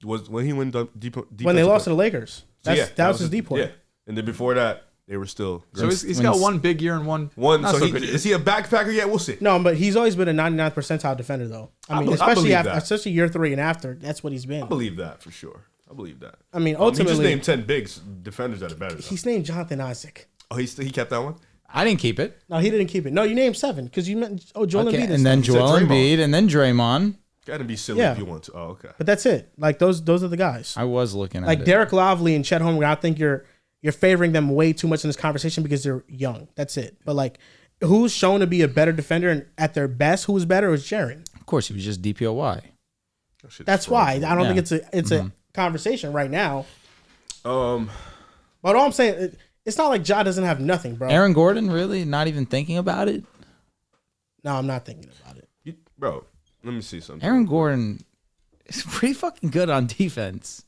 Was when he went deep. When they lost to the Lakers. That was his deep point. Yeah, and then before that, they were still. So he's got one big year and one not So so he, good year. is he a backpacker yet? We'll see. No, but he's always been a 99th percentile defender, though. I mean, I especially believe after, that. especially year 3 and after. That's what he's been. I believe that for sure. I believe that. I mean, He ultimately, just named 10 bigs defenders that are better. Though. he's named Jonathan Isaac. Oh, he kept that one. I didn't keep it. No, he didn't keep it. No, you named 7 because you meant Joel Okay, Embiid. and then said Joel Draymond. Embiid, and then Draymond. Got to be silly Yeah. if you want to. Oh, okay. But that's it. Like those are the guys. I was looking at Like it. Derek Lively and Chet Holmgren, I think you're favoring them way too much in this conversation because they're young. That's it. But like, who's shown to be a better defender and at their best, who's better is Jaren. Of course, he was just DPOY. That shit's That's strong. why I don't Yeah. think it's a conversation right now. Um, But all I'm saying, it's not like Ja doesn't have nothing, bro. Aaron Gordon, really? Not even thinking about it? No, I'm not thinking about it. bro, let me see something. Aaron Gordon is pretty fucking good on defense.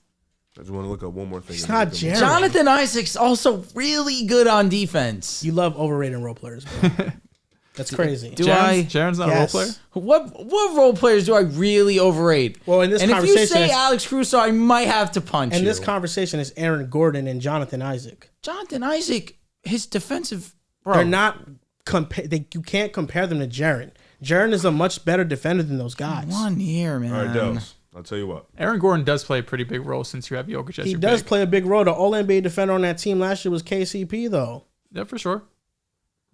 I just want to look up one more thing. It's not Jaren. Jonathan Isaac's also really good on defense. You love overrated role players, bro. That's crazy. Do I? Jaren's not Yes. a role player? What role players do I really overrate? Well, in this and if you conversation, say it's- Alex Caruso, I might have to punch And you. this conversation is Aaron Gordon and Jonathan Isaac. Jonathan Isaac, his defensive, bro. They're not you can't compare them to Jaren. Jaren is a much better defender than those guys. 1 year, man. All right, Dehls. I'll tell you what. Aaron Gordon does play a pretty big role since you have Jokic as He your does big. play a big role. The All-NBA defender on that team last year was KCP, though. Yeah, for sure.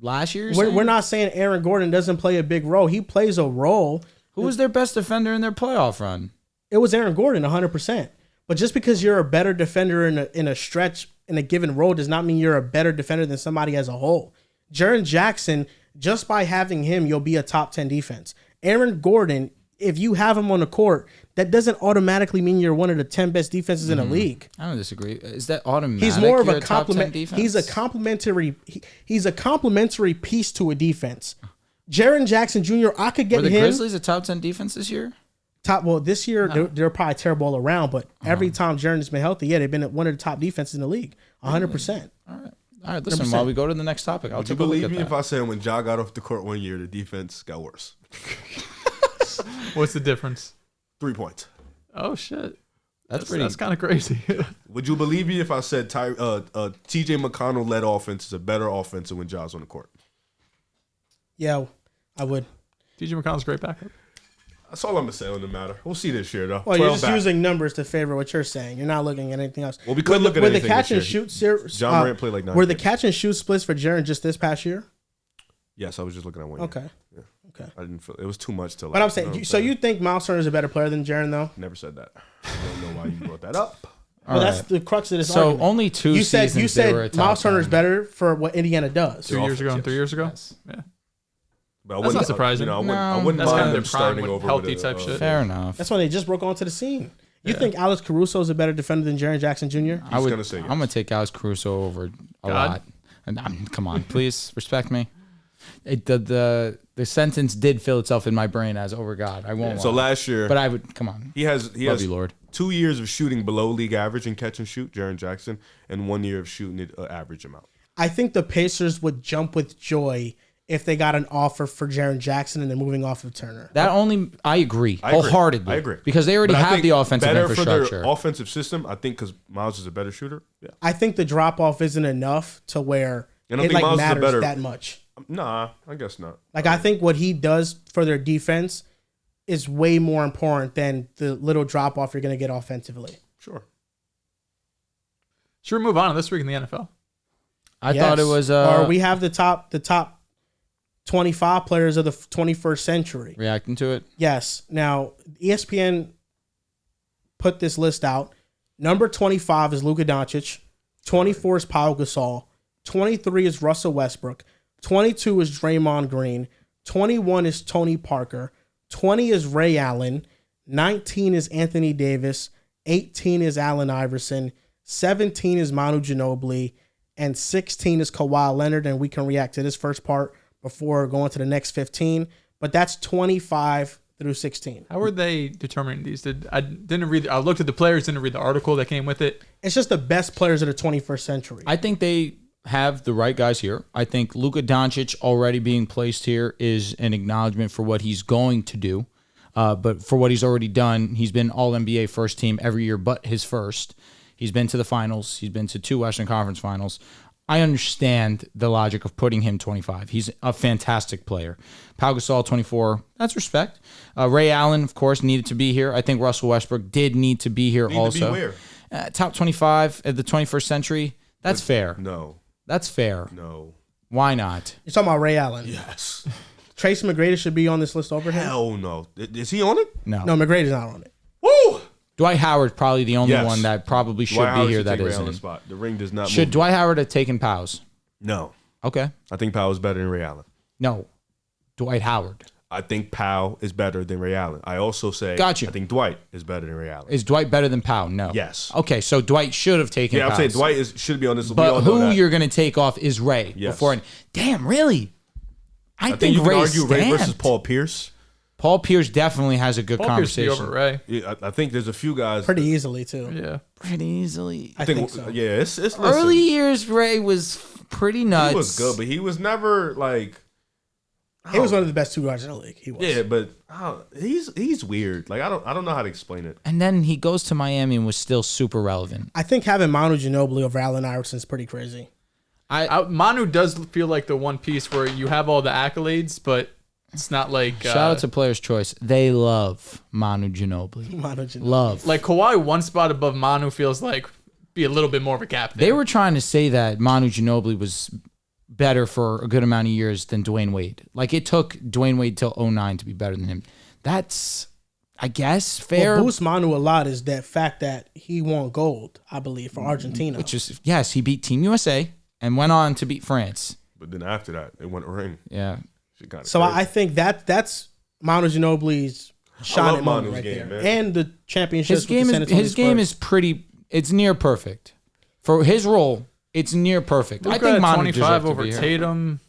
Last year, We're not saying Aaron Gordon doesn't play a big role. He plays a role. Who was their best defender in their playoff run? It was Aaron Gordon, 100%. But just because you're a better defender in a stretch in a given role does not mean you're a better defender than somebody as a whole. Jaren Jackson, just by having him, you'll be a top 10 defense. Aaron Gordon, if you have him on the court, that doesn't automatically mean you're one of the 10 best defenses in the league. I don't disagree. Is that automatic? He's more of you're a top 10 compliment. defense? He's a complementary. He's a complementary piece to a defense. Jaren Jackson Jr. I could Were get the him Grizzlies a top 10 defense this year? top. Well, this year they're probably terrible all around, but every time Jaren's been healthy, yeah, they've been one of the top defenses in the league, 100%. All right, listen, while we go to the next topic, I'll Would you take a look believe at me that. if I said when Ja got off the court 1 year, the defense got worse? What's the difference? 3 points. Oh shit, That's pretty. That's kind of crazy. Would you believe me if I said T.J. McConnell led offense is a better offense when Ja's on the court? Yeah, I would. TJ McConnell's a great backup. That's all I'm gonna say on the matter. We'll see this year though. Well, you're 12 just back. using numbers to favor what you're saying. You're not looking at anything else. Well, we could look at were the anything catch this and year. shoot John Morant played like 9 Were the games. catch and shoot splits for Jaren just this past year? Yes, I was just looking at 1 year. Okay. Yeah. Okay. I didn't feel it was too much to. Like, But I'm saying, so you think Miles Turner is a better player than Jaren, though? never said that. I don't know why you brought that up. Well, that's the crux of this So argument. only two you said seasons they were a Miles top Turner is 10. better for what Indiana does. 2 years ago and offense, 3 years ago. Yes. Yeah, But I That's wouldn't- not surprising. You know, I No, wouldn't that's mind kind of them their prime starting with over healthy with type shit. Fair enough. That's why they just broke onto the scene. You Yeah. think Alex Caruso is a better defender than Jaren Jackson Jr.? I would. gonna say yes. I'm gonna take Alex Caruso over a God. lot. And come on, please respect me. The sentence did fill itself in my brain as over God. I won't. So lie. last year, but I would come on. he has Love you, Lord. 2 years of shooting below league average in catch and shoot, Jaren Jackson, and 1 year of shooting it average amount. I think the Pacers would jump with joy if they got an offer for Jaren Jackson and they're moving off of Turner. That only I agree I agree. wholeheartedly. I agree because they already But I have think the offensive better infrastructure. for their offensive system. I think because Miles is a better shooter. Yeah, I think the drop off isn't enough to where And I it think like Miles is a matters better- that much. nah, I guess not. Like I think what he does for their defense is way more important than the little drop off you're going to get offensively. Sure. Should we move on to this week in the NFL? I thought it was. Or we have the top 25 players of the 21st century. Reacting to it. Yes. Now, ESPN put this list out. Number 25 is Luka Doncic. 24 is Pau Gasol. 23 is Russell Westbrook. 22 is Draymond Green. 21 is Tony Parker. 20 is Ray Allen. 19 is Anthony Davis. 18 is Allen Iverson. 17 is Manu Ginobili. And 16 is Kawhi Leonard. And we can react to this first part before going to the next 15. But that's 25 through 16. How were they determining these? I looked at the players, didn't read the article that came with it. It's just the best players of the 21st century. I think they have the right guys here. I think Luka Doncic already being placed here is an acknowledgement for what he's going to do. But for what he's already done, he's been All-NBA first team every year but his first. He's been to the finals. He's been to 2 Western Conference finals. I understand the logic of putting him 25. He's a fantastic player. Pau Gasol, 24. That's respect. Ray Allen, of course, needed to be here. I think Russell Westbrook did need to be here also. To be where? Top 25 of the 21st century. That's fair. No. That's fair. No. Why not? You're talking about Ray Allen. Yes. Tracy McGrady should be on this list over him. Hell no. Is he on it? No. No, McGrady's not on it. Woo! Dwight Howard probably the only Yes. one that probably should Dwight be Howard here should that take Ray Allen's isn't. spot. The ring does not Should move. Dwight Howard have taken Powell's? No. Okay. I think Powell is better than Ray Allen. No. Dwight Howard. I think Powell is better than Ray Allen. I also say Got you. I think Dwight is better than Ray Allen. Is Dwight better than Powell? No. Yes. Okay, so Dwight should have taken Yeah, I'm saying Powell's. Dwight should be on this list. But who you're going to take off is Ray. Yes. Before. Damn, really? I think you can Ray argue Ray versus stamped. Paul Pierce. Paul Pierce definitely has a good Paul Pierce be conversation. over Ray. Yeah, I think there's a few guys. Pretty easily, too. Yeah. Pretty easily. I think so. Yeah, it's listen, Early years, Ray was pretty nuts. He was good, but he was never like. He was one of the best 2 guards in the league. He was. Yeah, but he's weird. Like I don't know how to explain it. And then he goes to Miami and was still super relevant. I think having Manu Ginobili over Allen Iverson is pretty crazy. Manu does feel like the one piece where you have all the accolades, but it's not like Shout out to Player's Choice. They love Manu Ginobili. Manu Ginobili. Love. like Kawhi one spot above Manu feels like be a little bit more of a gap there. They were trying to say that Manu Ginobili was better for a good amount of years than Dwayne Wade. Like it took Dwayne Wade till 2009 to be better than him. That's, I guess, fair. What boosts Manu a lot is that fact that he won gold, I believe, for Argentina. Which is, yes, he beat Team USA and went on to beat France. But then after that, they went a ring. Yeah. So I think that's Manu Ginobili's shining moment Manu's right game, there. man. And the championships. His game is pretty, it's near perfect. For his role, it's near perfect. Luka I think at Manu 25 deserved to over be here. Tatum.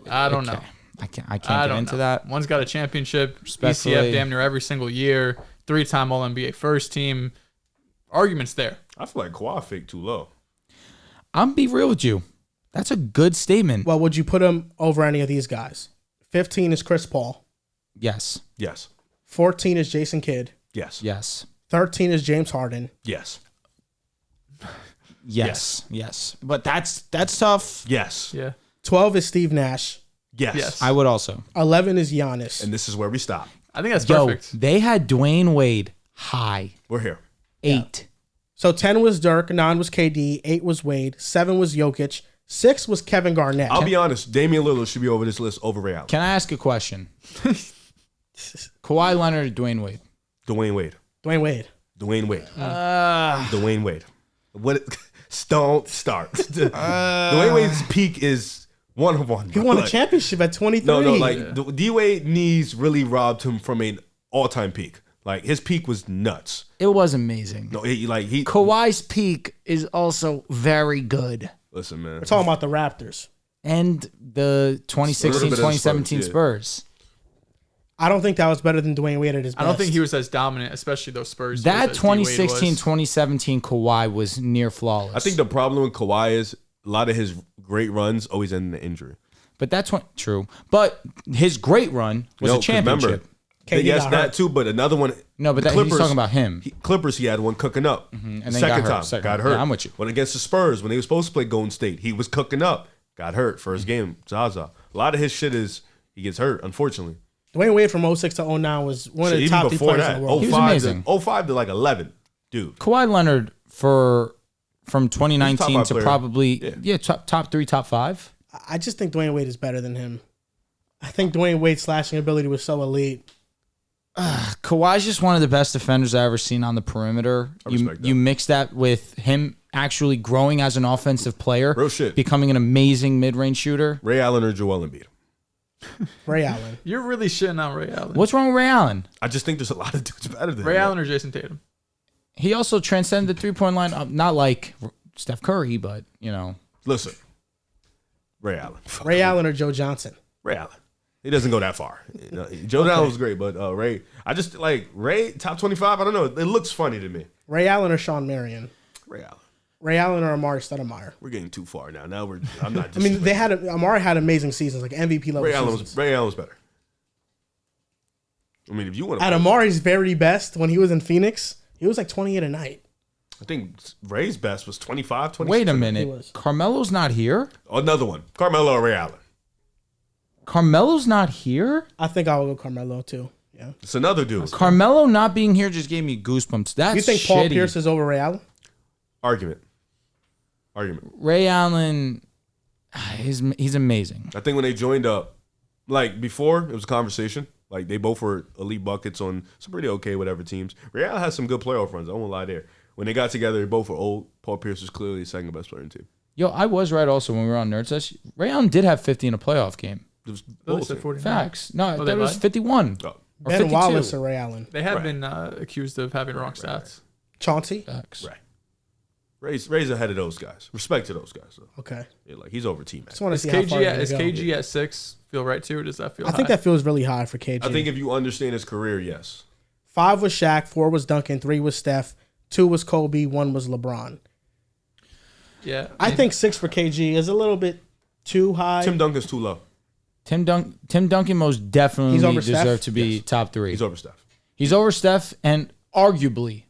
I don't know. I can't I get don't into know. that. One's got a championship, Respectfully. ECF damn near every single year, 3-time All-NBA first team. Arguments there. I feel like Kawhi faked too low. I'm be real with you. That's a good statement. Well, would you put him over any of these guys? 15 is Chris Paul. Yes. Yes. 14 is Jason Kidd. Yes. Yes. 13 is James Harden. Yes. Yes. Yes. But that's tough. Yes. Yeah. 12 is Steve Nash. Yes. Yes. I would also. 11 is Giannis. And this is where we stop. I think that's Yo, perfect. they had Dwayne Wade high. We're here. 8. So 10 was Dirk, 9 was KD, 8 was Wade, 7 was Jokic, 6 was Kevin Garnett. I'll be honest. Damian Lillard should be over this list over Ray Allen. Can I ask a question? Kawhi Leonard or Dwayne Wade? Dwayne Wade. Dwayne Wade. Dwayne Wade. Dwayne Wade. What? Don't start. Dwayne Wade's peak is one of one. He won a championship at 23. No, like D Wade knees really robbed him from an all-time peak. Like his peak was nuts. It was amazing. No, he Kawhi's peak is also very good. Listen, man. We're talking about the Raptors. And the 2016, bit of 2017 Spurs, yeah. Spurs. I don't think that was better than Dwayne Wade at his best. I don't think he was as dominant, especially those Spurs. That years as D-Wade was. 2016, 2017 Kawhi was near flawless. I think the problem with Kawhi is a lot of his great runs always end in an injury. But that's true. But his great run was a 'cause championship. Remember, KD yes, got that hurt. too. But another one. No, but the he's talking about him. Clippers, he had one cooking up. And then Second got hurt. time, got hurt. Yeah, I'm with you. When against the Spurs, when they were supposed to play Golden State, he was cooking up. Got hurt first game. Zaza. A lot of his shit is he gets hurt. Unfortunately. Dwayne Wade from 06 to 09 was one of the Even top 3 before players that, in the world. He was 05 amazing. To, 05 to like 11, dude. Kawhi Leonard from 2019 He's a top to five probably player. top 3, top 5. I just think Dwayne Wade is better than him. I think Dwayne Wade's slashing ability was so elite. Kawhi's just one of the best defenders I've ever seen on the perimeter. respect that. You mix that with him actually growing as an offensive player, Real shit. becoming an amazing mid-range shooter. Ray Allen or Joel Embiid. Ray Allen. You're really shitting on Ray Allen. What's wrong with Ray Allen? I just think there's a lot of dudes better than Ray him. Allen or Jason Tatum? He also transcended the three-point line, not like Steph Curry, but, Listen, Ray Allen. Fuck Ray you. Allen or Joe Johnson. Ray Allen. He doesn't go that far. Joe Allen was great, but Ray, I just like Ray top 25. I don't know. It looks funny to me. Ray Allen or Sean Marion. Ray Allen. Ray Allen or Amari Stoudemire. We're getting too far now. I'm not. I mean, Amari had amazing seasons, like MVP level seasons. Ray Allen was better. I mean, if you want At to, Amari's very best when he was in Phoenix, he was like 28 a night. I think Ray's best was 25, 26. wait a He minute. was. Carmelo's not here? Another one. Carmelo or Ray Allen. Carmelo's not here? I think I will go Carmelo too. Yeah. It's another dude. Carmelo not being here just gave me goosebumps. That's You think Paul shitty. Pierce is over Ray Allen? Argument. Ray Allen, he's amazing. I think when they joined up, like before, it was a conversation. Like they both were elite buckets on some pretty okay whatever teams. Ray Allen has some good playoff runs. I won't lie there. When they got together, they both were old. Paul Pierce was clearly the second best player in the team. Yo, I was right also when we were on Nerd Sesh. Ray Allen did have 50 in a playoff game. It was They bullshit. said 49. Facts. No, Oh, that they was lied? 51. Oh, Or Ben 52. Wallace or Ray Allen? They have Right. been accused of having wrong stats. Chauncey? Facts. right. Ray's ahead of those guys. Respect to those guys, though. Okay. Yeah, like he's over T-Mac. Just want to Is see how far KG he's gonna go. KG at 6 feel right too, or does that feel? I think high? that feels really high for KG. I think if you understand his career, yes. 5 was Shaq, 4 was Duncan, 3 was Steph, 2 was Kobe, 1 was LeBron. Yeah, I think 6 for KG is a little bit too high. Tim Duncan's too low. Tim Duncan most definitely He's over Steph? deserved to be Yes. top 3. He's over Steph. He's over Steph and arguably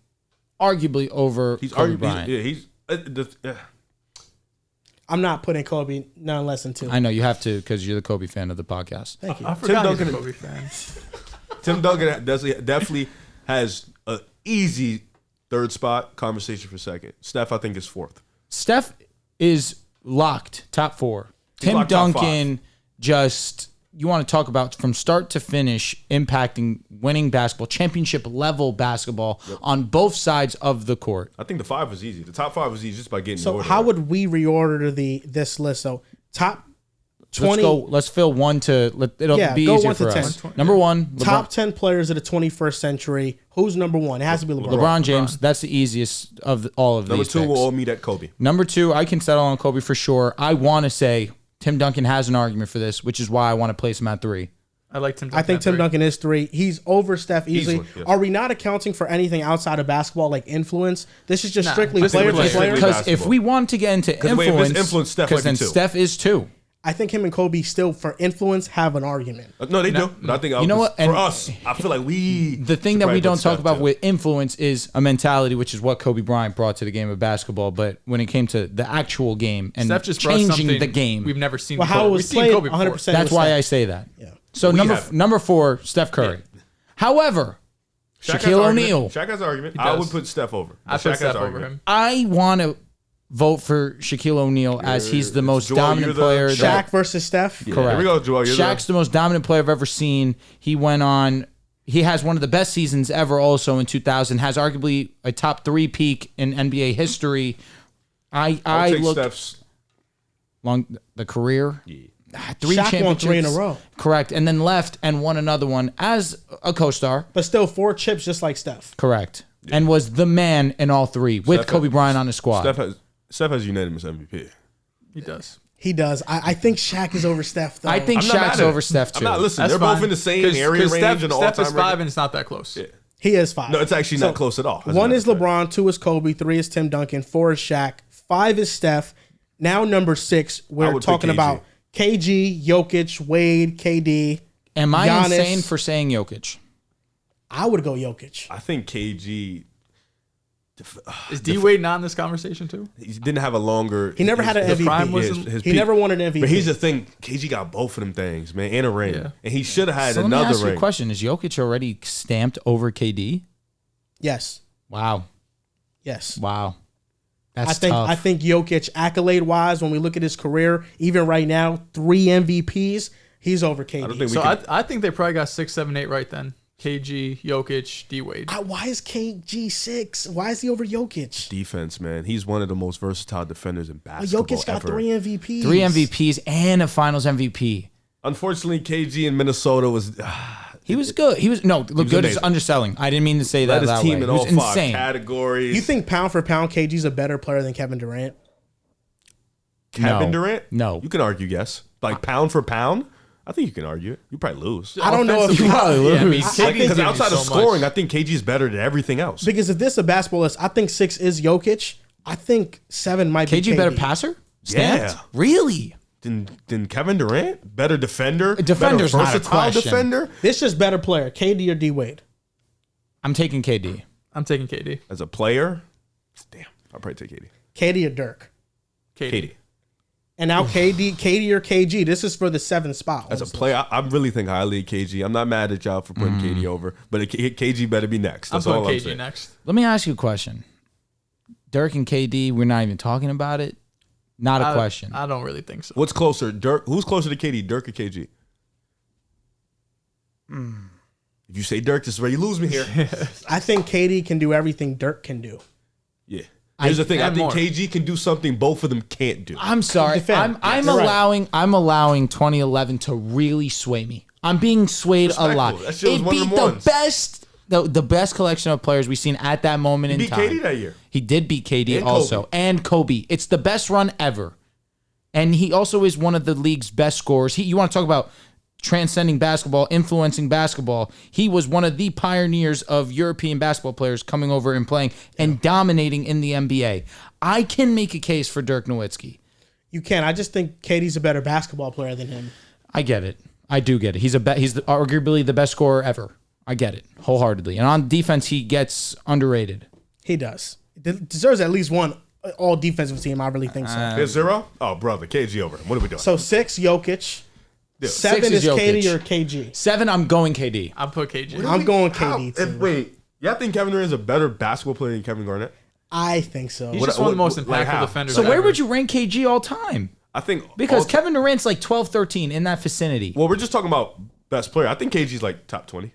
over He's Kobe arguably Bryant. yeah. He's I'm not putting Kobe none less than 2. I know you have to because you're the Kobe fan of the podcast. Thank you. I forgot he's a Duncan- Kobe fan. Tim Duncan definitely has an easy third spot. Conversation for second. Steph, I think, is fourth. Steph is locked top 4. Tim locked top Duncan just, you want to talk about from start to finish impacting winning basketball, championship level basketball on both sides of the court. I think the 5 was easy. The top 5 was easy just by getting. the So order how right. would we reorder this list? So top 20, Let's fill 1 to, it'll Yeah, be go easier 1 to for 10. us. Number 1, top 10 players of the 21st century. Who's number 1? It has to be LeBron. LeBron James. That's the easiest of all of Number these 2 picks. will all meet at Kobe. Number 2, I can settle on Kobe for sure. I want to say Tim Duncan has an argument for this, which is why I want to place him at 3. I like Tim. I think Tim Duncan is 3. He's over Steph easily. Easily, yes. Are we not accounting for anything outside of basketball like influence? This is just Nah, strictly just player to player. player. Strictly Because if basketball. we want to get into wait, if it's influence, influence, Steph might be then 2. Steph is 2. I think him and Kobe still, for influence, have an argument. No, they do. But I think You know what? For And us, I feel like we. The thing should that probably we don't put talk Steph about too. with influence is a mentality, which is what Kobe Bryant brought to the game of basketball. But when it came to the actual game and Steph just brought changing something the game, we've never seen. Well, before. how it We've was seen played, Kobe before. 100%. that's was why Steph. I say that. Yeah. So We number have- number 4, Steph Curry. However, Shaq has Shaquille argument. O'Neal. Shaq has argument. does. I would put Steph over. I Shaq put has Steph over argument. him. I want to vote for Shaquille O'Neal as he's the most Joel, dominant you're the player. Shaq that, versus Steph. Yeah, correct. Here we go, Joel. You're Shaq's the most dominant player I've ever seen. He went on. He has one of the best seasons ever. Also in 2000, has arguably a top 3 peak in NBA history. I I'll take look Steph's. long the career. Yeah. 3 Shaq won 3 in a championships. row. Correct, and then left and won another one as a co-star. But still 4 chips just like Steph. Correct, and was the man in all 3 with Steph Kobe has- Bryant on his squad. Steph has unanimous MVP. He does. He does. I think Shaq is over Steph, though. I think I'm not mad Shaq's at it. over Steph too. I'm not listening. That's They're both fine. in the same 'Cause- area 'cause range Steph, and all Steph time. is 5 and it's not that close. Yeah. he is 5. No, it's actually So, not close at all. As a 1 matter is of fact. LeBron, 2 is Kobe, 3 is Tim Duncan, 4 is Shaq, 5 is Steph. Now number 6, I we're would pick talking KG. about KG, Jokic, Wade, KD. Am I Giannis. insane for saying Jokic? I would go Jokic. I think KG. Is D Wade not in this conversation too? He didn't have a longer. He never had an prime MVP. wasn't- He peak. never won an MVP. But here's the thing: KG got both of them things, man, and a ring, Yeah. and he should have had So let me another ask you ring. a question. Is Jokic already stamped over KD? Yes. Wow. Yes. Wow. That's I think tough. I think Jokic, accolade wise, when we look at his career, even right now, 3 MVPs, he's over KD. I don't think we So can. I think they probably got 6, 7, 8 right then. KG, Jokic, D Wade. Why is KG 6? Why is he over Jokic? Defense, man. He's one of the most versatile defenders in basketball. Jokic got ever. 3 MVPs. 3 MVPs and a Finals MVP. Unfortunately, KG in Minnesota was He was good. He was good is amazing. underselling. I didn't mean to say led that his that team way. in He was all 5 insane. categories. You think pound for pound, KG's a better player than Kevin Durant? Kevin No. Durant? No. You can argue yes. Like pound for pound, I think you can argue it. You probably lose. I don't know if You probably lose. Yeah, I mean, I KD think- Because gives you outside of so much. scoring, I think KG's better than everything else. because if this is a basketball list, I think 6 is Jokic. I think 7 might be KG better passer? Stamped? Yeah. Really? Than Kevin Durant? Better defender? Defender's better not a versatile question. defender? This just better player, KD or D Wade. I'm taking KD. I'm taking KD. As a player? Damn. I'll probably take KD. KD or Dirk. KD. And now KD or KG. This is for the 7th spot. As a player, I really think highly of KG. I'm not mad at y'all for putting KD over, but KG better be next. I'm That's all putting I'm KG saying. next. Let me ask you a question. Dirk and KD, we're not even talking about it. Not a question. I don't really think so. What's closer, Dirk? Who's closer to KD, Dirk or KG? If you say Dirk, this is where you lose me here. I think KD can do everything Dirk can do. Yeah. Here's the thing. I and think more. KG can do something both of them can't do. I'm sorry. Defend. I'm You're right. allowing 2011 to really sway me. I'm being swayed a lot. Respectful. That shit was It one of beat them the ones. best the best collection of players we've seen at that moment in beat time. KD that year. He did beat KD And also Kobe. and Kobe. It's the best run ever. And he also is one of the league's best scorers. You want to talk about transcending basketball, influencing basketball. He was one of the pioneers of European basketball players coming over and playing and dominating in the NBA. I can make a case for Dirk Nowitzki. You can. I just think KD's a better basketball player than him. I get it. I do get it. He's arguably the best scorer ever. I get it wholeheartedly. And on defense, he gets underrated. He does. Deserves at least one all defensive team. I really think so. There's 0? Oh, brother. KG over him. What are we doing? So 6, Jokic. Yeah. 7 6 is is KD Jokic. or KG. 7, I'm going KD. I put KG. I'm going KD too. Wait. Y'all think Kevin Durant is a better basketball player than Kevin Garnett? I think so. He's just one of the most like impactful how? defenders. So where ever. would you rank KG all time? I think Because Kevin Durant's like 12, 13 in that vicinity. Well, we're just talking about best player. I think KG's like top 20.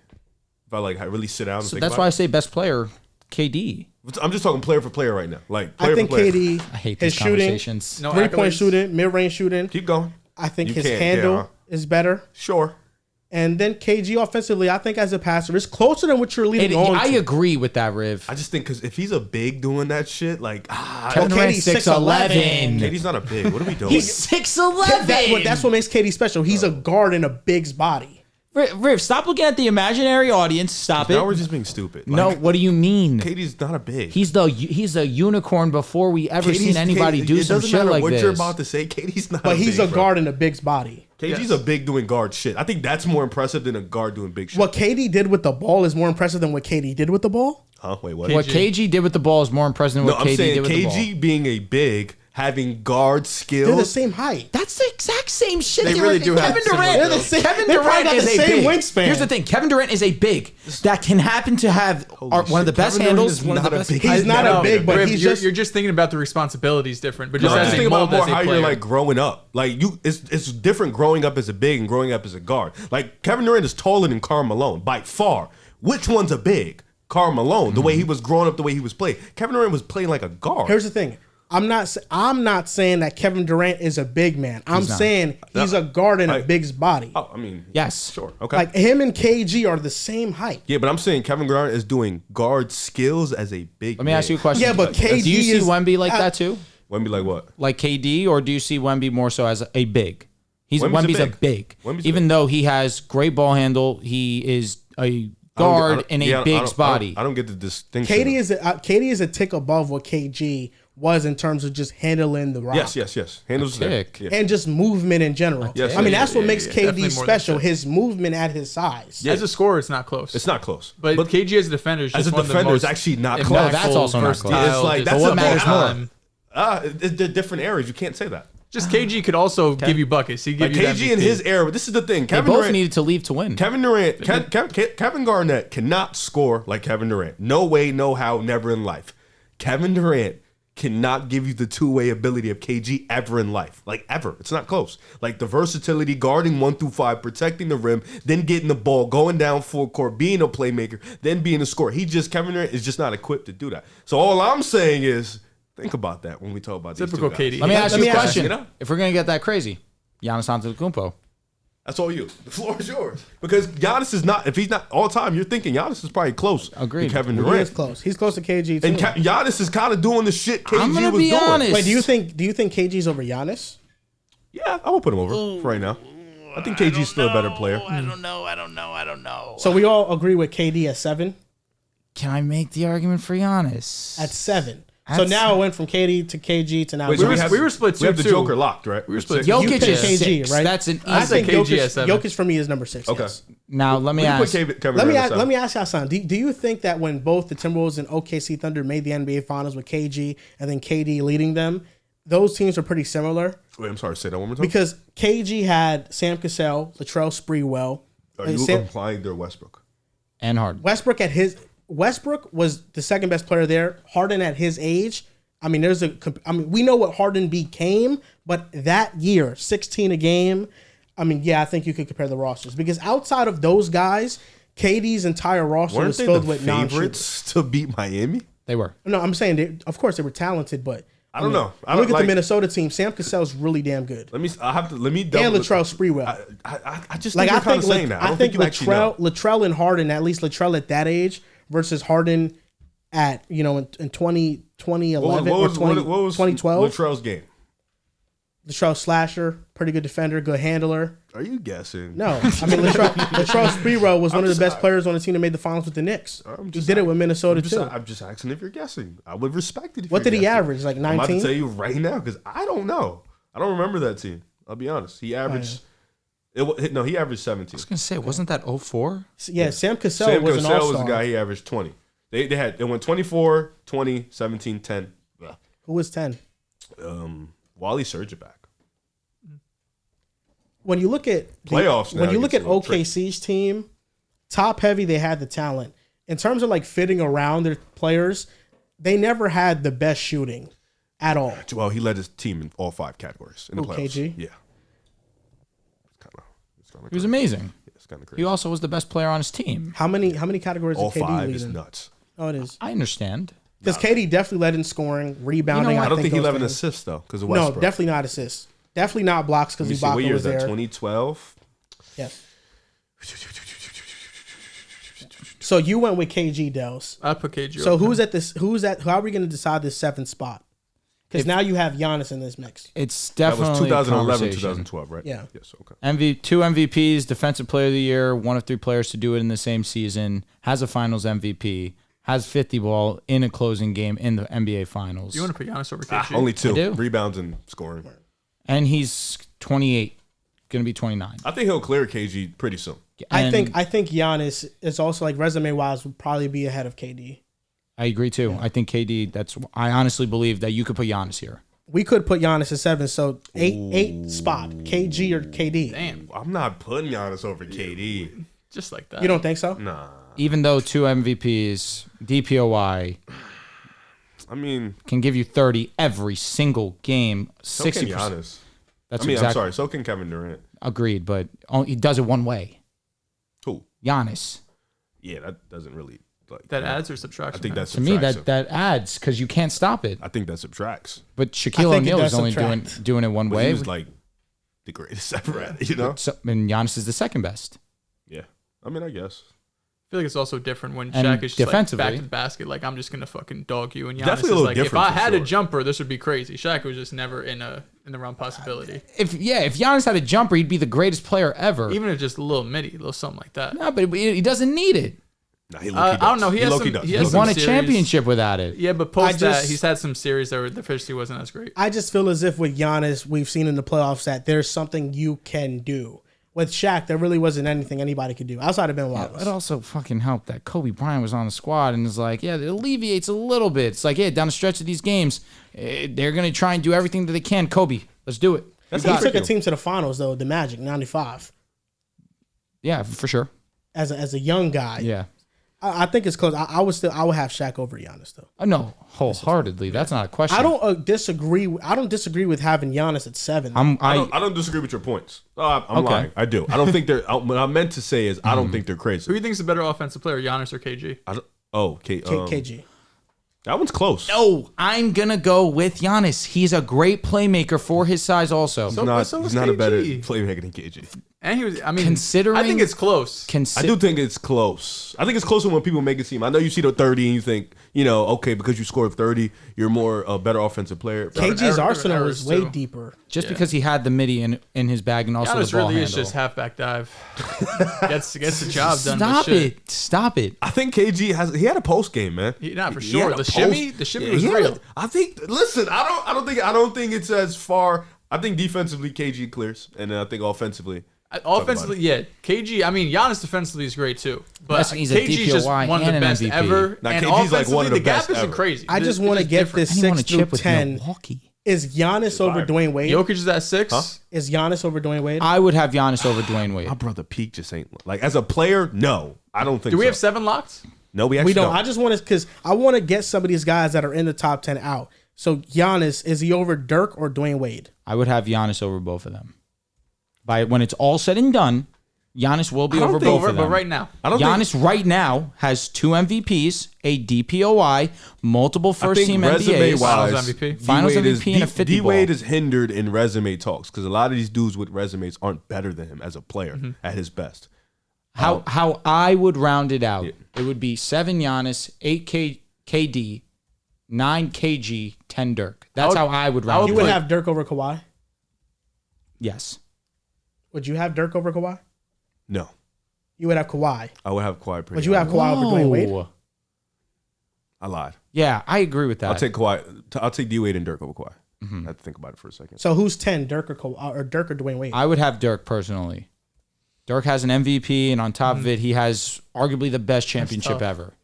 If I really sit down and So think that's about why I say best player, KD. it. I'm just talking player for player right now. Like I player think for player. KD, I hate his these shooting, conversations. No 3-point accolades? shooting, mid-range shooting. Keep going. I think You his can't, handle yeah. is better. Sure. And then KG offensively, I think as a passer, is closer than what you're leading on I to. agree with that, Riv. I just think because if he's a big doing that shit, like Kevin Durant KD's 6'11". KD's not a big. What are we doing? He's 6'11". That's what makes KD special. He's a guard in a big's body. Riv, stop looking at the imaginary audience. Stop now it. we're just being stupid. No, Like, what do you mean? KD's not a big. He's a unicorn before we ever seen anybody do it some doesn't shit matter like what this. you're about to say. KD's not. But a he's big, a bro. guard in a big's body. KG's Yes. a big doing guard shit. I think that's more impressive than a guard doing big shit. What KD did with the ball is more impressive than what KD did with the ball. Huh? Wait, what? What KG did with the ball is more impressive than No, what I'm KD saying did with the ball. KG being a big, having guard skills. They're the same height. That's the exact same shit. They really do have Kevin similar Durant. builds. They're the same- Kevin they probably Durant got is the a same big. wingspan. Here's the thing: Kevin Durant is a big that can happen to have one of the shit, best Kevin Durant handles. is One of the not a best. big- He's not No, a big, but Riv, he's you're just thinking about the responsibilities different, but just No, as just a think about mold more as a how player. you're like growing up. Like it's different growing up as a big and growing up as a guard. Like Kevin Durant is taller than Karl Malone by far. Which one's a big? Karl Malone, the way he was growing up, the way he was playing. Kevin Durant was playing like a guard. Here's the thing. I'm not saying that Kevin Durant is a big man. I'm not. saying he's a guard in a Like- big's body. Oh, I mean, Yes. sure, okay. Like him and KG are the same height. yeah, but I'm saying Kevin Durant is doing guard skills as a big. Let me ask you a question. Yeah, but do you KD see is- Wemby like that too? Wemby like what? Like KD, or do you see Wemby more so as a big? Wemby's a Wemby's a big. big. Wemby's a Even though he has great ball handle, he is a guard in a big's body. I don't get the distinction. KD is a tick above what KG was in terms of just handling the rock. Yes. Handles there. Yeah. And just movement in general. Yes, I mean, yeah, that's what yeah, makes yeah. KD special. His movement at his size. As a scorer, it's not close. It's not close. But KG as a defender is just as a one of the defender most is actually not impactful, close. No, that's also not close. versatile, It's like just that's what matters more. They're different areas. You can't say that. Just KG could also give you buckets. He give Like you KG in his era. But this is the thing. They Kevin both Durant needed to leave to win. Kevin Durant, Kevin Garnett cannot score like Kevin Durant. No way, no how, never in life. Kevin Durant cannot give you the two-way ability of KG ever in life. Like, ever. It's not close. Like, the versatility, guarding 1 through 5, protecting the rim, then getting the ball, going down full court, being a playmaker, then being a scorer. Kevin Durant is just not equipped to do that. So all I'm saying is, think about that when we talk about Typical these two guys. KD. Let me ask you a question. you know? If we're going to get that crazy, Giannis Antetokounmpo. That's all you. The floor is yours. Because Giannis is not, if he's not all time, you're thinking Giannis is probably close Agreed. to Kevin He Durant. is close. He's close to KG too. And Giannis is kind of doing the shit KG I'm gonna was be doing. honest. Wait, do you think KG's over Giannis? Yeah, I will put him over for right now. I think KG's still a better player. I don't know. So we all agree with KD at 7? Can I make the argument for Giannis? At 7. So That's- now it went from KD to KG to now. Wait, We so were split We have the 2-2. Joker locked, right? We were split Six. Jokic picked is KG, 6. right? That's an I said think KG at Jokic, 7. Jokic for me is number 6. Okay. Yes. Now, let me We can put ask. Kevin Let me Durant let me ask y'all something. Do you think that when both the Timberwolves and OKC Thunder made the NBA Finals with KG and then KD leading them, those teams are pretty similar? Wait, I'm sorry. Say that one more time. Because KG had Sam Cassell, Latrell Sprewell. Are you implying they're Westbrook? And Harden. Westbrook was the second best player there. Harden at his age. I mean, we know what Harden became, but that year, 16 a game. I mean, yeah, I think you could compare the rosters because outside of those guys, KD's entire roster Weren't was they filled the with non-shooters. favorites to beat Miami? They were. No, I'm saying, of course, they were talented, but I don't know. I look don't at the like- Minnesota team. Sam Cassell's really damn good. Let me double. And Latrell Sprewell. I just Like think I you're kind think of saying that. I don't think you actually know. Latrell and Harden, at least Latrell at that age versus Harden at in 2011 or 2012. Latrell's game? Latrell slasher, pretty good defender, good handler. Are you guessing? No, I mean Latrell Sprewell was one of the best players on the team that made the finals with the Knicks. He did it with Minnesota too. I'm just asking if you're guessing. I would respect it. If What you're did he guessing. average? Like I'm about 19? to tell you right now because I don't know. I don't remember that team. I'll be honest. He averaged. He averaged 17. I was going to say, wasn't that 04? Yeah, Sam Cassell Sam was an Cassell all-star. was the guy. He averaged 20. They went 24, 20, 17, 10. Who was 10? Wally Surgeback. When you look at Playoffs now when you look gets at a little tricky. OKC's team, top heavy, they had the talent. In terms of like fitting around their players, they never had the best shooting at all. Well, he led his team in all 5 categories in the Who, playoffs. KG? Yeah. It's kind of He was amazing. It's kind of He crazy. also was the best player on his team. How many categories All did KD 5 lead is in? nuts. Oh, it is. I understand. Because KD definitely led in scoring, rebounding. You know what? I don't think he those led in things. assists though because of No, Westbrook. definitely not assists. Definitely not blocks because Let me see, what Ibaka year was is that? there. 2012. Yes. So you went with KG, Dehls. I put KG. So over who's him. at this? Who's at? How are we going to decide this 7th spot? Because now you have Giannis in this mix. It's That definitely was 2011, conversation. 2012, right? Yeah. Yes. Okay. 2 MVPs, Defensive Player of the Year, one of 3 players to do it in the same season, has a Finals MVP, has 50 ball in a closing game in the NBA Finals. You want to put Giannis over KG? Only I 2 do. rebounds and scoring. And he's 28, going to be 29. I think he'll clear KG pretty soon. I think Giannis is also like resume wise would probably be ahead of KD. I agree too. I think KD. I honestly believe that you could put Giannis here. We could put Giannis at 7, so 8 spot KG or KD. Damn, I'm not putting Giannis over KD. just like that. You don't think so? Nah. Even though 2 MVPs, DPOY I mean, can give you 30 every single game, so can 60%. Giannis. That's I'm exactly sorry. So can Kevin Durant. agreed, but he does it one way. Who? Giannis. Yeah, that doesn't really like That adds or subtraction? I think that's To me, that adds because you can't stop it. I think that subtracts. But I Shaquille think it O'Neal is does only subtract. doing it one But way. he was like the greatest ever at it, you know? So, and Giannis is the second best. Yeah. I mean, I guess. I feel like it's also different when And Shaq is just like defensively- back to the basket. Like, I'm just gonna fucking dog you. And Giannis Definitely a is little like, if different I for had a sure. jumper, this would be crazy. Shaq was just never in the realm of possibility. If Giannis had a jumper, he'd be the greatest player ever. Even if just a little midi, a little something like that. No, but he doesn't need it. Nah, he I don't know. He has low-key some. does. He He has won some a series. championship without it. Yeah, but post that, just- he's had some series that the efficiency wasn't as great. I just feel as if with Giannis, we've seen in the playoffs that there's something you can do. With Shaq, there really wasn't anything anybody could do outside of Ben Wallace. It also fucking helped that Kobe Bryant was on the squad and it's like, yeah, it alleviates a little bit. It's like, yeah, down the stretch of these games, they're going to try and do everything that they can. Kobe, let's do it. He took a team to the finals, though, the Magic, 95, Yeah, for sure. as a young guy. Yeah. I think it's close. I would have Shaq over Giannis, though. Oh, no, wholeheartedly. That's not a question. I don't disagree. I don't disagree with having Giannis at 7. I don't disagree with your points. I'm Okay. lying. I do. I don't think they're. What I meant to say is I don't think they're Who crazy. do you think is the better offensive player, Giannis or KG? KG. That one's close. No, I'm going to go with Giannis. He's a great playmaker for his size also. He's So not, is he's not a better KG. playmaker than KG. And he was. I mean, Considering- I think it's close. I do think it's close. I think it's closer when people make it seem. I know you see the 30 and you think, okay, because you scored 30, you're more a better offensive player. KG's Error- arsenal errors is way too. deeper. Just because he had the midi in his bag and also Giannis the ball really handle. is just halfback dive. gets the job done. Stop but shit. it. Stop it. I think KG had a post game, man. Not for He sure. had a The shimmy was he had real. I think. Listen, I don't think it's as far. I think defensively KG clears, and then I think offensively. Offensively, yeah. KG, I mean, Giannis defensively is great too. But Yes, he's a KG's just DPOY one of and the an best MVP. ever. Now, and KG's like offensively, one of the gap best isn't ever. crazy. I just It's want to just get different. this And he won a 6 through chip with 10. Milwaukee. Is Giannis over Dwayne Wade? Jokic is at 6. Huh? Is Giannis over Dwayne Wade? I would have Giannis over Dwayne Wade. My brother Peak just ain't like as a player. No, I don't think. Do we so. have 7 locked? No, we actually We don't. I just want to, because I want to get some of these guys that are in the top 10 out. So Giannis, is he over Dirk or Dwayne Wade? I would have Giannis over both of them. When it's all said and done, Giannis will be I don't over think- both of them. But right now, I don't Giannis think. right now has 2 MVPs, a DPOI, multiple I think first-team resume MVAs. wise, Finals MVP. Finals MVP and a 50 D Wade ball. is hindered in resume talks because a lot of these dudes with resumes aren't better than him as a player at his best. How I would round it out, Yeah. it would be 7 Giannis, 8 KD, 9 KG, 10 Dirk. That's how I would round You it would out. have Dirk over Kawhi? Yes. Would you have Dirk over Kawhi? No, You would have Kawhi. I would have Kawhi. Would you have Kawhi over Dwayne Wade? Whoa. I lied. Yeah, I agree with that. I'll take Kawhi. I'll take D Wade and Dirk over Kawhi. I have to think about it for a second. So who's 10, Dirk or Kawhi, or Dirk or Dwayne Wade? I would have Dirk personally. Dirk has an MVP, and on top of it, he has arguably the best championship tough. ever.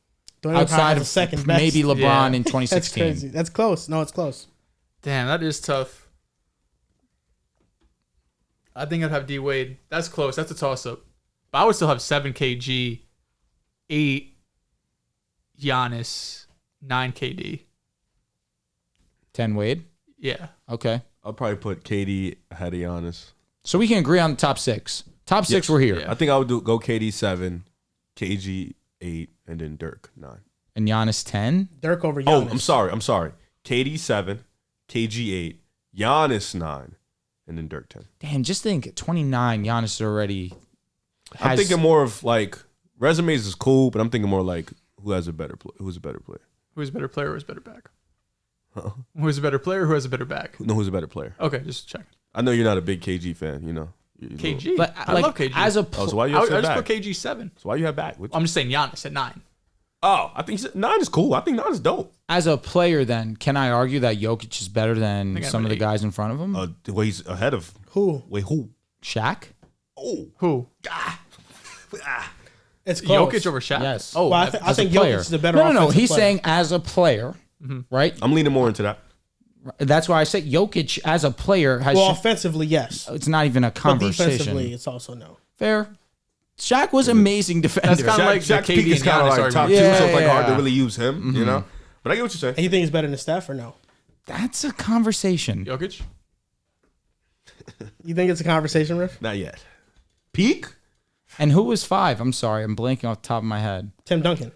Dwayne Wade Outside has of the second best. maybe LeBron Yeah. in That's 2016. crazy. That's close. No, it's close. damn, that is tough. I think I'd have D Wade. That's close. That's a toss up. But I would still have 7 KG, 8 Giannis, 9 KD. 10 Wade. Yeah. Okay. I'll probably put KD ahead of Giannis. So we can agree on the top 6. Top 6 were here. Yeah. I think I would go KD 7, KG 8, and then Dirk 9. And Giannis 10. Dirk over Oh, Giannis. I'm sorry. KD 7, KG 8, Giannis 9, and then Dirk 10. Damn, just think at 29, Giannis already has. I'm thinking more of like resumes is cool, but I'm thinking more like who's a better player. Who's a better player? Who's better back? Who's a better player? Who has a better back? No, who's a better player? Okay, just check. I know you're not a big KG fan. You're KG. But I like, love KG. as a Oh, so why you I have just back? put KG 7. So why you have back? I'm just saying Giannis at 9. Oh, I think 9 is cool. I think 9 is dope. as a player, then can I argue that Jokic is better than think I some of have the an guys in front of him? Well, he's ahead of. Who? Wait, who? Shaq. Oh, Who? It's close. Jokic over Shaq? Yes. Oh, Well, I As think a player. Jokic is the better No. offensive He's player. saying as a player, right? I'm leaning more into that. That's why I say Jokic as a player has. Well, offensively, yes. It's not even a But conversation. defensively, it's also no. Fair. Shaq was amazing defender. That's kinda like the Shaq's peak KD is and kind of Giannis like top 2, argument. so it's like Yeah, hard to yeah. really use him, you know? But I get what you're saying. And you think he's better than Steph or no? That's a conversation. Jokic? You think it's a conversation, Riff? Not yet. Peak? And who was 5? I'm sorry, I'm blanking off the top of my head. Tim Duncan.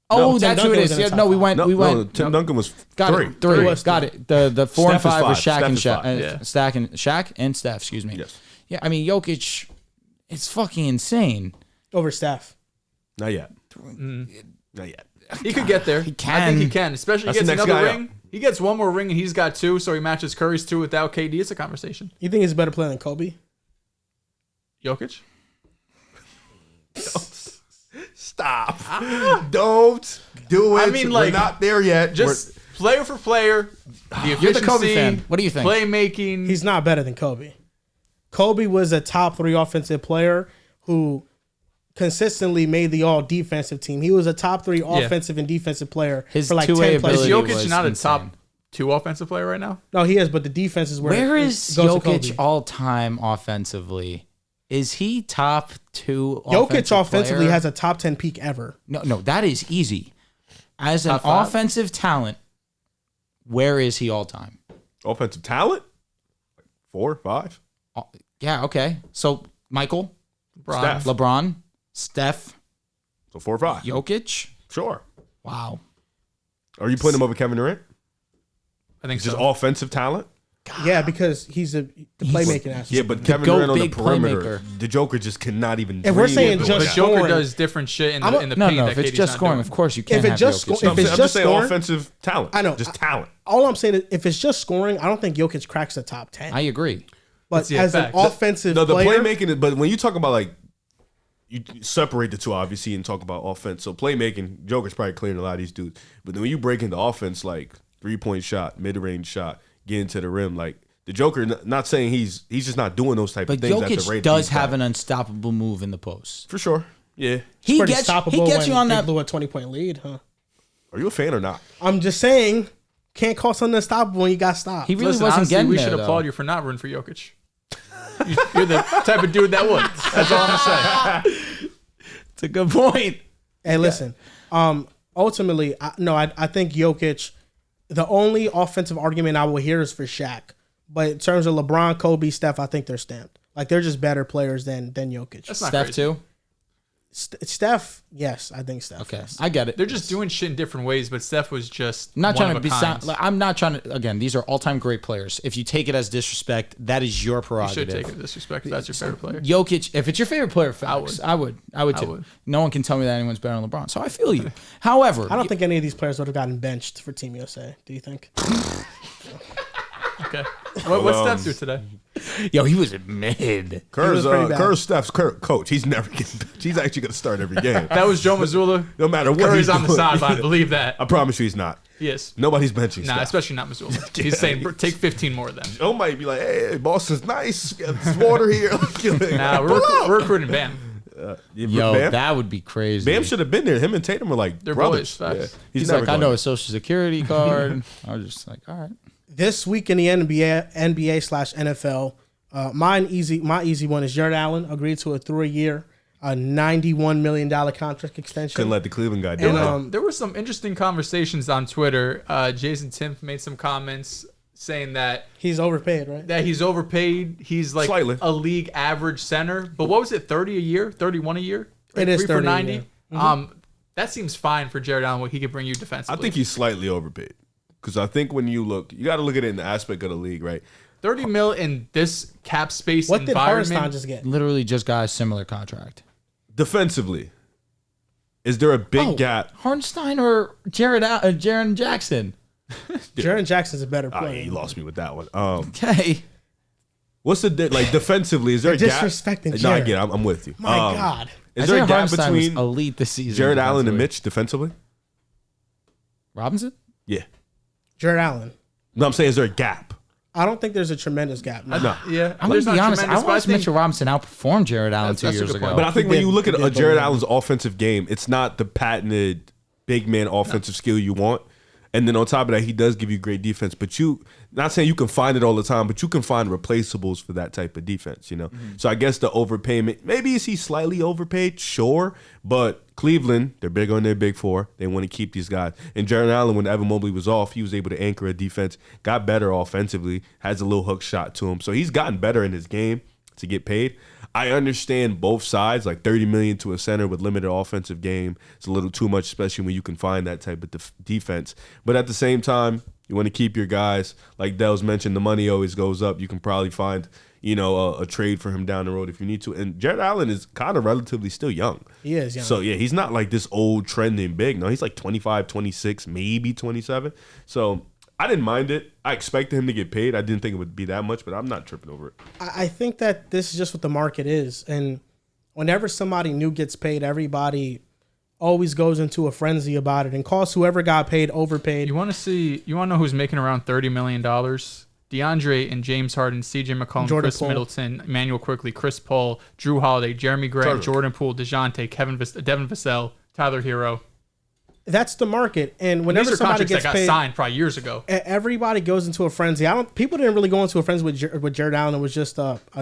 Oh, Tim that's who Duncan it was is. in the Yeah, top no, we five. went. No, we went. no, Tim Duncan was Got 3. it. 3. was Got it. The 4 and Steph is 5 were 5. Shaq and Steph is 5. Yeah. Shaq and Steph. Excuse me. Yes. Yeah, I mean Jokic, it's fucking insane. Over Steph. Not yet. Not yet. He could get there. He I can. think he can. Especially That's he the gets next another guy ring. He gets one more ring and he's got 2, so he matches Curry's 2 without KD. It's a conversation. You think he's a better player than Kobe? Jokic? Stop. Don't do it. I mean, like, we're not there yet. Just player for player, the efficiency, You're the Kobe fan. What do you think? Playmaking. He's not better than Kobe. Kobe was a top 3 offensive player who consistently made the all defensive team. He was a top 3 offensive and defensive player His for like two-way 10 plus Is ability years. Jokic was not a insane. top 2 offensive player right now? No, he is, but the defense is Where it is goes to Jokic Kobe. all time offensively? Is he top 2 Jokic offensively player? has a top 10 peak ever. No, that is easy. As an Top 5? offensive talent, where is he all time? offensive talent? 4, 5? Yeah, okay. So Michael, Steph. LeBron, Steph, So 4 or 5. Jokic. Sure. Wow. Are you putting him over Kevin Durant? I think Just so. offensive talent? Yeah, because he's the playmaking aspect. Yeah, but Kevin go Durant on the big perimeter, playmaker. the Joker just cannot even. If we're dream saying of just doing But that. Joker scoring. does different shit in the paint No, that if it's KD's just not scoring, doing. of course you can't If it have just Jokic. sco- if it's I'm just saying scoring- offensive talent. I know. Just talent. All I'm saying is if it's just scoring, I don't think Jokic cracks the top 10. I agree. But the as an effect. offensive No, the player, playmaking. But when you talk about like, you separate the two obviously and talk about offense. So playmaking, Joker's probably clearing a lot of these dudes. But then when you break into offense, like 3-point shot, mid-range shot, getting to the rim, like the Joker. Not saying he's just not doing those type But of things at the Jokic rate does he's have at. an unstoppable move in the post. For sure. Yeah. He pretty gets stoppable when you on they that. blew a 20-point lead, huh? Are you a fan or not? I'm just saying, can't call something unstoppable when you got stopped. He really Listen, wasn't honestly, getting we there, should though. applaud you for not rooting for Jokic. You're the type of dude that would. That's all I'm gonna say. It's a good point. Hey, listen. Ultimately, I think Jokic. The only offensive argument I will hear is for Shaq. But in terms of LeBron, Kobe, Steph, I think they're stamped. Like they're just better players than Jokic. That's not Steph crazy. too. Steph, yes, I think Steph. Okay, yes. I get it. They're just doing shit in different ways, but Steph was just I'm not one trying of to a be kind. sound. I'm not trying to. Again, these are all-time great players. If you take it as disrespect, that is your You should prerogative. take it disrespect if that's your favorite player. Jokic, if it's your favorite player, facts, I would too. would. No one can tell me that anyone's better than LeBron. So I feel you. However, I don't think any of these players would have gotten benched for Team USA. Do you think? Okay. What's Steph do today? yo, he was mid. Kerr's pretty bad. Steph's coach. He's never getting. He's actually going to start every game. That was Joe Mazzulla. No matter what Curry's he's on the doing. sideline. Believe that. I promise you, he's not. He is. Nobody's benching. Nah, Steph. especially not Mazzulla. He's saying take 15 more of them. Joe might be like, "Hey, Boston's nice. Got some water here." Nah, we're recruiting Bam. Yo, Bam? that would be crazy. Bam should have been there. Him and Tatum were like They're brothers. boys, facts. Yeah. He's never like, I going know there. his social security card. I was just like, all right. This week in the NBA/NFL, my easy one is Jarret Allen agreed to a 3-year, $91 million contract extension. Couldn't let the Cleveland guy do And, it. there were some interesting conversations on Twitter. Jason Timpf made some comments saying that He's overpaid, right? he's overpaid. He's like Slightly. a league average center. But what was it, 30 a year? 31 a year? It is 3 for 30 a 90? year. That seems fine for Jarret Allen, what he could bring you defensively. I think he's slightly overpaid because I think when you got to look at it in the aspect of the league, right? 30 mil in this cap space What did environment. Hartenstein just get? Literally just got a similar contract. Defensively, is there a big gap? Hartenstein or Jaren Jackson? Jaren Jackson's a better Ah, player. he lost me with that one. Okay. What's the like defensively? Is there a You're gap? disrespecting No, I Jarrett. get it. I'm with you. My God. Is there a Isaiah gap Hartenstein was between elite this season? Jarret Allen and defensively. Mitch defensively? Robinson? Yeah. Jarret Allen. No, I'm saying is there a gap? I don't think there's a tremendous gap. No. No. Yeah, I'm there's going to be not honest. I tremendous, but watched think- Mitchell Robinson outperform Jarret Allen That's 2 a years good ago. point. But I think He when did- you look at he did Jarret better. Allen's offensive game, it's not the patented big man offensive skill you want. And then on top of that, he does give you great defense. But not saying you can find it all the time, but you can find replaceables for that type of defense, you know? So I guess the overpayment, maybe is he slightly overpaid? Sure. But Cleveland, they're big on their big four. They want to keep these guys. And Jarret Allen, when Evan Mobley was off, he was able to anchor a defense, got better offensively, has a little hook shot to him. So he's gotten better in his game to get paid. I understand both sides, like $30 million to a center with limited offensive game. It's a little too much, especially when you can find that type of defense. But at the same time, you want to keep your guys. Like Dehls mentioned, the money always goes up. You can probably find, a trade for him down the road if you need to. And Jarret Allen is kind of relatively still young. He is young. So, yeah, he's not like this old trending big. No, he's like 25, 26, maybe 27. So I didn't mind it. I expected him to get paid. I didn't think it would be that much, but I'm not tripping over it. I think that this is just what the market is. And whenever somebody new gets paid, everybody always goes into a frenzy about it and calls whoever got paid overpaid. You want to know who's making around $30 million? DeAndre and James Harden, CJ McCollum, Jordan Chris Poole. Middleton, Emmanuel Quickly, Chris Paul, Drew Holiday, Jeremy Grant, Jordan Poole, DeJounte, Devin Vassell, Tyler Hero. That's the market. And whenever These are somebody contracts gets that got paid, signed probably years ago. everybody goes into a frenzy. People didn't really go into a frenzy with Jarret Allen. It was just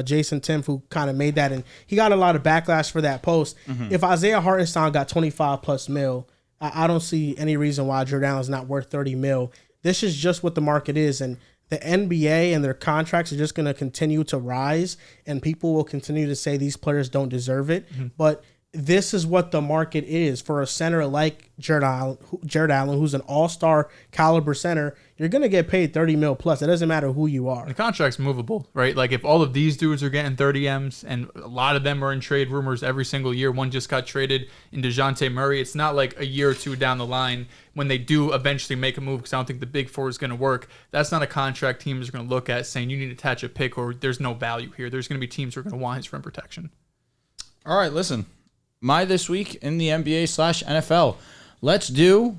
Jason Timpf who kind of made that, and he got a lot of backlash for that post. If Isaiah Hartenstein got 25 plus mil, I don't see any reason why Jarret Allen's not worth 30 mil. This is just what the market is, and the NBA and their contracts are just going to continue to rise, and people will continue to say these players don't deserve it. But this is what the market is for a center like Jarret Allen, who's an all-star caliber center. You're going to get paid 30 mil plus. It doesn't matter who you are. The contract's movable, right? Like if all of these dudes are getting 30 M's and a lot of them are in trade rumors every single year, one just got traded in DeJounte Murray. It's not like a year or two down the line when they do eventually make a move, because I don't think the big four is going to work. That's not a contract teams are going to look at saying you need to attach a pick or there's no value here. There's going to be teams who are going to want his rim protection. All right, listen. My this week in the NBA/NFL. Let's do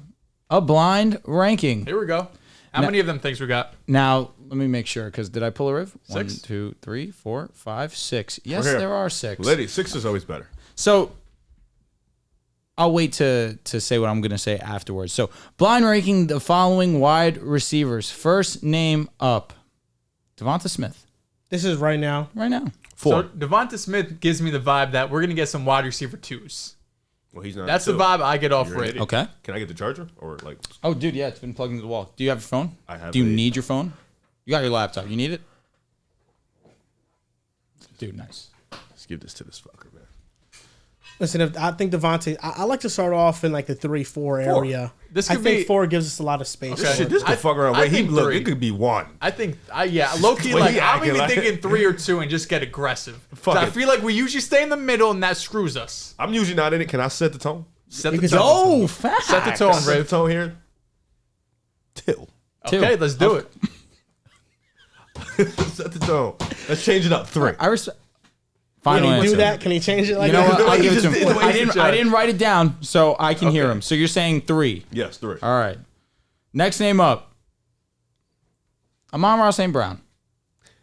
a blind ranking. Here we go. How many of them things we got? Now, let me make sure, because did I pull a riv? 6. 1, 2, 3, 4, 5, 6. Yes, here. there are 6. Lady, 6 is always better. So I'll wait to say what I'm going to say afterwards. So blind ranking the following wide receivers. First name up. Devonta Smith. This is right now. Right now. 4. So Devonta Smith gives me the vibe that we're going to get some wide receiver 2s. Well, he's not. That's the two. vibe I get off You're an with. idiot. Okay. Can I get the charger or like? Oh, dude, yeah, it's been plugged into the wall. Do you have your phone? I have Do you a- need your phone? You got your laptop. You need it? Dude, nice. Let's give this to this fucker, man. Listen, I think Devontae, I like to start off in like the 3-4 area. This I could think be- 4 gives us a lot of space. Okay. Shit, this could fuck around. I Wait, he think look. 3. It could be 1. I think, low key, Well, like he I'm acting even like- thinking 3 or 2 and just get aggressive. 'Cause Fuck I it. feel like we usually stay in the middle and that screws us. I'm usually not in it. Can I set the tone? Set the Because- tone. Oh, fast. Set the Can I tone, set the Riv. tone here. 2. Okay, let's do it. Set the tone. Let's change it up. 3. I respect. Can Final he do answer. that? Can he change it like You know that? what? I'll He give it just to did him. the way he I didn't write it down, so I can hear Okay. him. So you're saying 3. Yes, 3. All right. Next name up. Amon-Ra St. Brown.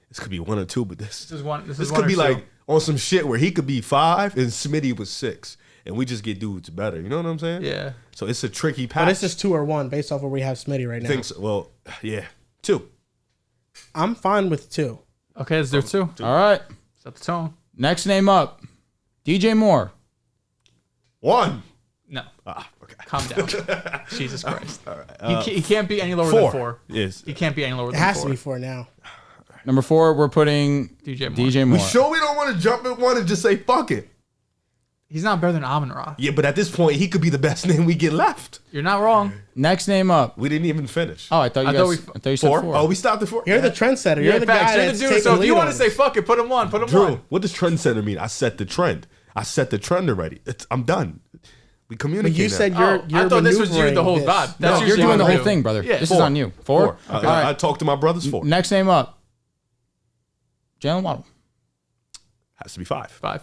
This could be 1 or 2, but This is one. This this is one could be or two. like on some shit where he could be 5 and Smitty was 6, and we just get dudes better. You know what I'm saying? Yeah. So it's a tricky But patch. this is 2 or 1 based off where we have Smitty right now. Think so. Well, yeah, 2. I'm fine with 2. Okay, let's do it too. All right. Set the tone. Next name up. DJ Moore. 1. No, Okay. calm down. Jesus Christ. All right. He can't be any lower 4. than 4. Yes. He can't be any lower It than has 4. to be 4 now. Number 4, we're putting DJ Moore. DJ We Moore. sure we don't want to jump at 1 and just say fuck it. He's not better than Amon-Ra. Yeah, but at this point, he could be the best name we get left. You're not wrong. Next name up. We didn't even finish. Oh, I thought you said 4? 4. Oh, we stopped at 4. You're the trendsetter. You're the facts. guy You're that's the dude. taking So if lead you want on to say this. fuck it, put him on. Put him Drew, on. what does trendsetter mean? I set the trend. I set the trend already. I'm done. We communicate. But you now. said you're I thought this was you the whole maneuvering vibe. this. That's you're usually doing the what I whole do. thing, brother. Yeah. This 4. is on you. 4? 4. All right. I talked to my brothers. 4. Next name up. Jalen Waddle. Has to be 5. 5.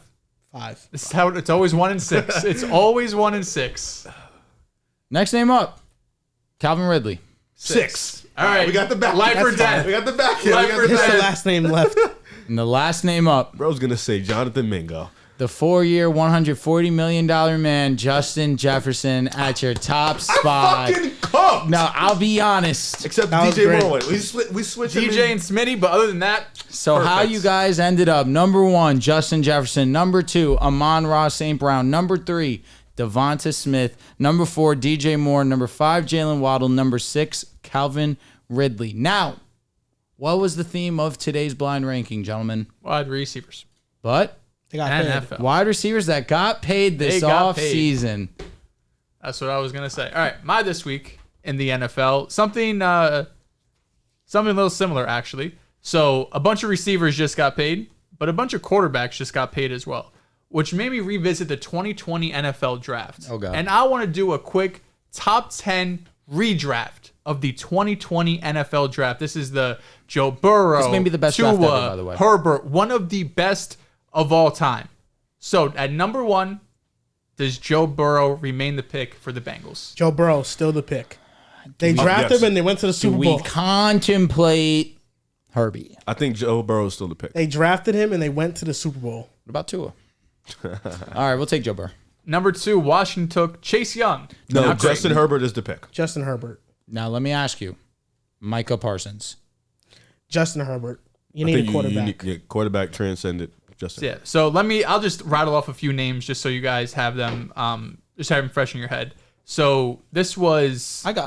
5. This is how it's always 1 and 6. It's always 1 and 6. Next name up. Calvin Ridley. 6. All right. We got the back. Life or That's death. fine. We got the back here. Life We got or the It's death. the back. last name left. And the last name up. Bro's going to say Jonathan Mingo. The 4-year, $140 million man, Justin Jefferson, at your top spot. Fucking cooked. Now, I'll be honest. Except That was DJ great. Moore. We switched him DJ in. and Smitty, but other than that, So perfect. how you guys ended up? Number 1, Justin Jefferson. Number 2, Amon-Ra St. Brown. Number 3, Devonta Smith. Number 4, DJ Moore. Number 5, Jalen Waddle. Number 6, Calvin Ridley. Now, what was the theme of today's blind ranking, gentlemen? wide receivers. But They got paid. NFL. wide receivers that got paid this They got off paid. season. That's what I was gonna say. All right, my this week in the NFL, something a little similar actually. So a bunch of receivers just got paid, but a bunch of quarterbacks just got paid as well, which made me revisit the 2020 NFL draft. Oh, God. And I want to do a quick top 10 redraft of the 2020 NFL draft. This is the Joe Burrow, This may be the best Tua, draft ever, by the way. Herbert, one of the best of all time. So at number 1, does Joe Burrow remain the pick for the Bengals? Joe Burrow still the pick. They drafted him and they went to the Super Bowl. We contemplate Herbie. I think Joe Burrow is still the pick. They drafted him and they went to the Super Bowl. What about Tua? All right, we'll take Joe Burrow. Number 2, Washington took Chase Young. No, Not great. Justin Herbert is the pick. Justin Herbert. Now let me ask you, Micah Parsons. Justin Herbert. You need a quarterback. Quarterback transcended Justin. Yeah. So I'll just rattle off a few names just so you guys have them, just have them fresh in your head. So this was. Kind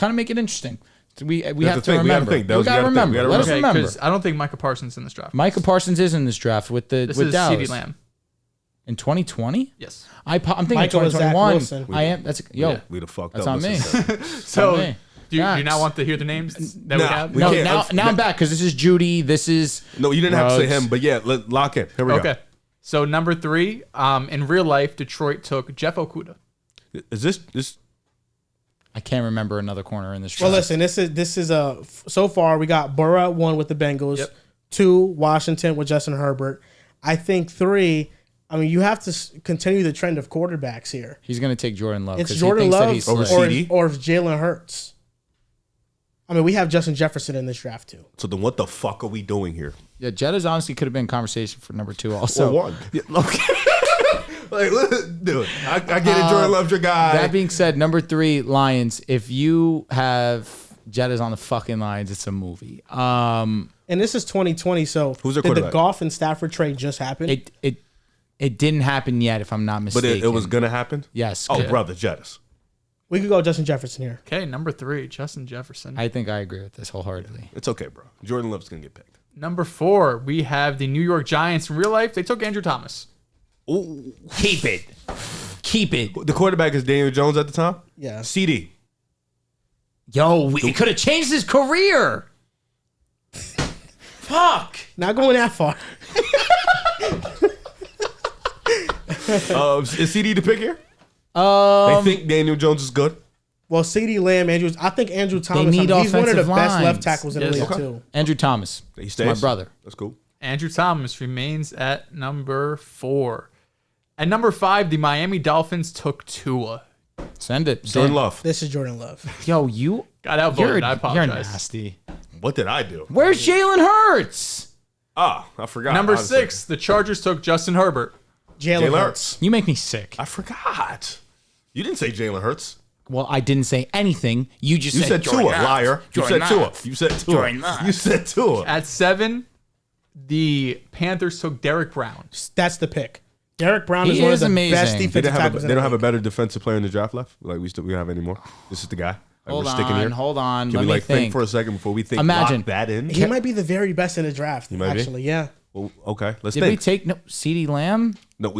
of make it interesting. We have to think. remember. We gotta remember. Let us remember. Because I don't think Micah Parsons in this draft. Micah Parsons is in this draft with This with is Dallas. CeeDee Lamb. In 2020? Yes. I'm thinking Micah was Zach 2021. Wilson. I am. Yeah. We'd have fucked That's up. on me. So Okay. do you Facts. not want to hear the names that we Nah, have? we No, can't. now I'm back because this is Judy. This is No, you didn't have to say Ruggs. him, but yeah, lock in. Here we go. Okay. So number 3, in real life, Detroit took Jeff Okudah. Is this? I can't remember another corner in this draft. Well, listen, this is so far we got Burrow at 1 with the Bengals, Yep. 2 Washington with Justin Herbert. I think 3. I mean, you have to continue the trend of quarterbacks here. He's going to take Jordan Love. It's 'cause Jordan he thinks that Love he's over slick. CD? or it's Jalen Hurts. I mean, we have Justin Jefferson in this draft too. So then, what the fuck are we doing here? Yeah, Jetta's honestly could have been conversation for number 2 also. Or one? Yeah, okay. Like, dude, I get it. Jordan Love's your guy. That being said, number 3, Lions. If you have Jetta's on the fucking Lions, it's a movie. And this is 2020, so Who's their did the quarterback? Goff and Stafford trade just happen? It didn't happen yet, if I'm not but mistaken. it was gonna happen. Yes. Oh, yeah. brother, Jettis. We could go Justin Jefferson here. Okay, number 3, Justin Jefferson. I think I agree with this wholeheartedly. It's okay, bro. Jordan Love's gonna get picked. Number 4, we have the New York Giants. In real life, they took Andrew Thomas. Ooh. Keep it. Keep it. The quarterback is Daniel Jones at the time. Yeah. CD. Yo, we could have changed his career. Fuck. Not going that far. Is CD the pick here? They think Daniel Jones is good. Well, CeeDee Lamb, Andrews. I think Andrew Thomas. need he's one of the offensive best left lines. tackles in Yes. the league Okay. too. Andrew Thomas. He It's stays. my brother. That's cool. Andrew Thomas remains at number 4. At number 5, the Miami Dolphins took Tua. Send it. Jordan Send. Love. This is Jordan Love. Yo, you. Got outvoted. I You're apologize. nasty. What did I do? Where's Jalen Hurts? Ah, I forgot. Number honestly. 6, the Chargers took Justin Herbert. Jalen Jalen Hurts. Hurts. You make me sick. I forgot. You didn't say Jalen Hurts. Well, I didn't say anything. You just You said Tua, Jordan Love. liar. You Jordan said Tua. Love. You said Tua. Jordan Love. You said Tua. At 7, the Panthers took Derek Brown. That's the pick. Derek Brown He is one of is the amazing. best They They defensive don't have tackles a, in they the don't have a league. better defensive player in the draft left. Like we don't have anymore. This is the guy. Like, Hold we're sticking here. on, hold on. Can Let we me like think think. for a second before we think? Imagine. Lock that in. He might be the very best in the draft. might be? Actually, yeah. Well, okay, let's Did we think. take CeeDee Lamb? No,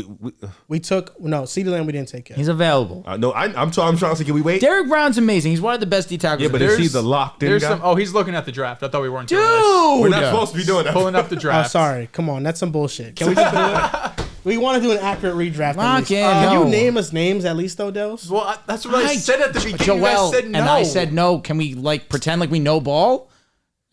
We took CeeDee Lamb. We didn't take it. He's available. no. I'm trying to say, can we wait? Derek Brown's amazing. He's one of the best D tackles. Yeah, but in is the he the locked in There's guy? some. Oh, he's looking at the draft. I thought we weren't doing this. Dude! We're not supposed to be doing that. Pulling up the Oh, draft. sorry. Come on, that's some bullshit. Can we just do it? We want to do an accurate redraft. Lock at least. in, Can no. you name us names at least, though, Dehls? Well, that's what I said at the beginning. Joel, you guys said no. and I said no. Can we like pretend like we know ball?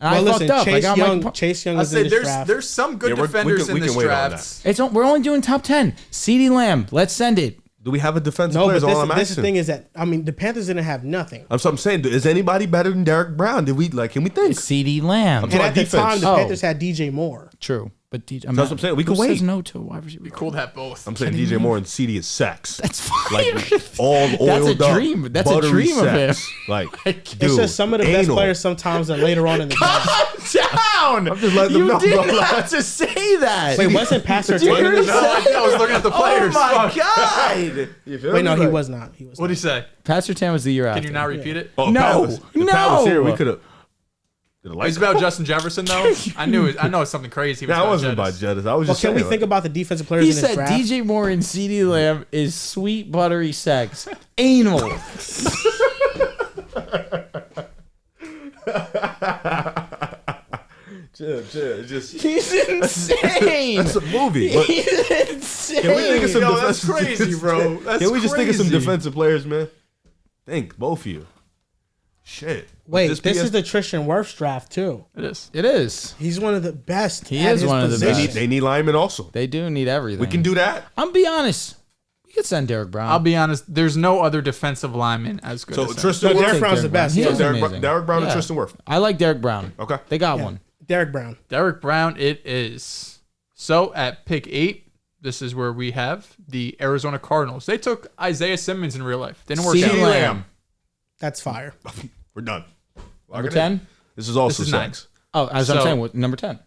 And Well, I listen, fucked up. I Chase got Young. my. Chase Young I is in said this there's draft. there's some good Yeah, we defenders can in this wait on draft. We're only doing top 10. CeeDee Lamb. Let's send it. Do we have a defensive No, player? but Is all I'm this asking. thing is that the Panthers didn't have nothing. I'm saying, is anybody better than Derek Brown? Did we like? Can we think? CeeDee Lamb. And at the defense. time, the Oh. Panthers had DJ Moore. True, but DJ, That's what I'm saying. We who can wait. says no to a wide receiver? Cool to have both. I'm saying DJ Moore and CD is sex. That's fine. Like all oiled That's a up, dream. That's a buttery dream of sex. him. Like, It's dude, just some of the best anal. players sometimes are later on in the draft. Calm down. I'm just letting them You know, didn't bro. have to say that. Wait, wasn't Pastor Did you Tatum? already No, I was looking at the players. Oh my Fuck. god. You feel Wait, me? no, he Like- was not. He was. What'd he say? Pastor Tam was the year after. Can you not repeat it? Oh, No, Pat was, if Pat was here, we no. could have. It's about Justin Jefferson though. I know it's something crazy. That wasn't about Jettis. Jettis. I was Well, just can we saying, think about the defensive players He in this said draft? DJ Moore and CeeDee Lamb is sweet buttery sex. Anal. chill. Just He's insane. that's a movie. But He's insane. can we think of some Yo, that's defensive? crazy, bro. That's Can we just think of some crazy. defensive players, man? Think both of you. Shit. Wait, With this PS is the Tristan Wirfs draft too. It is. It is. He's one of the best. He at is his one of the position. best. They need linemen also. They do need everything. We can do that. I'm be honest. We could send Derek Brown. I'll be honest. There's no other defensive lineman as good. So as him. Tristan No, Wirfs. Derek Brown's the best. He Yeah. is Derek amazing. Brown and Yeah. Tristan Wirfs. I like Derek Brown. Okay. They got Yeah. one. Derek Brown. Derek Brown, it is. So at pick 8, this is where we have the Arizona Cardinals. They took Isaiah Simmons in real life. Didn't work CeeDee out. Lamb. That's fire. We're done. Number 10? This is also This is 9. sex. Oh, as I'm So- saying, what, number 10.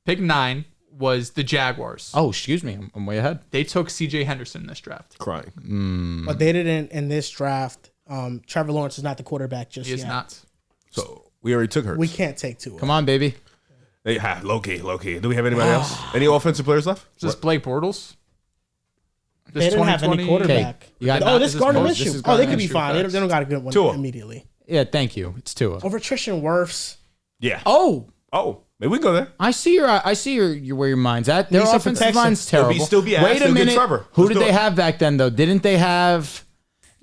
Pick 9 was the Jaguars. Oh, excuse me. I'm way ahead. They took C.J. Henderson in this draft. Crying. But they didn't in this draft. Trevor Lawrence is not the quarterback just He is yet. not. So we already took her. We can't take Tua. Come on, baby. They have low key. Do we have anybody else? Any offensive players left? Is this Blake Bortles? They didn't have any 2020 quarterback. You got- Oh, this Is is Gardner this Minshew. is Oh, they Gardner could be Minshew, fine. They facts. don't got a good one Tua. immediately. Yeah, thank you. It's Tua. Over Tristan Wirfs. Yeah. Oh, Maybe we can go there. I see your where your mind's at. Their Need some offensive protection. line's terrible. Still be ass, Wait a still get minute. Trevor. Who Let's did do they it. have back then though? Didn't they have?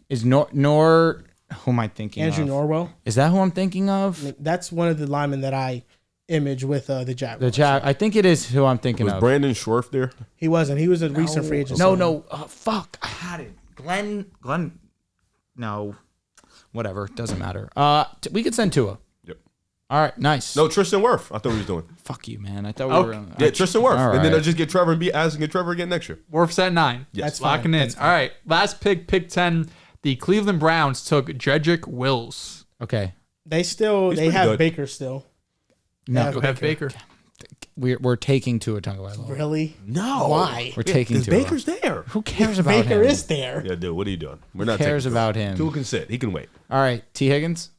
Is Nor? Who am I thinking Andrew of? Norwell. Is that who I'm thinking of? That's one of the linemen that I image with the Jaguars. I think it is who I'm thinking Was of. Brandon Schwarf there? He wasn't. He was a recent free agent. No. Fuck. I had it. Glenn. No. Whatever. Doesn't matter. We could send Tua. Yep. All right. Nice. No, Tristan Wirfs. I thought we was doing. Fuck you, man. I thought we were. Yeah, Tristan Wirfs. All And then right. they'll just get Trevor and be asking get Trevor again next year. Wirfs at 9. Yes. That's fine. Locking in. That's fine. All right. Last pick 10. The Cleveland Browns took Jedrick Wills. Okay. They He's have pretty good. Baker still. No. Go have Baker. We're taking Tua Tagovailoa. Really? No. Why? We're taking Because Tua. Baker's there. Who cares about Baker him? is there. Yeah, dude, what are you doing? We're not cares taking about him? Tua can sit. He can wait. All right. T. Higgins.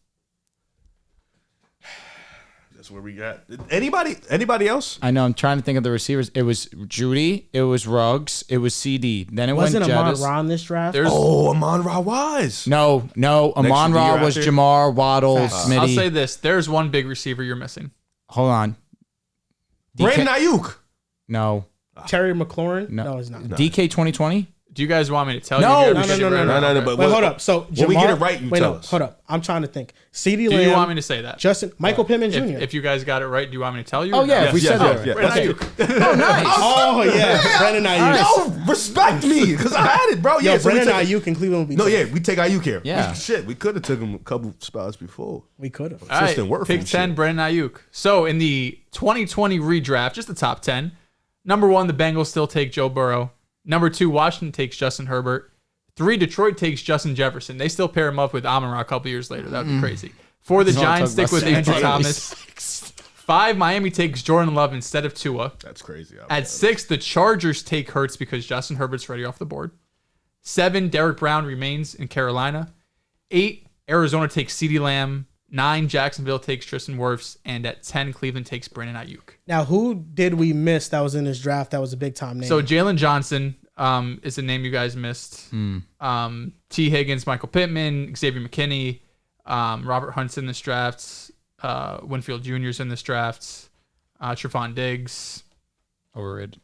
That's where we got. Anybody else? I know. I'm trying to think of the receivers. It was Judy. It was Ruggs. It was CD. Then it Wasn't went Amon Jettis. Ra in this draft? There's Oh, Amon-Ra Wise. No. Amon year Ra was after? Jamar, Waddle, Smitty. I'll say this. There's one big receiver you're missing. Hold on. Brandon Ayuk. No. Terry McLaurin? No. No, he's not. DK 2020? Do you guys want me to tell No. you? No, No, but Wait, hold up. So when we Jamar- get it right, you wait, tell no, us. hold up. I'm trying to think. CeeDee Do Lamb. you want me to say that? Michael Pittman Jr. If you guys got it right, do you want me to tell you? Oh, or yeah. not? If we Yes, said yes, that. yes. Brandon Okay. Ayuk. Oh, nice. Oh yeah, Brandon Ayuk. No, respect me, because I had it, bro. Yo, Yeah, so we Brandon take- Ayuk and Cleveland would be. No, tough. yeah, we take Ayuk here. Yeah. Shit, we could have taken him a couple spots before. we could have. All right, Tristan Wirfs pick and 10, shit. Brandon Ayuk. So in the 2020 redraft, just the top 10. Number 1, the Bengals still take Joe Burrow. Number 2, Washington takes Justin Herbert. 3, Detroit takes Justin Jefferson. They still pair him up with Amon-Ra a couple years later. That would be crazy. 4, the Don't Giants talk stick with about Andrew San Thomas. 5, Miami takes Jordan Love instead of Tua. That's crazy. At 6, the Chargers take Hurts because Justin Herbert's ready off the board. 7, Derek Brown remains in Carolina. 8, Arizona takes CeeDee Lamb. 9, Jacksonville takes Tristan Wirfs. And at 10, Cleveland takes Brandon Ayuk. Now, who did we miss that was in this draft that was a big time name? So Jalen Johnson is the name you guys missed. T. Higgins, Michael Pittman, Xavier McKinney, Robert Hunt's in this draft. Winfield Jr.'s in this draft. Trevon Diggs. Overrated.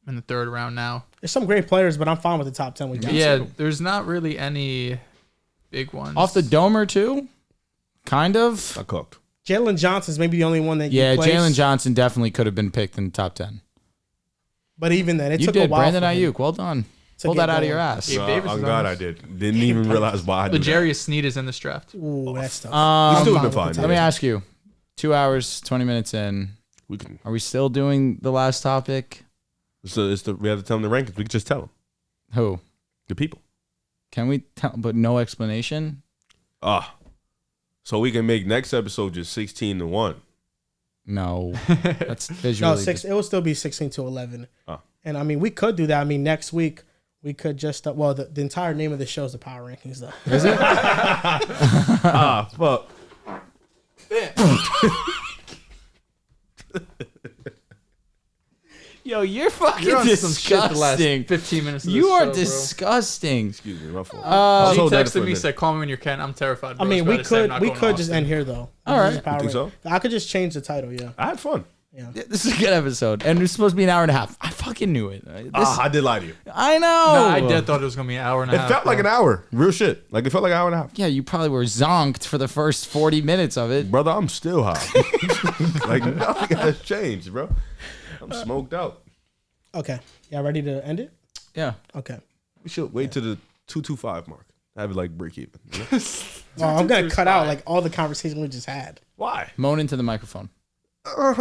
In the 3rd round now. There's some great players, but I'm fine with the top 10 we got. Yeah, there's not really any big ones. Off the domer, too? Kind of. I cooked. Jalen Johnson's maybe the only one that Yeah, you placed, Jalen Johnson definitely could have been picked in the top 10. But even then, it You took did. a while. Brandon for him Ayuk. Well done. to Pull get that out of going. your ass. Gabe Davis I'm is glad on I this. did. Didn't even realize why I did that. Legarius Sneed is in this draft. Ooh, that's tough. We still I'm been fine with fine. the Let me ask you. 2 hours, 20 minutes in. We can. Are we still doing the last topic? So we have to tell them the rankings. We can just tell them Who? the people. Can we tell, but no explanation? So we can make next episode just 16-1. No. That's visually. No, it will still be 16 to 11. Oh. And I mean, we could do that. I mean, next week we could just the entire name of the show is the Power Rankings, though. Is it? Fuck. Yo, you're fucking You're on some shit the last disgusting. 15 minutes of You this are show, bro. disgusting. Excuse me, my fault. She hold that for texted a me, minute. said, "Call me when you can." I'm terrified. I Bro. mean, I was about to say I'm not we going could to just Austin. end here though. All right. This is Power You think so? Rankings. I could just change the title. Yeah. I had fun. Yeah, this is a good episode, and it's supposed to be an hour and a half. I fucking knew it. I did lie to you. I know. No, I did thought it was gonna be an hour and a It half. felt like bro. an hour. Real shit. Like it felt like an hour and a half. Yeah, you probably were zonked for the first 40 minutes of it. Brother, I'm still high. Like nothing has changed, bro. I'm smoked out. Okay. Y'all ready to end it? Yeah. Okay. We should wait to the 225 mark. Have it like break even. You know? Well, I'm gonna cut out like all the conversation we just had. Why? Moan into the microphone. What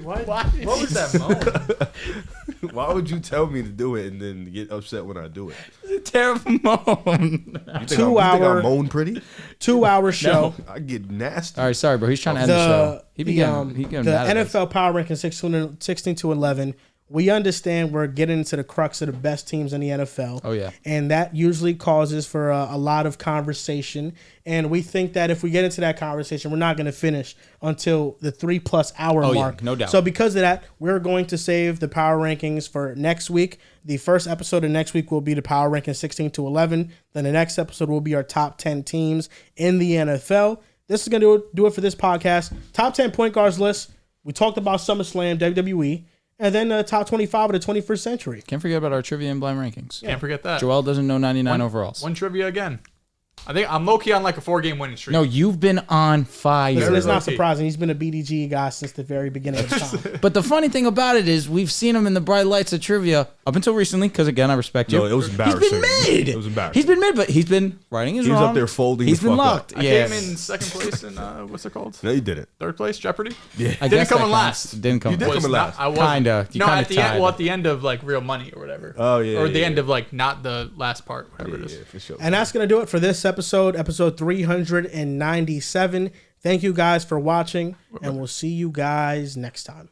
was that moan? Why would you tell me to do it and then get upset when I do it? It's a terrible moan. You think I moan pretty? 2 hour show. I get nasty. All right, sorry, bro. He's trying to end the show. He getting the mad at NFL power ranking 16 to 11. We understand we're getting into the crux of the best teams in the NFL. Oh, yeah. And that usually causes for a lot of conversation. And we think that if we get into that conversation, we're not going to finish until the 3+ hour mark. Yeah, no doubt. So because of that, we're going to save the power rankings for next week. The first episode of next week will be the power ranking 16 to 11. Then the next episode will be our top 10 teams in the NFL. This is going to do it for this podcast. Top 10 point guards list. We talked about SummerSlam, WWE. And then the top 25 of the 21st century. Can't forget about our trivia and blind rankings. Can't forget that. Joel doesn't know 99 overalls. One trivia again. I think I'm low-key on like a 4-game winning streak. No, you've been on fire. Listen, it's not low-key. surprising. He's been a BDG guy since the very beginning of time. But the funny thing about it is we've seen him in the bright lights of trivia up until recently, because, again, I respect you. No, it was embarrassing. He's been mid. It was embarrassing. He's been mid, but he's been writing his He was wrong. up there folding He's the been fuck up. locked. I Yeah. came in second place in, what's it called? No, you didn't. Third place, Jeopardy? Yeah. I Didn't guess come that in counts. last. Didn't come You did in come in last. I wasn't. Kinda. You No, kinda at the end. tied. Well, at the end of like Real Money or whatever. Oh, yeah, Or yeah, the end yeah. of like not the last part, whatever it is. Yeah, for sure. And that's going to do it for this episode 397. Thank you guys for watching, and we'll see you guys next time.